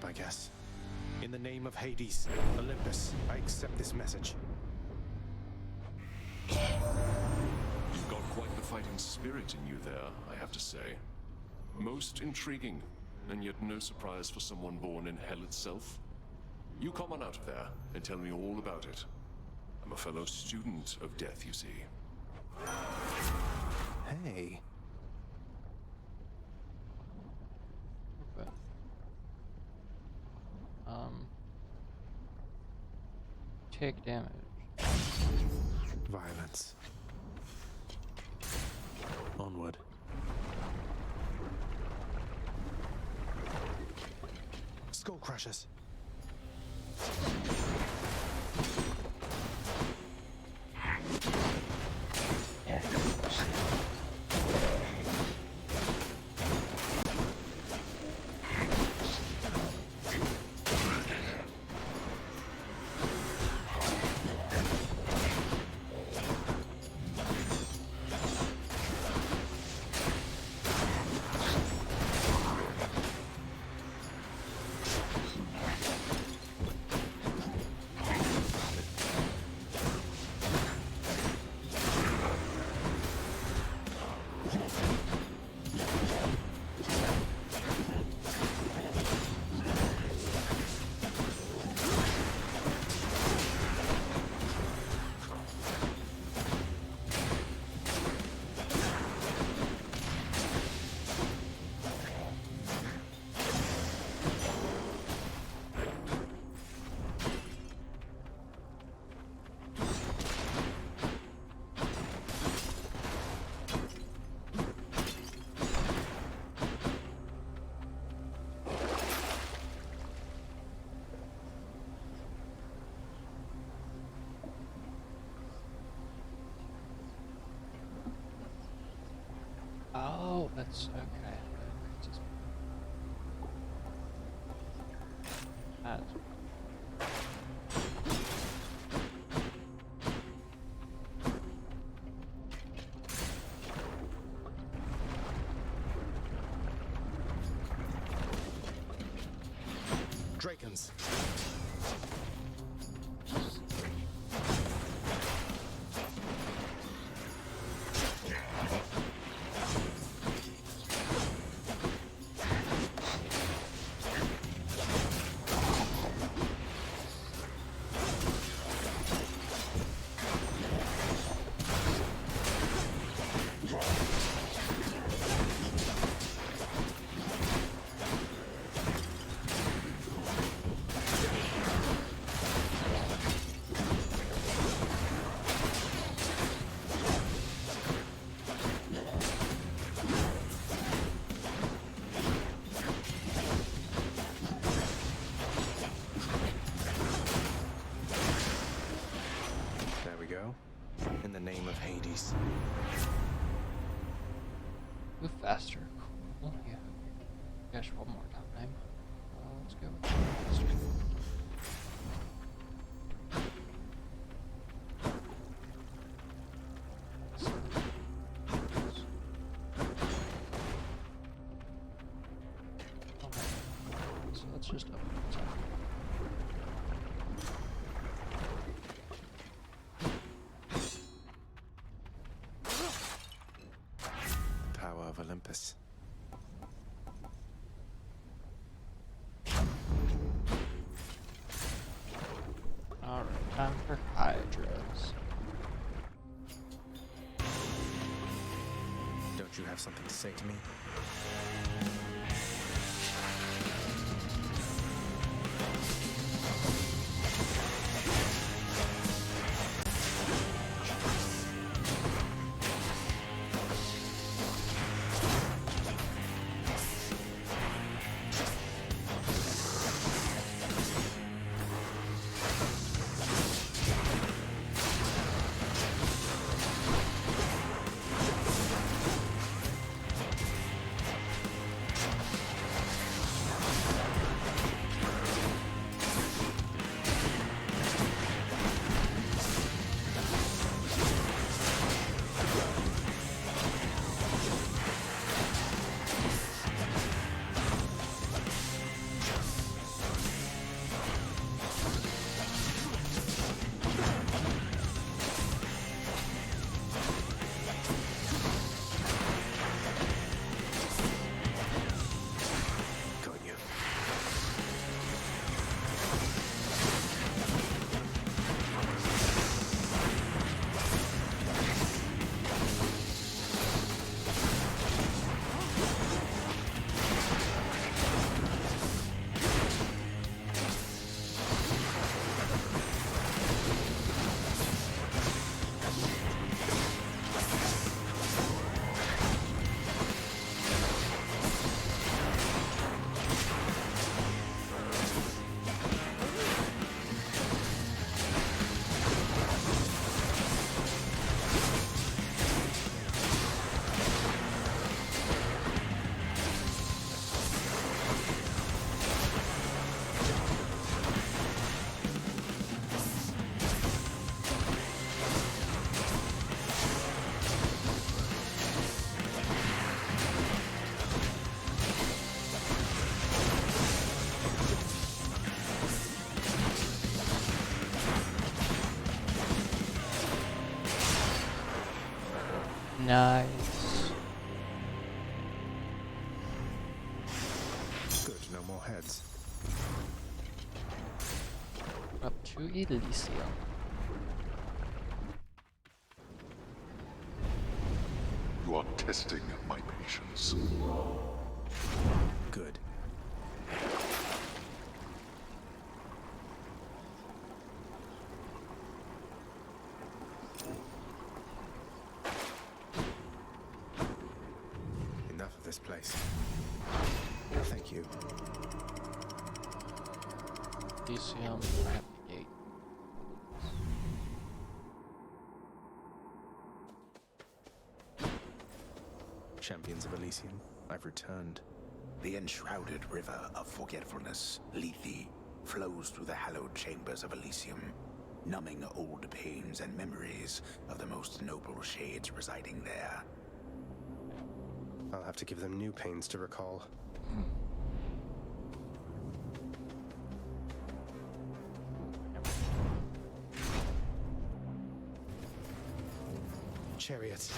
Speaker 2: I guess. In the name of Hades, Olympus, I accept this message.
Speaker 15: You've got quite the fighting spirit in you there, I have to say. Most intriguing, and yet no surprise for someone born in hell itself. You come on out of there and tell me all about it. I'm a fellow student of death, you see.
Speaker 2: Hey.
Speaker 3: Okay. Take damage.
Speaker 2: Violence. Onward. Skull crushers.
Speaker 3: Oh, that's okay. That's
Speaker 2: Drakens. In the name of Hades.
Speaker 3: move faster. Cool. Yeah. Gosh, one more time. Let's go with faster. Okay. So let's just up the time.
Speaker 2: Of Olympus.
Speaker 3: Alright, time for Hydras.
Speaker 2: Don't you have something to say to me? more heads.
Speaker 3: Up to Elysium.
Speaker 8: You are testing my patience.
Speaker 2: Good. Enough of this place. Thank you.
Speaker 3: Elysium at the gate.
Speaker 2: Champions of Elysium, I've returned.
Speaker 1: The enshrouded river of forgetfulness, Lethe, flows through the hallowed chambers of Elysium, numbing old pains and memories of the most noble shades residing there.
Speaker 2: I'll have to give them new pains to recall. Chariots.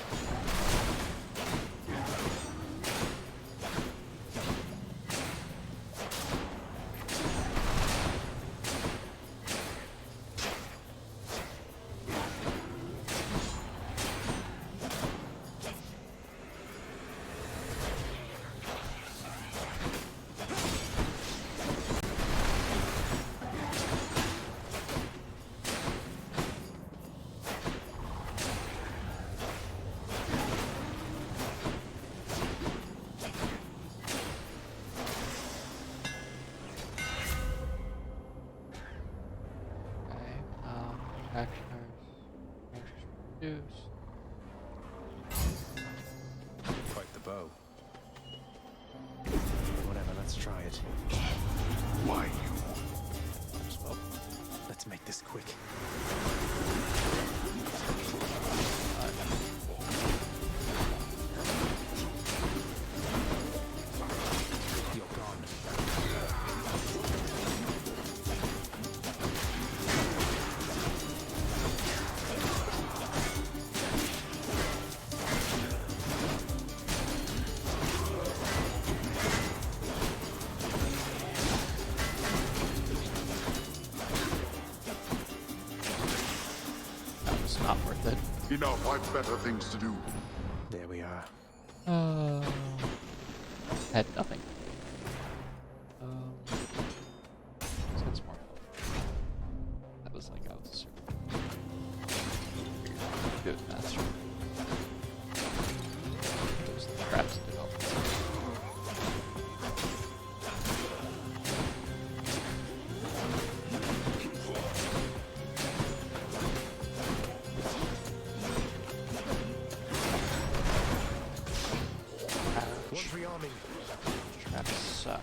Speaker 2: Quite the bow. Whatever, let's try it.
Speaker 8: Why you?
Speaker 2: Well, let's make this quick. You're gone.
Speaker 3: That was not worth it.
Speaker 8: Enough, I've better things to do.
Speaker 2: There we are.
Speaker 3: Had nothing. Sense more. That was like I was super good master. Those traps did help.
Speaker 2: One's rearming.
Speaker 3: Traps suck.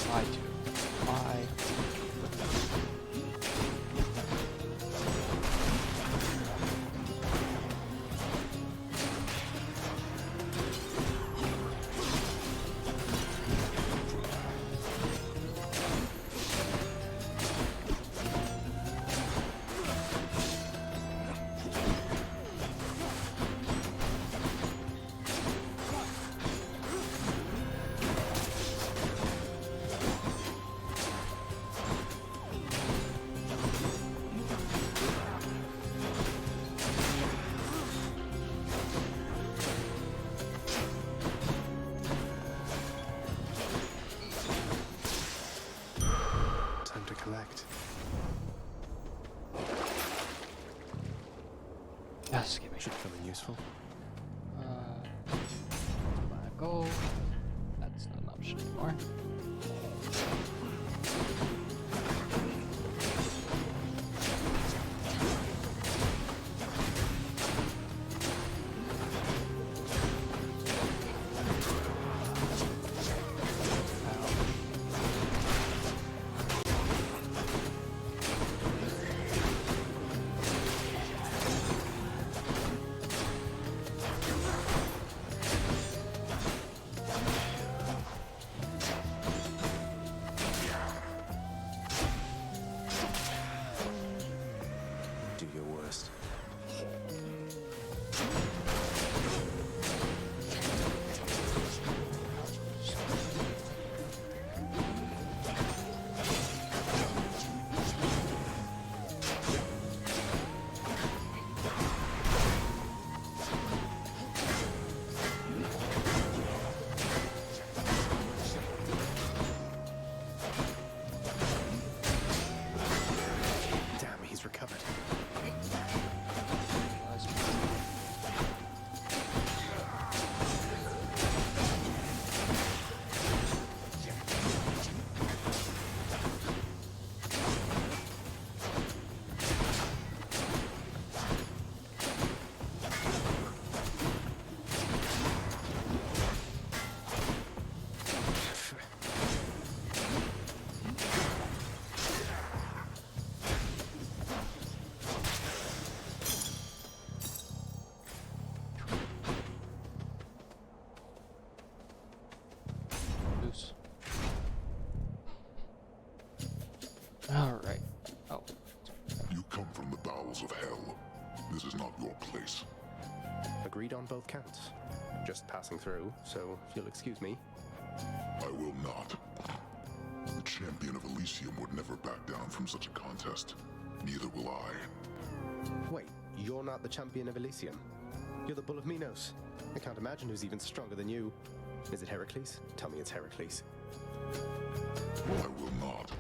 Speaker 3: Why to? Why?
Speaker 2: Time to collect.
Speaker 3: Yes, give me.
Speaker 2: Should come in useful.
Speaker 3: My goal. That's not an option anymore.
Speaker 2: agreed on both counts. Just passing through, so if you'll excuse me.
Speaker 8: I will not. The champion of Elysium would never back down from such a contest. Neither will I.
Speaker 2: Wait, you're not the champion of Elysium? You're the Bull of Minos. I can't imagine who's even stronger than you. Is it Heracles? Tell me it's Heracles.
Speaker 8: I will not.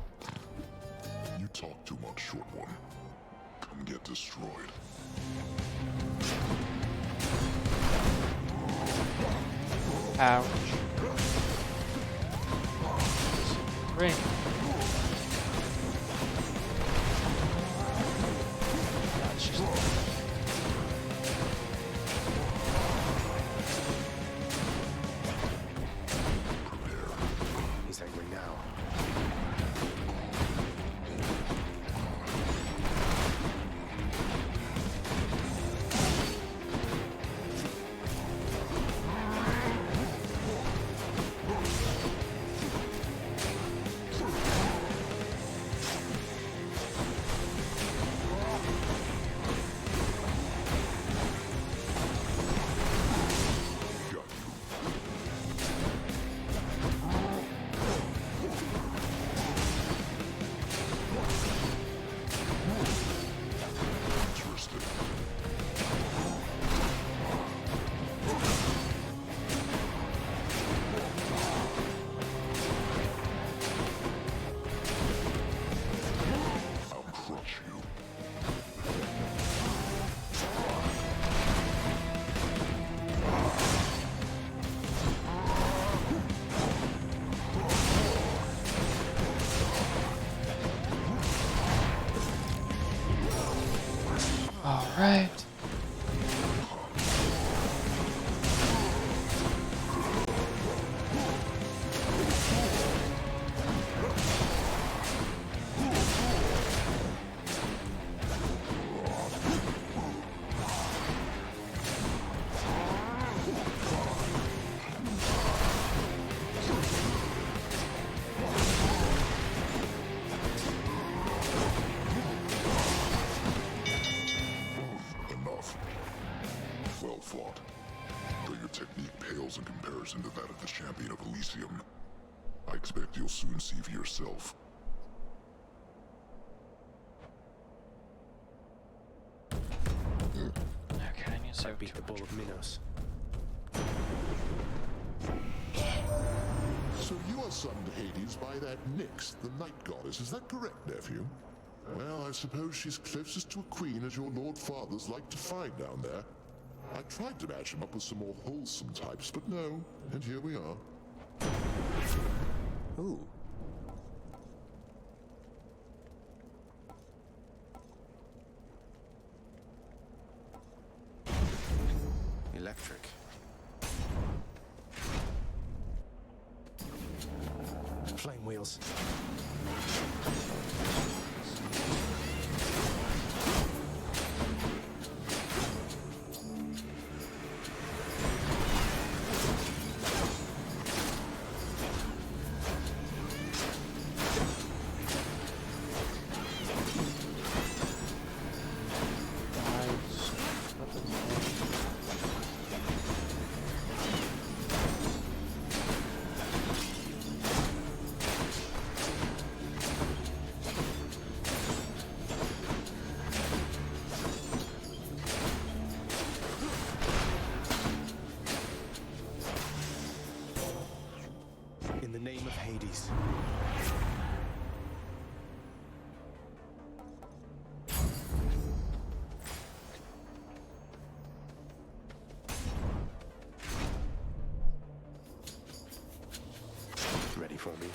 Speaker 8: You talk too much, short one. Come get destroyed.
Speaker 3: Ouch. Ring. That's just...
Speaker 2: He's angry now.
Speaker 3: Right.
Speaker 8: Well fought. Though your technique pales in comparison to that of the champion of Elysium, I expect you'll soon see for yourself.
Speaker 3: Okay, I need to
Speaker 2: beat the Bull of Minos.
Speaker 8: So you are summoned Hades by that Nyx, the night goddess, is that correct, nephew? Well, I suppose she's closest to a queen as your lord fathers like to find down there. I tried to match him up with some more wholesome types, but no, and here we are.
Speaker 2: Ooh. Electric. Flame wheels. In the name of Hades. Ready for me?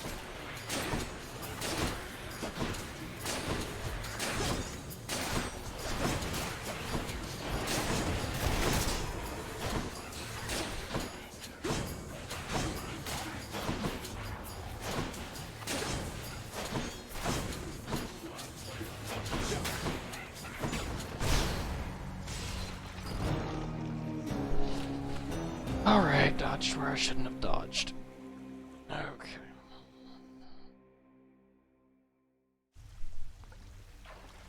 Speaker 3: Alright, dodged where I shouldn't have dodged. Okay.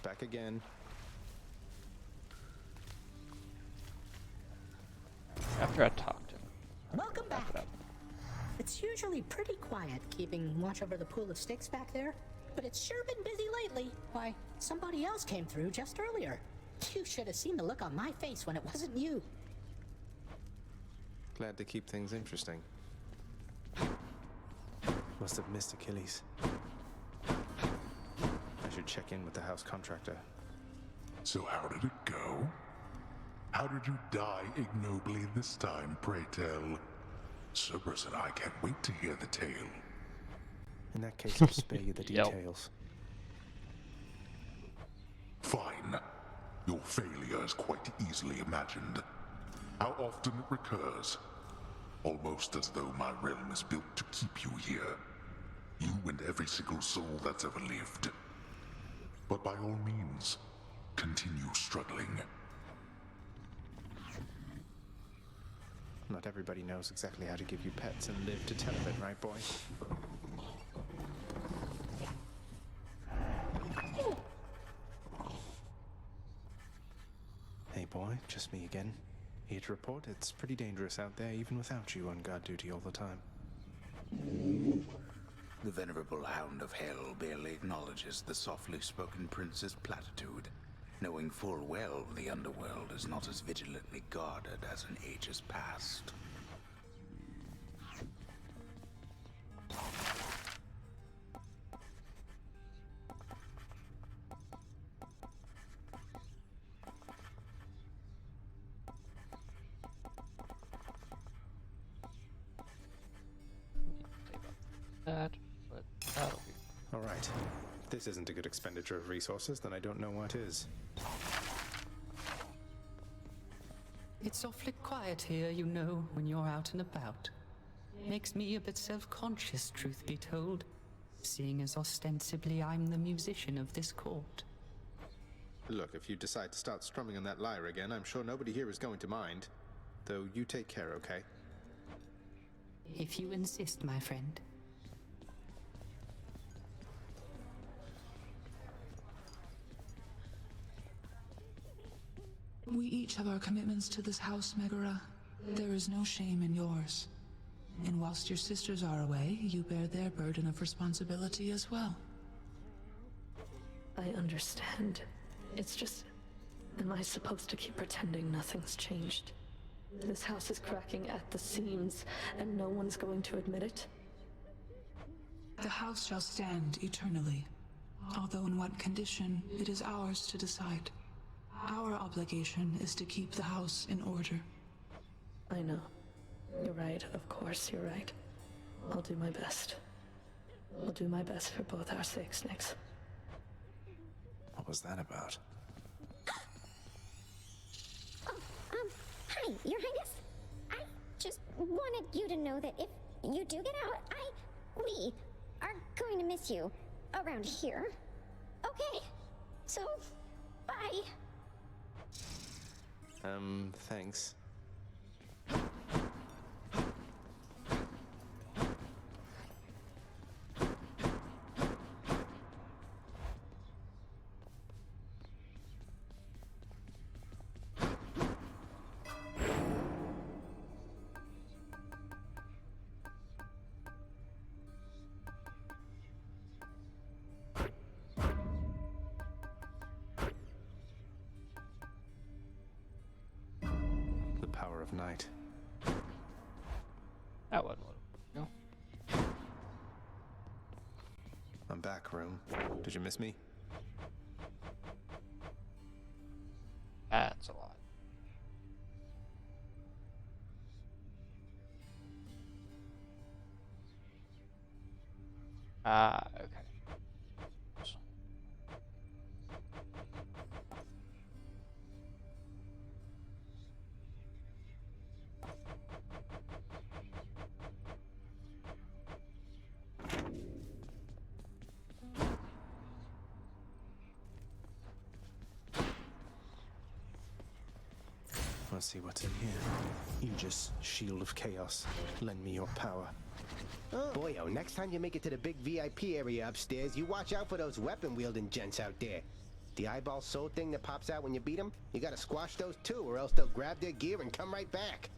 Speaker 2: Back again.
Speaker 3: Try to talk to him.
Speaker 5: Welcome back. It's usually pretty quiet keeping watch over the pool of sticks back there, but it's sure been busy lately. Why, somebody else came through just earlier. You should have seen the look on my face when it wasn't you.
Speaker 2: Glad to keep things interesting. Must have missed Achilles. I should check in with the house contractor.
Speaker 8: So how did it go? How did you die ignobly this time, pray tell? Cerberus and I can't wait to hear the tale.
Speaker 2: In that case, I'll spare you the details.
Speaker 8: Fine. Your failure is quite easily imagined. How often it recurs. Almost as though my realm is built to keep you here. You and every single soul that's ever lived. But by all means, continue struggling.
Speaker 2: Not everybody knows exactly how to give you pets and live to tell of it, right, boy? Hey, boy, just me again. Here to report, it's pretty dangerous out there, even without you on guard duty all the time.
Speaker 1: The venerable Hound of Hell barely acknowledges the softly spoken prince's platitude, knowing full well the underworld is not as vigilantly guarded as in ages past.
Speaker 3: That, but that'll be.
Speaker 2: All right. If this isn't a good expenditure of resources, then I don't know what is.
Speaker 16: It's awfully quiet here, you know, when you're out and about. Makes me a bit self-conscious, truth be told, seeing as ostensibly I'm the musician of this court.
Speaker 2: Look, if you decide to start strumming on that lyre again, I'm sure nobody here is going to mind. Though you take care, okay?
Speaker 16: If you insist, my friend.
Speaker 6: We each have our commitments to this house, Megara. There is no shame in yours. And whilst your sisters are away, you bear their burden of responsibility as well.
Speaker 9: I understand. It's just... Am I supposed to keep pretending nothing's changed? This house is cracking at the seams, and no one's going to admit it?
Speaker 6: The house shall stand eternally. Although in what condition, it is ours to decide. Our obligation is to keep the house in order.
Speaker 9: I know. You're right, of course you're right. I'll do my best. I'll do my best for both our sakes, Nix.
Speaker 2: What was that about?
Speaker 13: Hi, Your Highness. I just wanted you to know that if you do get out, we are going to miss you around here. Okay? So, bye.
Speaker 2: Thanks. Power of night.
Speaker 3: That wasn't what it was. No.
Speaker 2: I'm back, room. Did you miss me?
Speaker 3: That's a lot. Okay.
Speaker 2: Let's see what's in here. Aegis, Shield of Chaos. Lend me your power.
Speaker 7: Boyo, next time you make it to the big VIP area upstairs, you watch out for those weapon-wielding gents out there. The eyeball soul thing that pops out when you beat them, you gotta squash those too, or else they'll grab their gear and come right back.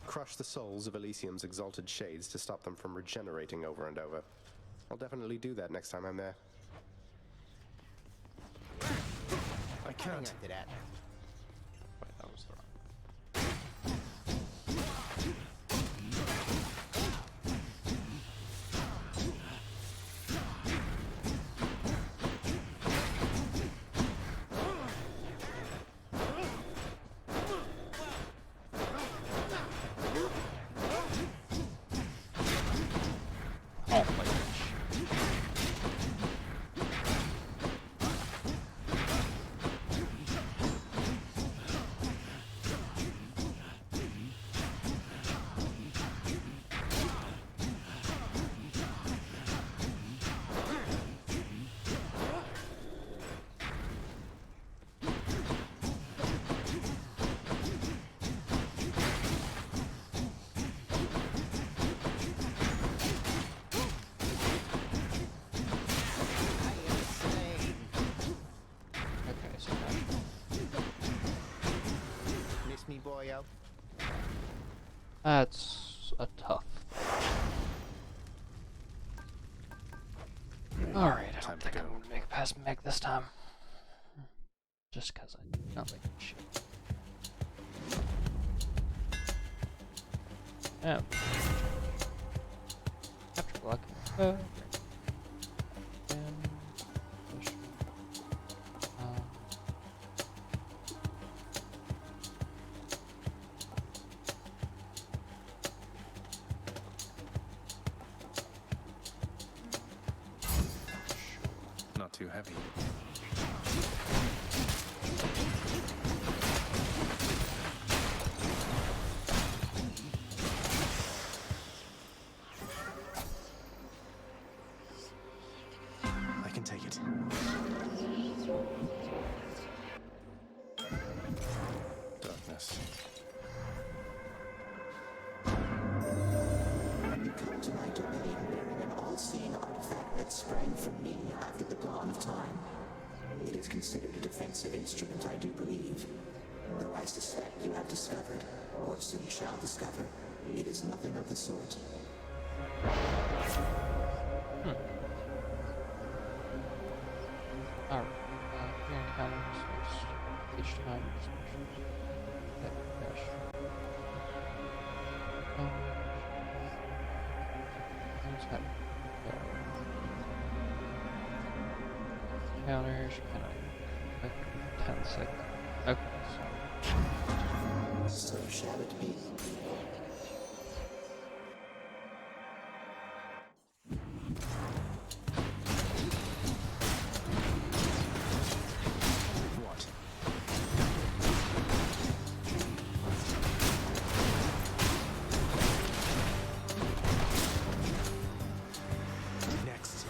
Speaker 2: Crush the souls of Elysium's exalted shades to stop them from regenerating over and over. I'll definitely do that next time I'm there. I can't.
Speaker 7: After that.
Speaker 3: Wait, that was the wrong. Oh my gosh. Okay, so
Speaker 7: Miss me, boyo?
Speaker 3: that's a tough. Alright, I don't think I'm gonna make it past Meg this time. Just because I do not like shit. Yeah. Capture block. Push.
Speaker 2: Not too heavy. I can take it. Darkness.
Speaker 12: You come to my domain bearing an all-seeing artifact that sprang from me after the dawn of time. It is considered a defensive instrument, I do believe. Though I suspect you have discovered, or soon shall discover, it is nothing of the sort.
Speaker 3: Alright. Here encounter resource. Each time resources. That crash. Who's that? Counters, can I? 10 seconds. Okay,
Speaker 12: So shall it be.
Speaker 2: What? Next.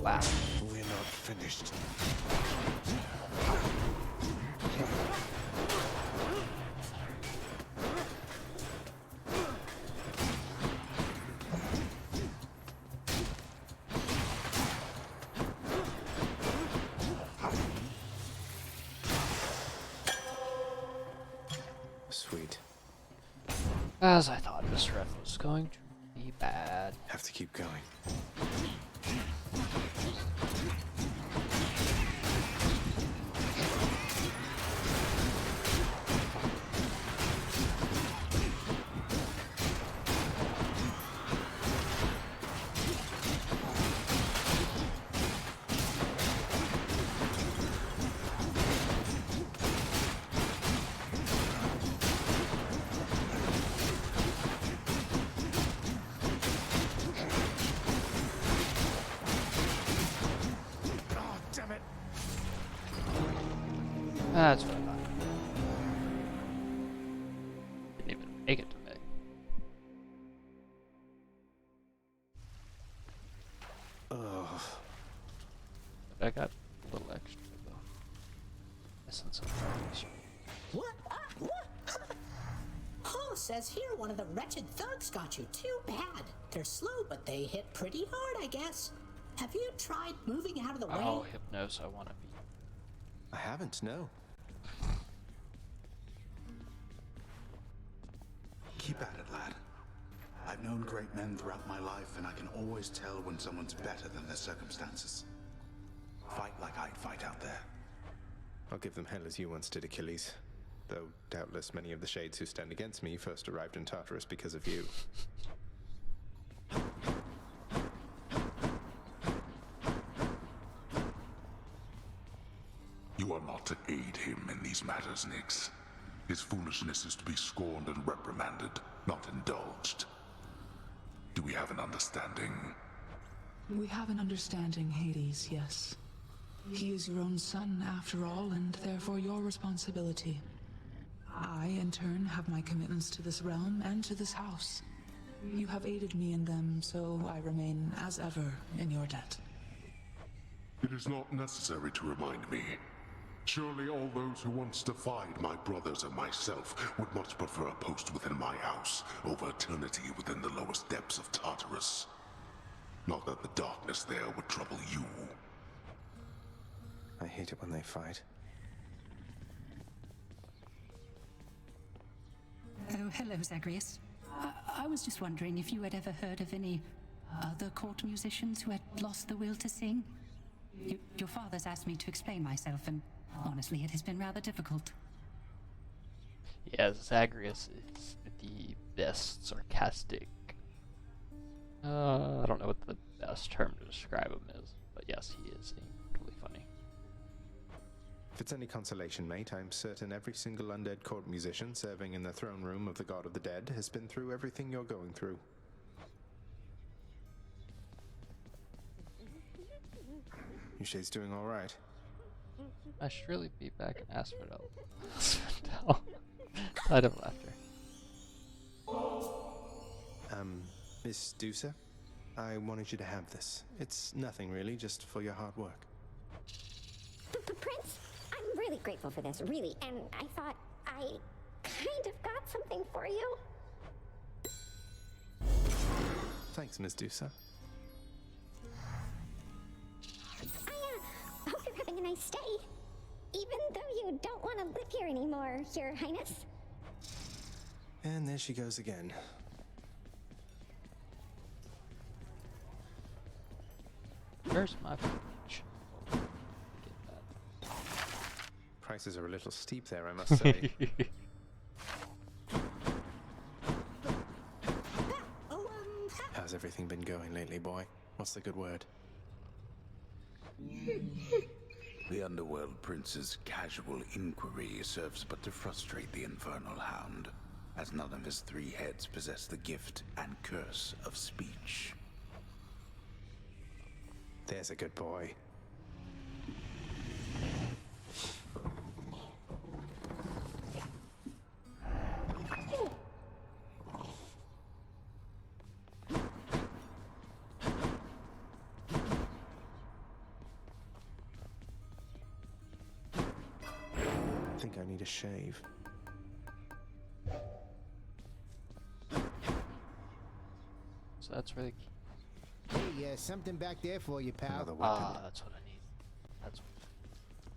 Speaker 3: wow.
Speaker 2: We're not finished. Sweet.
Speaker 3: As I thought, this ref was going to be bad.
Speaker 2: Have to keep going.
Speaker 3: That's what I thought. Didn't even make it to Meg.
Speaker 2: Ugh.
Speaker 3: But I got a little extra though. Essence of darkness.
Speaker 5: What? What? Oh, says here one of the wretched thugs got you. Too bad. They're slow, but they hit pretty hard, I guess. Have you tried moving out of the way?
Speaker 3: Oh, Hypnos, I want to be.
Speaker 2: I haven't, no.
Speaker 1: Keep at it, lad. I've known great men throughout my life, and I can always tell when someone's better than their circumstances. Fight like I'd fight out there.
Speaker 2: I'll give them hell as you once did, Achilles. Though doubtless many of the shades who stand against me first arrived in Tartarus because of you.
Speaker 8: You are not to aid him in these matters, Nyx. His foolishness is to be scorned and reprimanded, not indulged. Do we have an understanding?
Speaker 6: We have an understanding, Hades, yes. He is your own son, after all, and therefore your responsibility. I, in turn, have my commitments to this realm and to this house. You have aided me in them, so I remain, as ever, in your debt.
Speaker 8: It is not necessary to remind me. Surely all those who once defied my brothers and myself would much prefer a post within my house over eternity within the lowest depths of Tartarus. Not that the darkness there would trouble you.
Speaker 2: I hate it when they fight.
Speaker 16: Oh, hello, Zagreus. I was just wondering if you had ever heard of any other court musicians who had lost the will to sing? Your father's asked me to explain myself, and honestly, it has been rather difficult.
Speaker 3: Yeah, Zagreus is the best sarcastic. I don't know what the best term to describe him is, but yes, he is incredibly funny.
Speaker 2: If it's any consolation, mate, I'm certain every single undead court musician serving in the throne room of the god of the dead has been through everything you're going through. You shades doing all right?
Speaker 3: I should really be back in Asphodel. Side of laughter.
Speaker 2: Miss Dusa, I wanted you to have this. It's nothing really, just for your hard work.
Speaker 13: Prince, I'm really grateful for this, really, and I thought I kind of got something for you.
Speaker 2: Thanks, Miss Dusa.
Speaker 13: I hope you're having a nice stay, even though you don't want to live here anymore, Your Highness.
Speaker 2: And there she goes again.
Speaker 3: Where's my fridge?
Speaker 2: Prices are a little steep there, I must say. How's everything been going lately, boy? What's the good word?
Speaker 1: The Underworld Prince's casual inquiry serves but to frustrate the Infernal Hound, as none of his three heads possess the gift and curse of speech.
Speaker 2: There's a good boy. I think I need a shave.
Speaker 3: So that's really key.
Speaker 7: Hey, something back there for you, pal.
Speaker 2: Another weapon.
Speaker 3: That's what I need. That's what...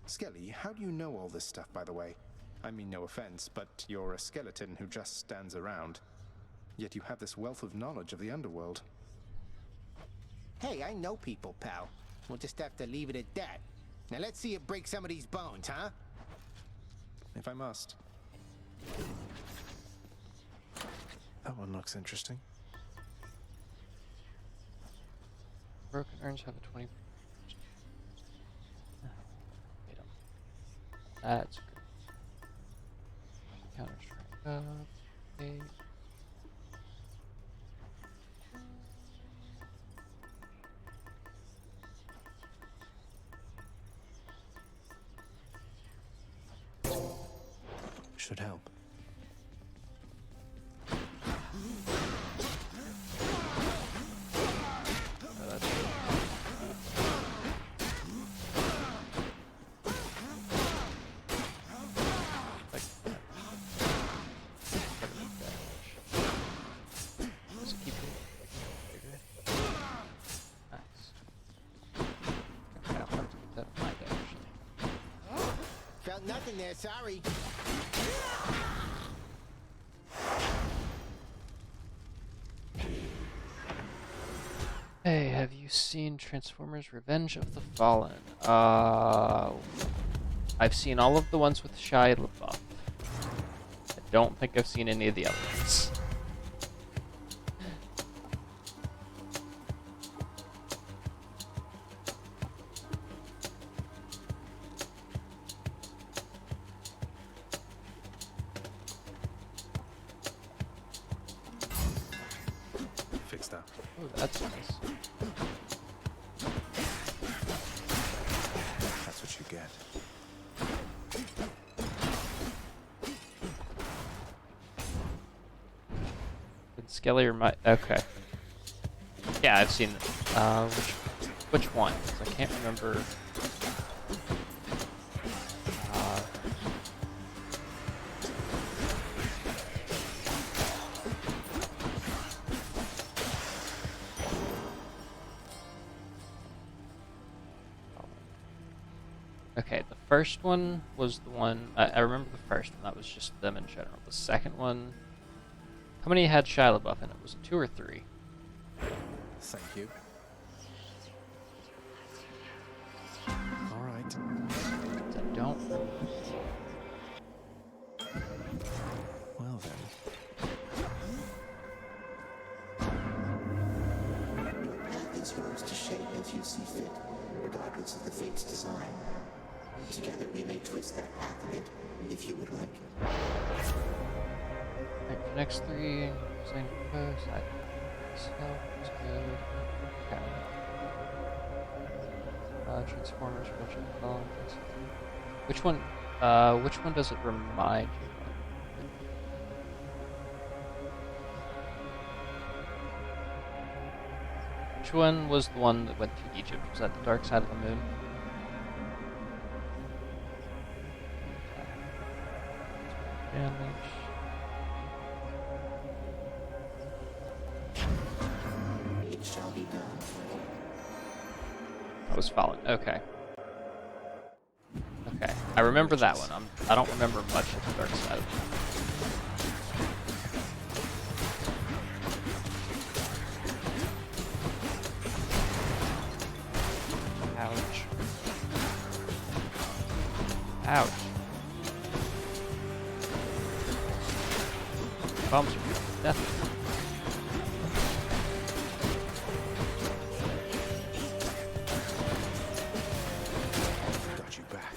Speaker 2: Skelly, how do you know all this stuff, by the way? I mean no offense, but you're a skeleton who just stands around. Yet you have this wealth of knowledge of the underworld.
Speaker 7: Hey, I know people, pal. We'll just have to leave it at that. Now let's see you break some of these bones, huh?
Speaker 2: If I must. That one looks interesting.
Speaker 3: Broken urns have a 20%. That's good. Counter strike up. 8.
Speaker 2: Should help.
Speaker 7: Felt nothing there, sorry.
Speaker 3: Hey, have you seen Transformers Revenge of the Fallen? I've seen all of the ones with Shia LaBeouf. I don't think I've seen any of the other ones.
Speaker 2: Fixed up.
Speaker 3: Oh, that's nice.
Speaker 2: That's what you get.
Speaker 3: Did Skelly or my... Okay. Yeah, I've seen... which one? 'Cause I can't remember... Okay, the first one was the one... I remember the first one. That was just them in general. The second one... How many had Shia LaBeouf in it? Was it 2 or 3?
Speaker 2: Thank you. All right.
Speaker 3: I don't remember.
Speaker 2: Well then.
Speaker 12: Your path is yours to shape as you see fit, regardless of the fate's design. Together we may twist that path a bit, if you would like.
Speaker 3: Alright, for the next 3, sign post, I self is good. Okay. Transformers, which which one does it remind you of? Which one was the one that went to Egypt? Was that the Dark Side of the Moon? Damage.
Speaker 12: It shall be done.
Speaker 3: That was Fallen. Okay. Okay. I remember that one. I don't remember much of the Dark Side of the Moon. Ouch. Ouch. Bombs are death.
Speaker 2: Got you back.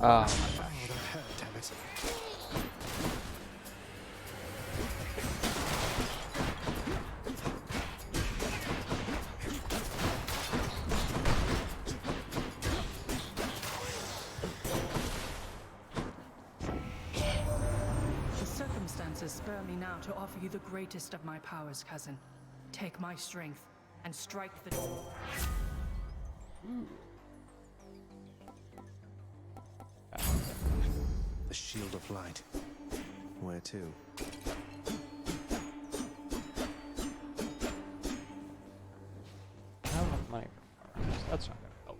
Speaker 3: Ah.
Speaker 4: The circumstances spur me now to offer you the greatest of my powers, cousin. Take my strength and strike the...
Speaker 2: the shield of light. Where to?
Speaker 3: I have enough money for armor, so that's not gonna help.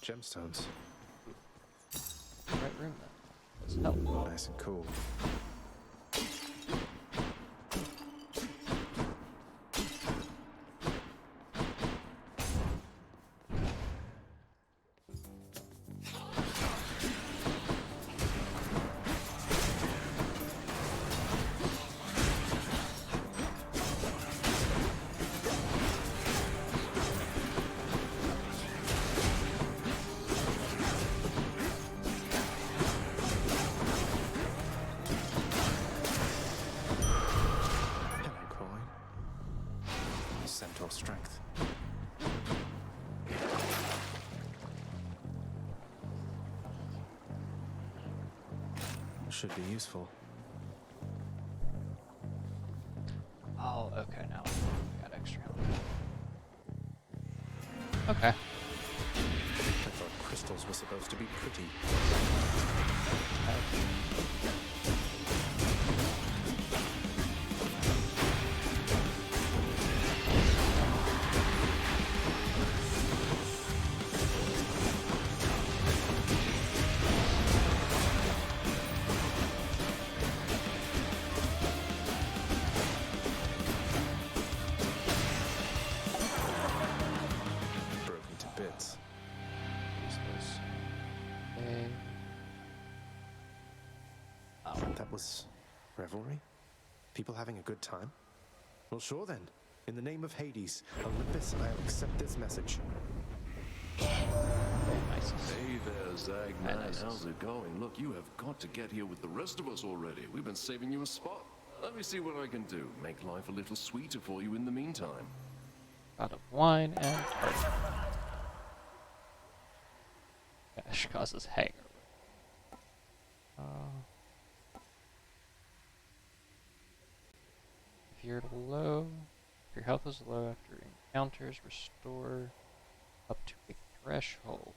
Speaker 2: Gemstones.
Speaker 3: Right room then. Let's help.
Speaker 2: Nice and cool. Centaur strength. Should be useful.
Speaker 3: Oh, okay, now we got extra health. Okay.
Speaker 2: I thought crystals were supposed to be pretty. Broken to bits. That was revelry? People having a good time? Well, sure then. In the name of Hades, Olympus, I'll accept this message.
Speaker 15: Hey there, Zagman. How's it going? Look, you have got to get here with the rest of us already. We've been saving you a spot. Let me see what I can do. Make life a little sweeter for you in the meantime.
Speaker 3: Out of wine and party. Cash causes hangover. If you're low, if your health is low after encounters, restore up to a threshold.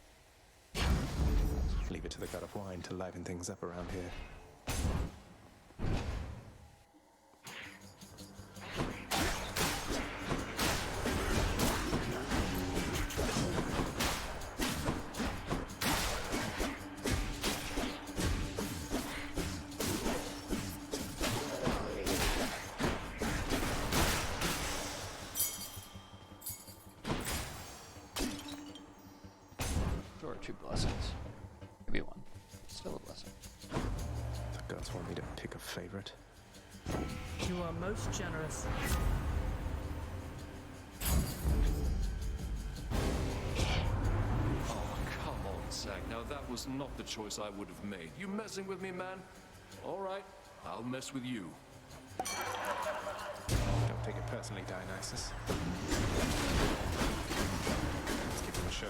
Speaker 2: Leave it to the god of wine to liven things up around here.
Speaker 3: Or 2 blessings. Maybe 1. Still a blessing.
Speaker 2: The gods want me to pick a favorite.
Speaker 4: You are most generous.
Speaker 15: Oh, come on, Zag. Now that was not the choice I would have made. You messing with me, man? All right, I'll mess with you.
Speaker 2: Don't take it personally, Dionysus. Let's give him a show.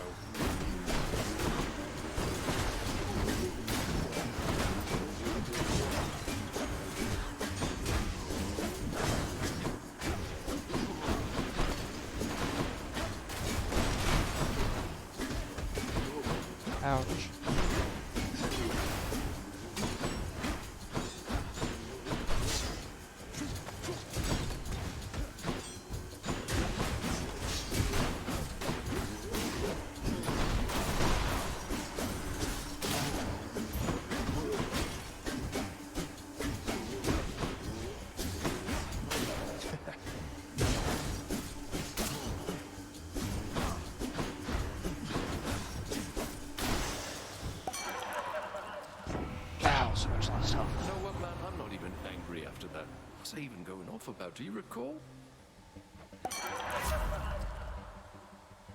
Speaker 3: Ouch. Ow, so much less health.
Speaker 15: You know what, man? I'm not even angry after that. What's I even going off about? Do you recall?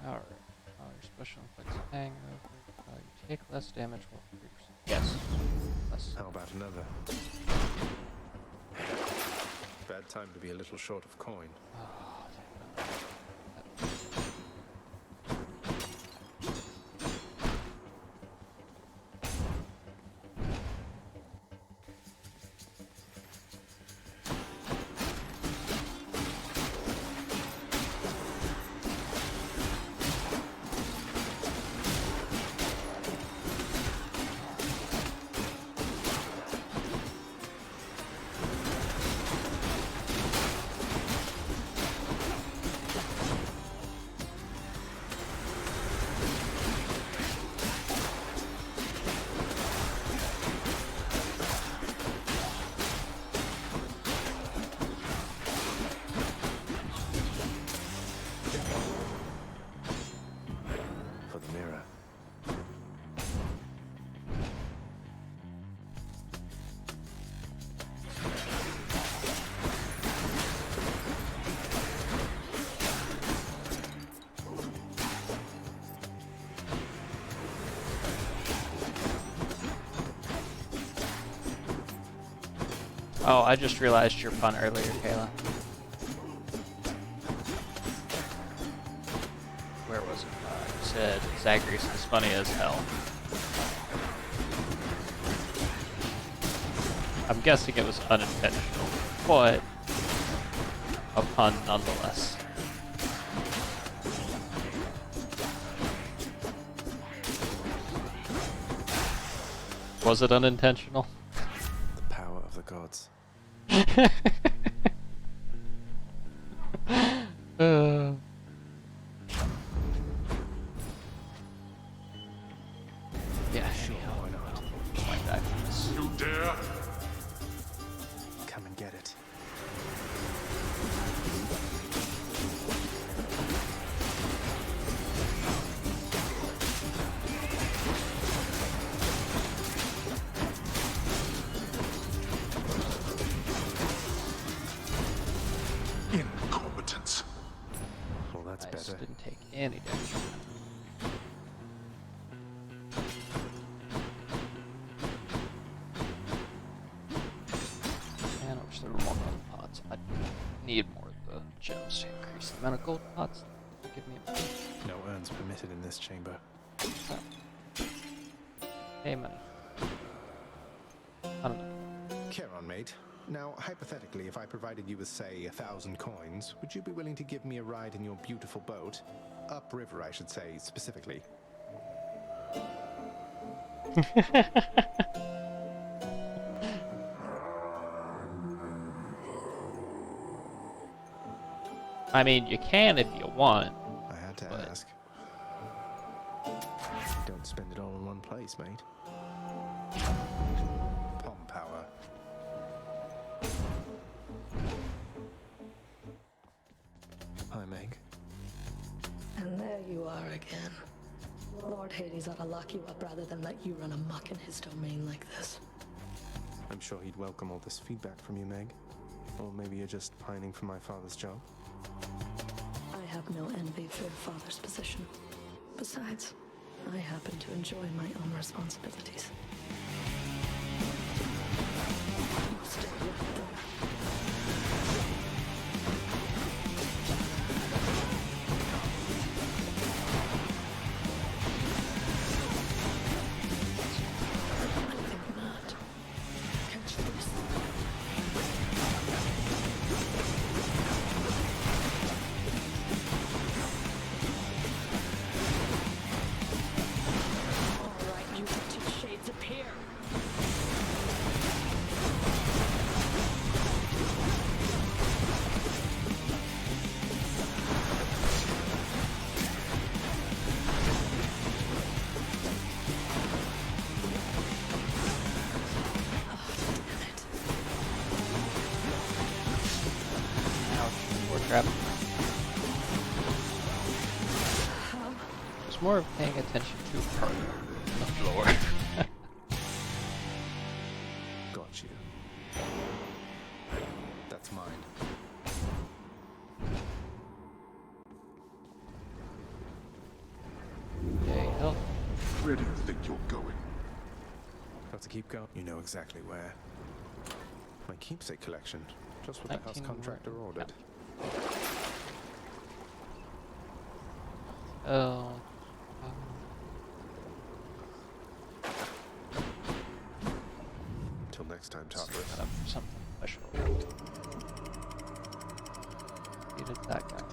Speaker 3: Alright. Your special inflicts hangover. You take less damage while 3%. Yes. Less.
Speaker 2: How about another? Bad time to be a little short of coin.
Speaker 3: Oh, I just realized your pun earlier, Kayla. Where was it? You said Zagreus is funny as hell. I'm guessing it was unintentional, but a pun nonetheless. Was it unintentional?
Speaker 2: The power of the gods.
Speaker 3: Yeah, sure, why not? Might die from this.
Speaker 8: You dare?
Speaker 2: Come and get it.
Speaker 8: Incompetence.
Speaker 2: Well, that's
Speaker 3: Nice,
Speaker 2: better.
Speaker 3: didn't take any damage. And I wish there were more gold pots. I need more of the gems to increase the amount of gold pots. Give me a minute.
Speaker 2: No urns permitted in this chamber.
Speaker 3: Hey, money. I don't know.
Speaker 2: Care on, mate. Now, hypothetically, if I provided you with, say, 1,000 coins, would you be willing to give me a ride in your beautiful boat? Upriver, I should say, specifically.
Speaker 3: I mean, you can if you want.
Speaker 2: I had to ask. Don't spend it all in one place, mate. Palm power. Hi, Meg.
Speaker 9: And there you are again. Lord Hades ought to lock you up rather than let you run amok in his domain like this.
Speaker 2: I'm sure he'd welcome all this feedback from you, Meg. Or maybe you're just pining for my father's job.
Speaker 9: I have no envy for your father's position. Besides, I happen to enjoy my own responsibilities. Stay with them.
Speaker 3: Crap. It's more of paying attention to her than the floor.
Speaker 2: Got you. That's mine.
Speaker 3: Yay, health.
Speaker 8: Where do you think you're going?
Speaker 2: Got to keep going. You know exactly where. My keepsake collection. Just what the house contractor ordered.
Speaker 3: Oh.
Speaker 2: Till next time, Tartarus.
Speaker 3: Something special. Needed that guy.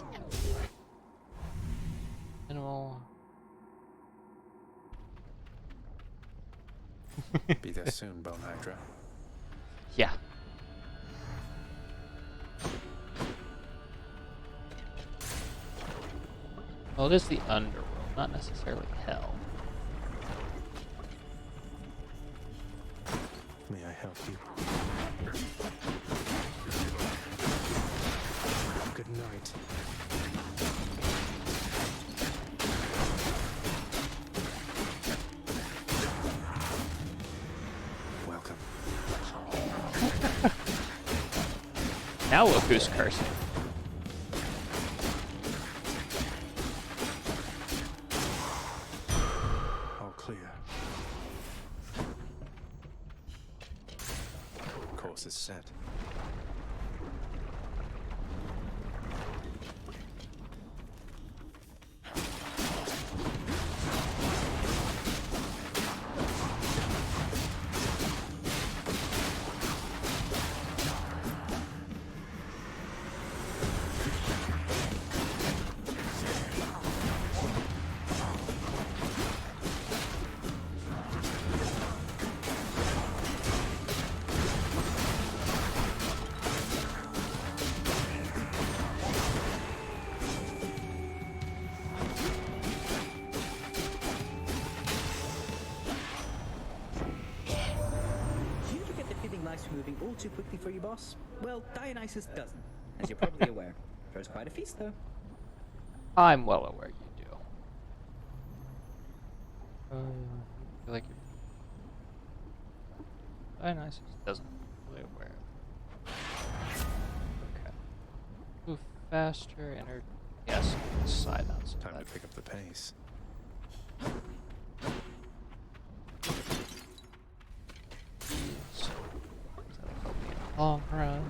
Speaker 3: Animal.
Speaker 2: Be there soon, Bone Hydra.
Speaker 3: Yeah. Well, it is the underworld, not necessarily hell.
Speaker 2: May I help you? Good night. Welcome.
Speaker 3: Now look who's cursing.
Speaker 2: Course is set.
Speaker 11: moving all too quickly for you, boss? Well, Dionysus doesn't, as you're probably aware. Throws quite a feast, though.
Speaker 3: I'm well aware you do. I feel like Dionysus doesn't really aware. Okay. Move faster, enter. Yes, side on. So
Speaker 2: Time to pick up the pace.
Speaker 3: Long run.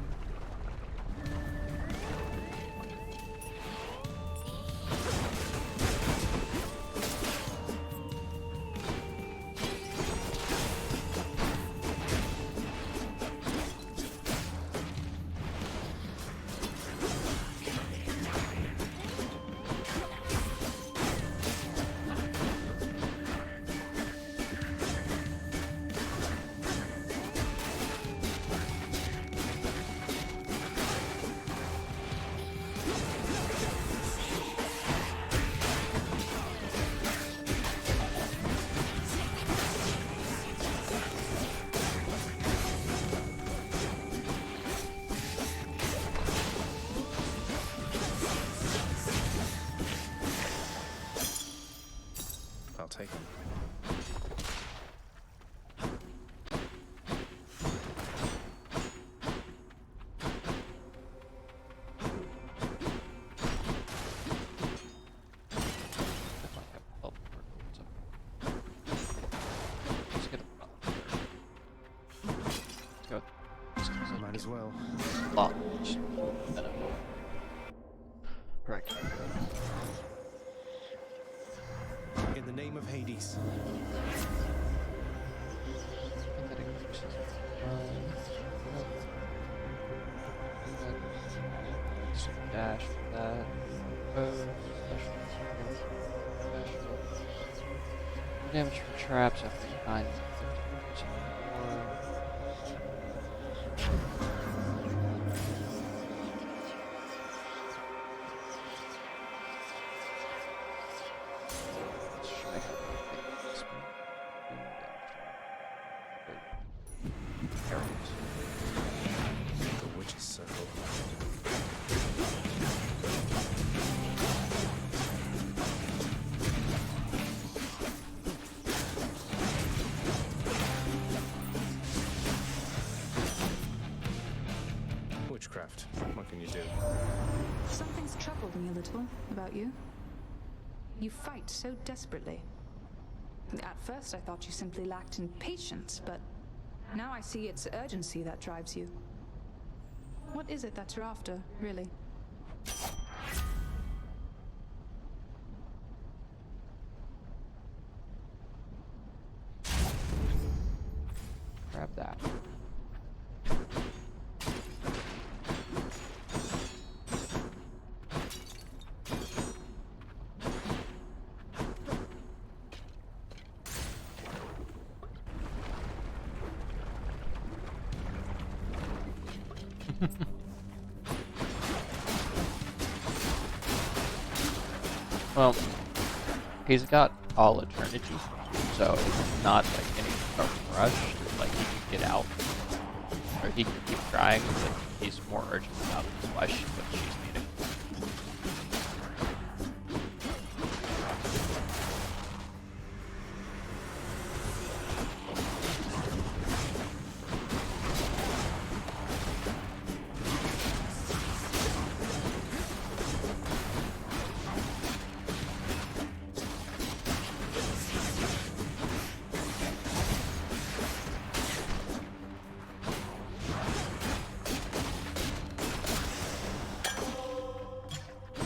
Speaker 2: I'll take him. Might as well.
Speaker 3: Right.
Speaker 2: In the name of Hades.
Speaker 3: Dash for that. Special. Damage for traps after behind.
Speaker 2: The witch's circle. Witchcraft. What can you do?
Speaker 10: Something's troubled me a little about you. You fight so desperately. At first I thought you simply lacked in patience, but now I see it's urgency that drives you. What is it that you're after, really?
Speaker 3: Grab that. Well, he's got all eternity, so it's not like any rush. Like he can get out, or he can keep trying, but he's more urgent about what she's needing.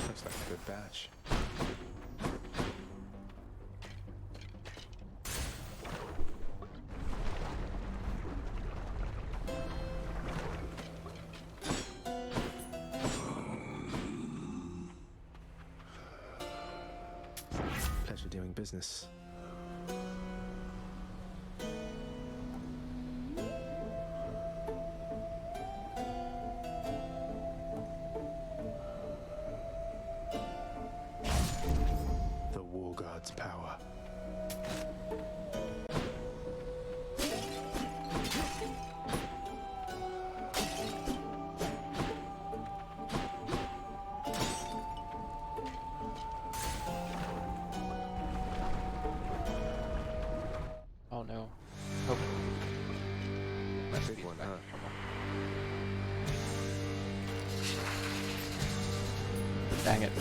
Speaker 2: Looks like a good batch. Pleasure doing business. The War God's power.
Speaker 3: So, hopefully, my
Speaker 2: Big one, huh?
Speaker 3: Dang it.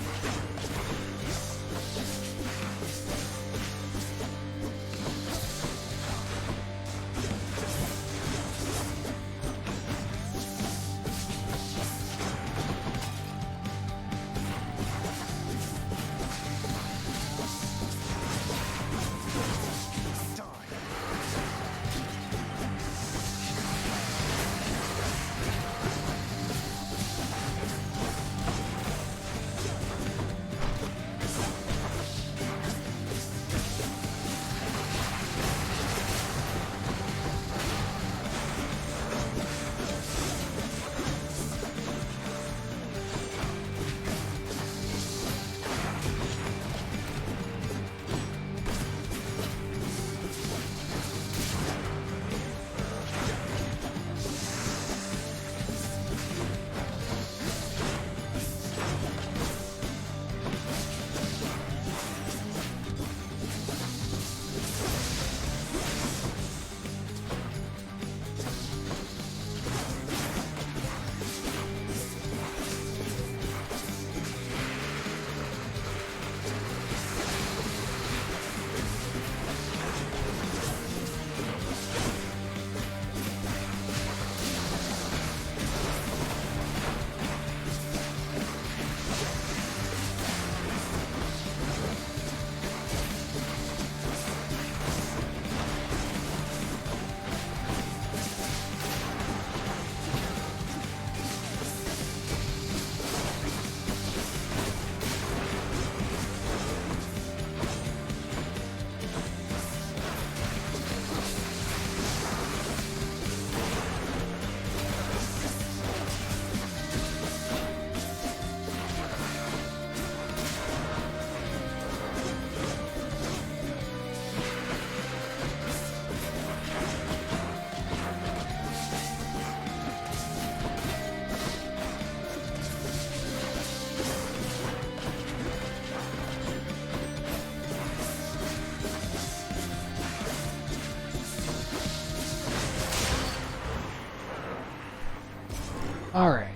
Speaker 3: Alright.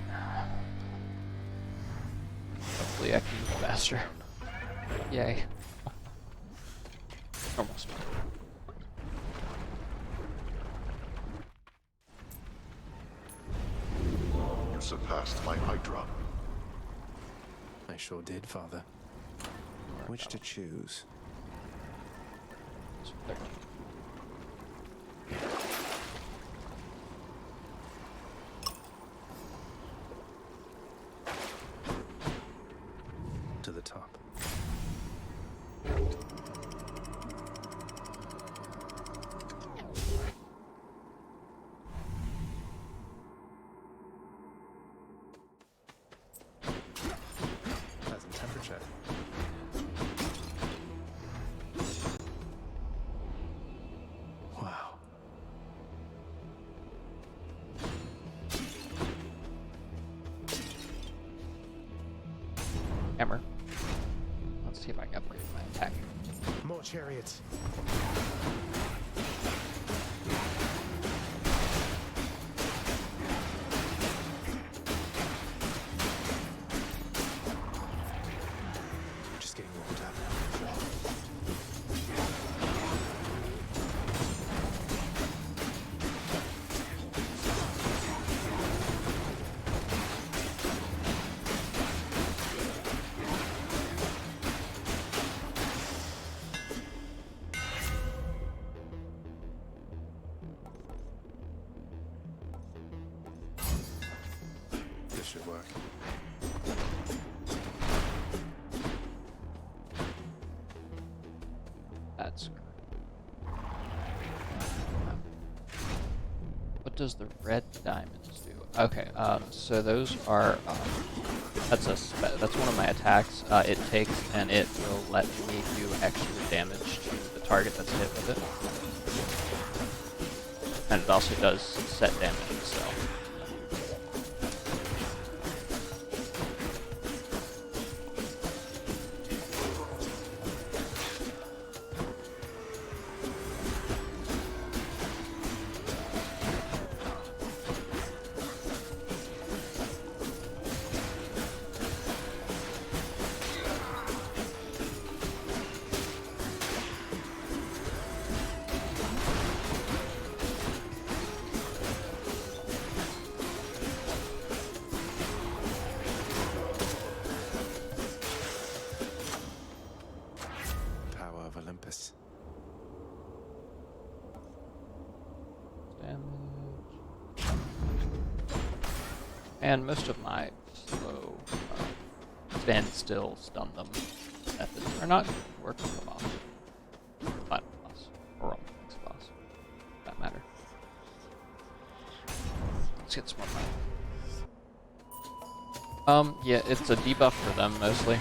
Speaker 3: Hopefully I can move faster. Yay. Almost.
Speaker 8: You surpassed my Hydra.
Speaker 2: I sure did, Father. Which to choose? To the top. Pleasant temperature. Wow.
Speaker 3: Hammer. Let's see if I can upgrade my attack.
Speaker 2: More chariots. Just getting warmed up. This should work.
Speaker 3: That's great. What does the red diamonds do? Okay, so those are that's one of my attacks. It takes and it will let me do extra damage to the target that's hit with it, and it also does set damage itself. And most of my slow, stand still, stun them methods are not working for the boss. Final boss. Or on the next boss. For that matter. Let's get some more money. Yeah, it's a debuff for them mostly.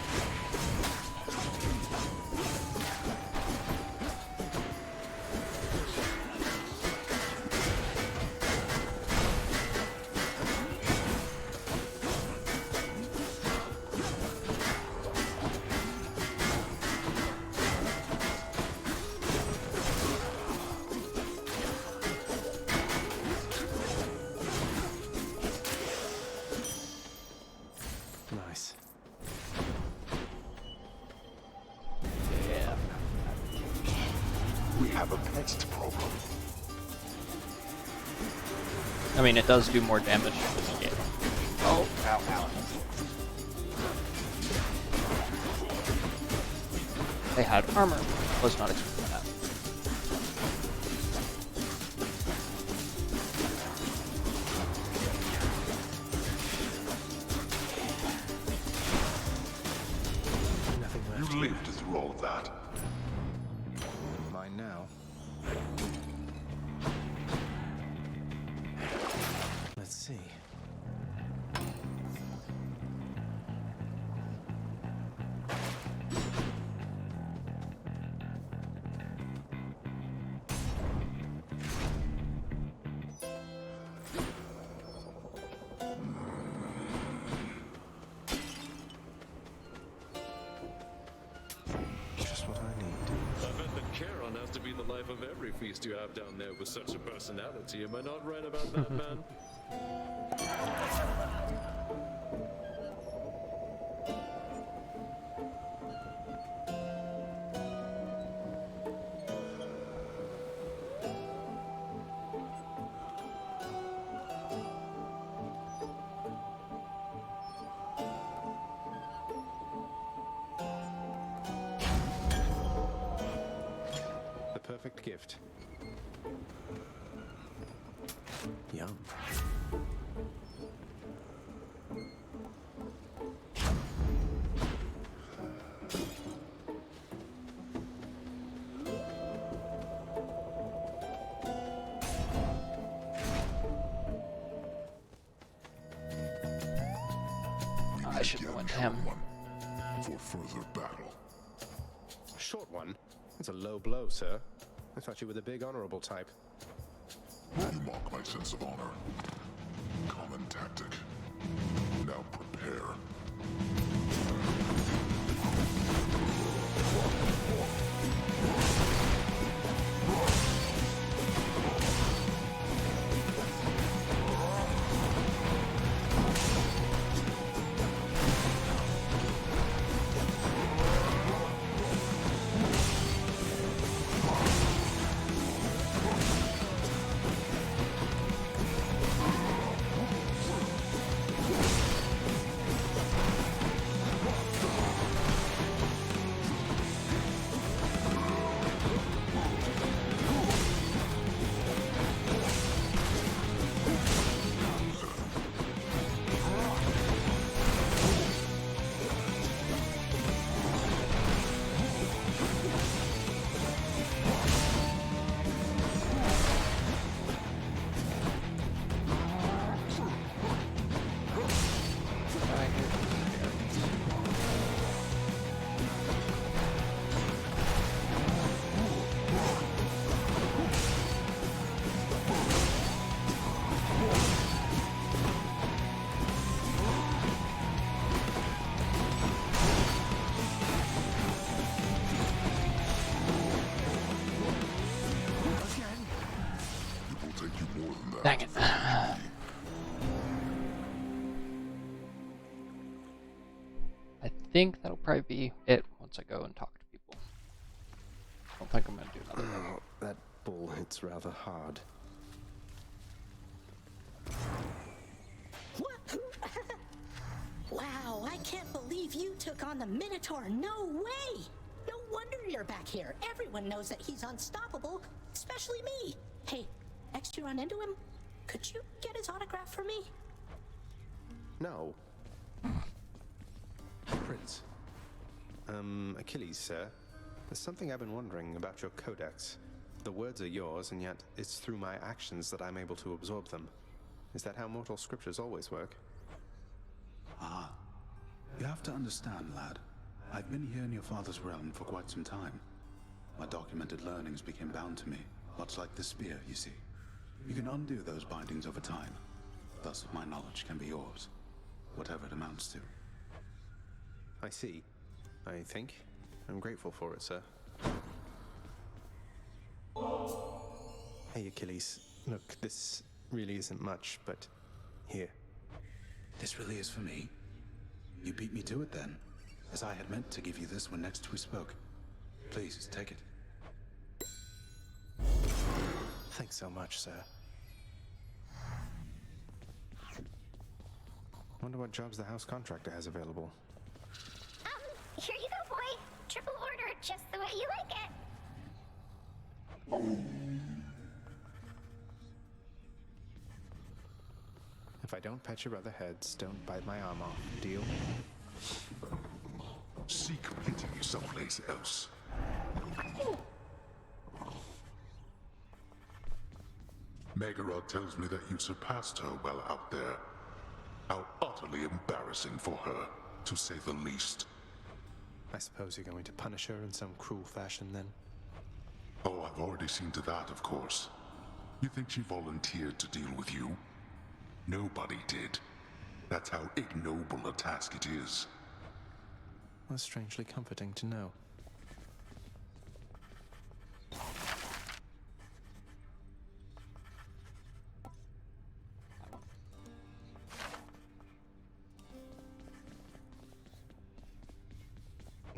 Speaker 2: Nice.
Speaker 3: Yeah.
Speaker 8: We have a pest problem.
Speaker 3: I mean, it does do more damage. Yeah. Oh, ow, ow. They had armor. Was not expecting that.
Speaker 2: Nothing left.
Speaker 8: You lived through all of that.
Speaker 2: Mine now. Let's see. Just what I need.
Speaker 15: I bet that Charon has to be the life of every feast you have down there with such a personality. Am I not right about that, man?
Speaker 2: The perfect gift. Yum.
Speaker 3: I should have went to him.
Speaker 8: For further battle.
Speaker 2: Short one? That's a low blow, sir. I thought you were the big honorable type.
Speaker 8: You mock my sense of honor. Common tactic. Now prepare.
Speaker 3: Dang it. I think that'll probably be it once I go and talk to people. I don't think I'm going to do another one.
Speaker 2: Oh, that bull hits rather hard.
Speaker 5: Wow, I can't believe you took on the Minotaur. No way! No wonder you're back here. Everyone knows that he's unstoppable, especially me. Hey, next you run into him, could you get his autograph for me?
Speaker 2: No.
Speaker 1: Prince.
Speaker 2: Achilles, sir. There's something I've been wondering about your codex. The words are yours, and yet it's through my actions that I'm able to absorb them. Is that how mortal scriptures always work?
Speaker 1: Ah. You have to understand, lad. I've been here in your father's realm for quite some time. My documented learnings became bound to me, much like the spear, you see. You can undo those bindings over time. Thus, my knowledge can be yours, whatever it amounts to.
Speaker 2: I see. I think. I'm grateful for it, sir. Hey, Achilles. Look, this really isn't much, but here.
Speaker 1: This really is for me? You beat me to it then, as I had meant to give you this when next we spoke. Please, take it.
Speaker 2: Thanks so much, sir. Wonder what jobs the house contractor has available.
Speaker 13: Here you go, boy. Triple order, just the way you like it.
Speaker 2: If I don't pet your other heads, don't bite my arm off. Deal?
Speaker 8: Seek pity someplace else. Megarod tells me that you surpassed her well out there. How utterly embarrassing for her, to say the least.
Speaker 2: I suppose you're going to punish her in some cruel fashion, then?
Speaker 8: Oh, I've already seen to that, of course. You think she volunteered to deal with you? Nobody did. That's how ignoble a task it is.
Speaker 2: That's strangely comforting to know.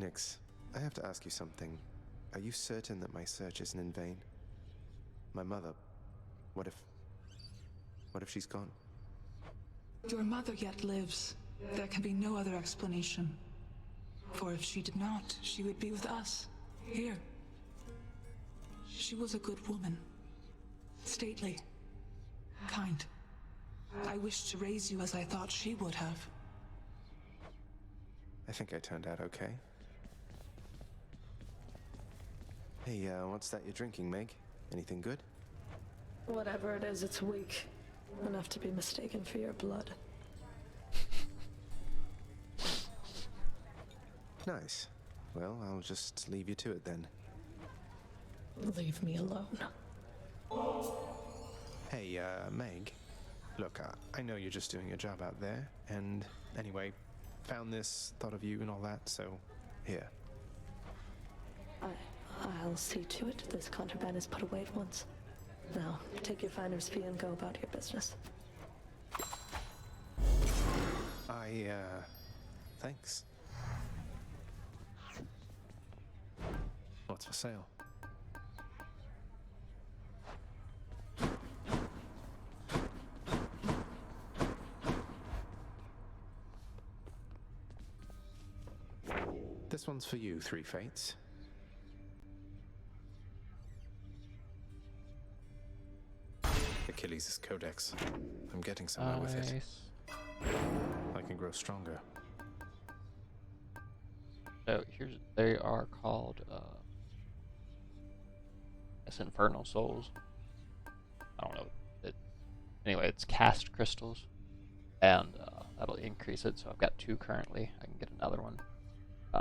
Speaker 2: Nyx, I have to ask you something. Are you certain that my search isn't in vain? My mother, what if she's gone?
Speaker 6: Your mother yet lives. There can be no other explanation. For if she did not, she would be with us, here. She was a good woman. Stately. Kind. I wished to raise you as I thought she would have.
Speaker 2: I think I turned out okay. Hey, what's that you're drinking, Meg? Anything good?
Speaker 9: Whatever it is, it's weak. Enough to be mistaken for your blood.
Speaker 2: Nice. Well, I'll just leave you to it then.
Speaker 9: Leave me alone.
Speaker 2: Hey, Meg. Look, I know you're just doing your job out there, and anyway, found this, thought of you and all that, so here.
Speaker 9: I'll see to it this contraband is put away at once. Now, take your finder's fee and go about your business.
Speaker 2: Thanks. What's for sale? This one's for you, Three Fates. Achilles' codex. I'm getting somewhere with it. I can grow stronger.
Speaker 3: So they are called it's Infernal Souls. I don't know. Anyway, it's cast crystals, and that'll increase it. So I've got 2 currently. I can get another one,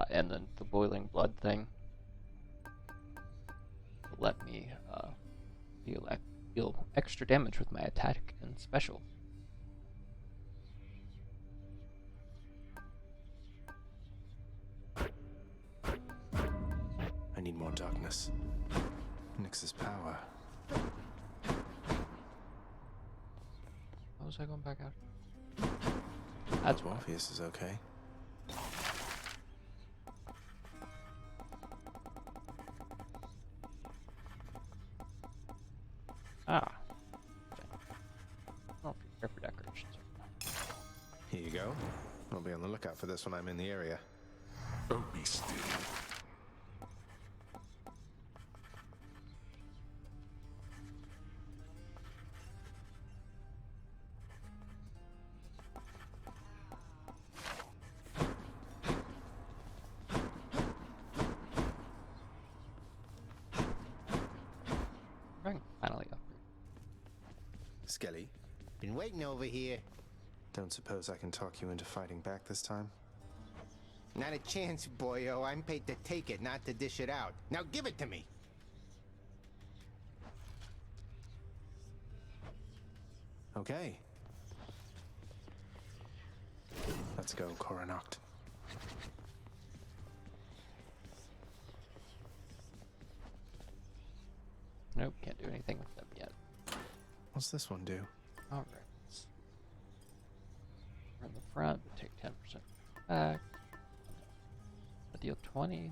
Speaker 3: and then the boiling blood thing will let me deal extra damage with my attack and special.
Speaker 2: I need more darkness. Nyx's power.
Speaker 3: How was I going back out? That's why.
Speaker 2: Morpheus is okay.
Speaker 3: Ah. Oh, prepare for decorations.
Speaker 2: Here you go. I'll be on the lookout for this when I'm in the area.
Speaker 8: Oh, be still.
Speaker 2: Skelly.
Speaker 7: Been waiting over here.
Speaker 2: Don't suppose I can talk you into fighting back this time?
Speaker 7: Not a chance, boyo. I'm paid to take it, not to dish it out. Now give it to me.
Speaker 2: Okay. Let's go, Coronacht.
Speaker 3: Nope, can't do anything with them yet.
Speaker 2: What's this one do?
Speaker 3: Alright. We're in the front, but take 10% back. I deal 20%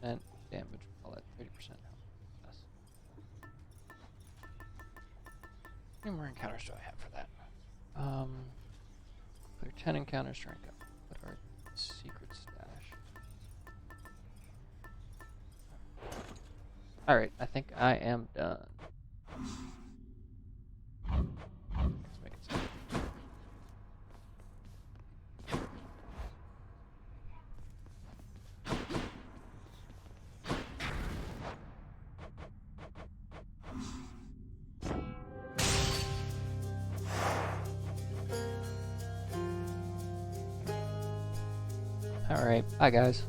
Speaker 3: damage, all that 30% health. How many more encounters do I have for that? Clear 10 encounters, drink up. What are secret stash? Alright, I think I am done. Let's make it simple. Alright, bye guys.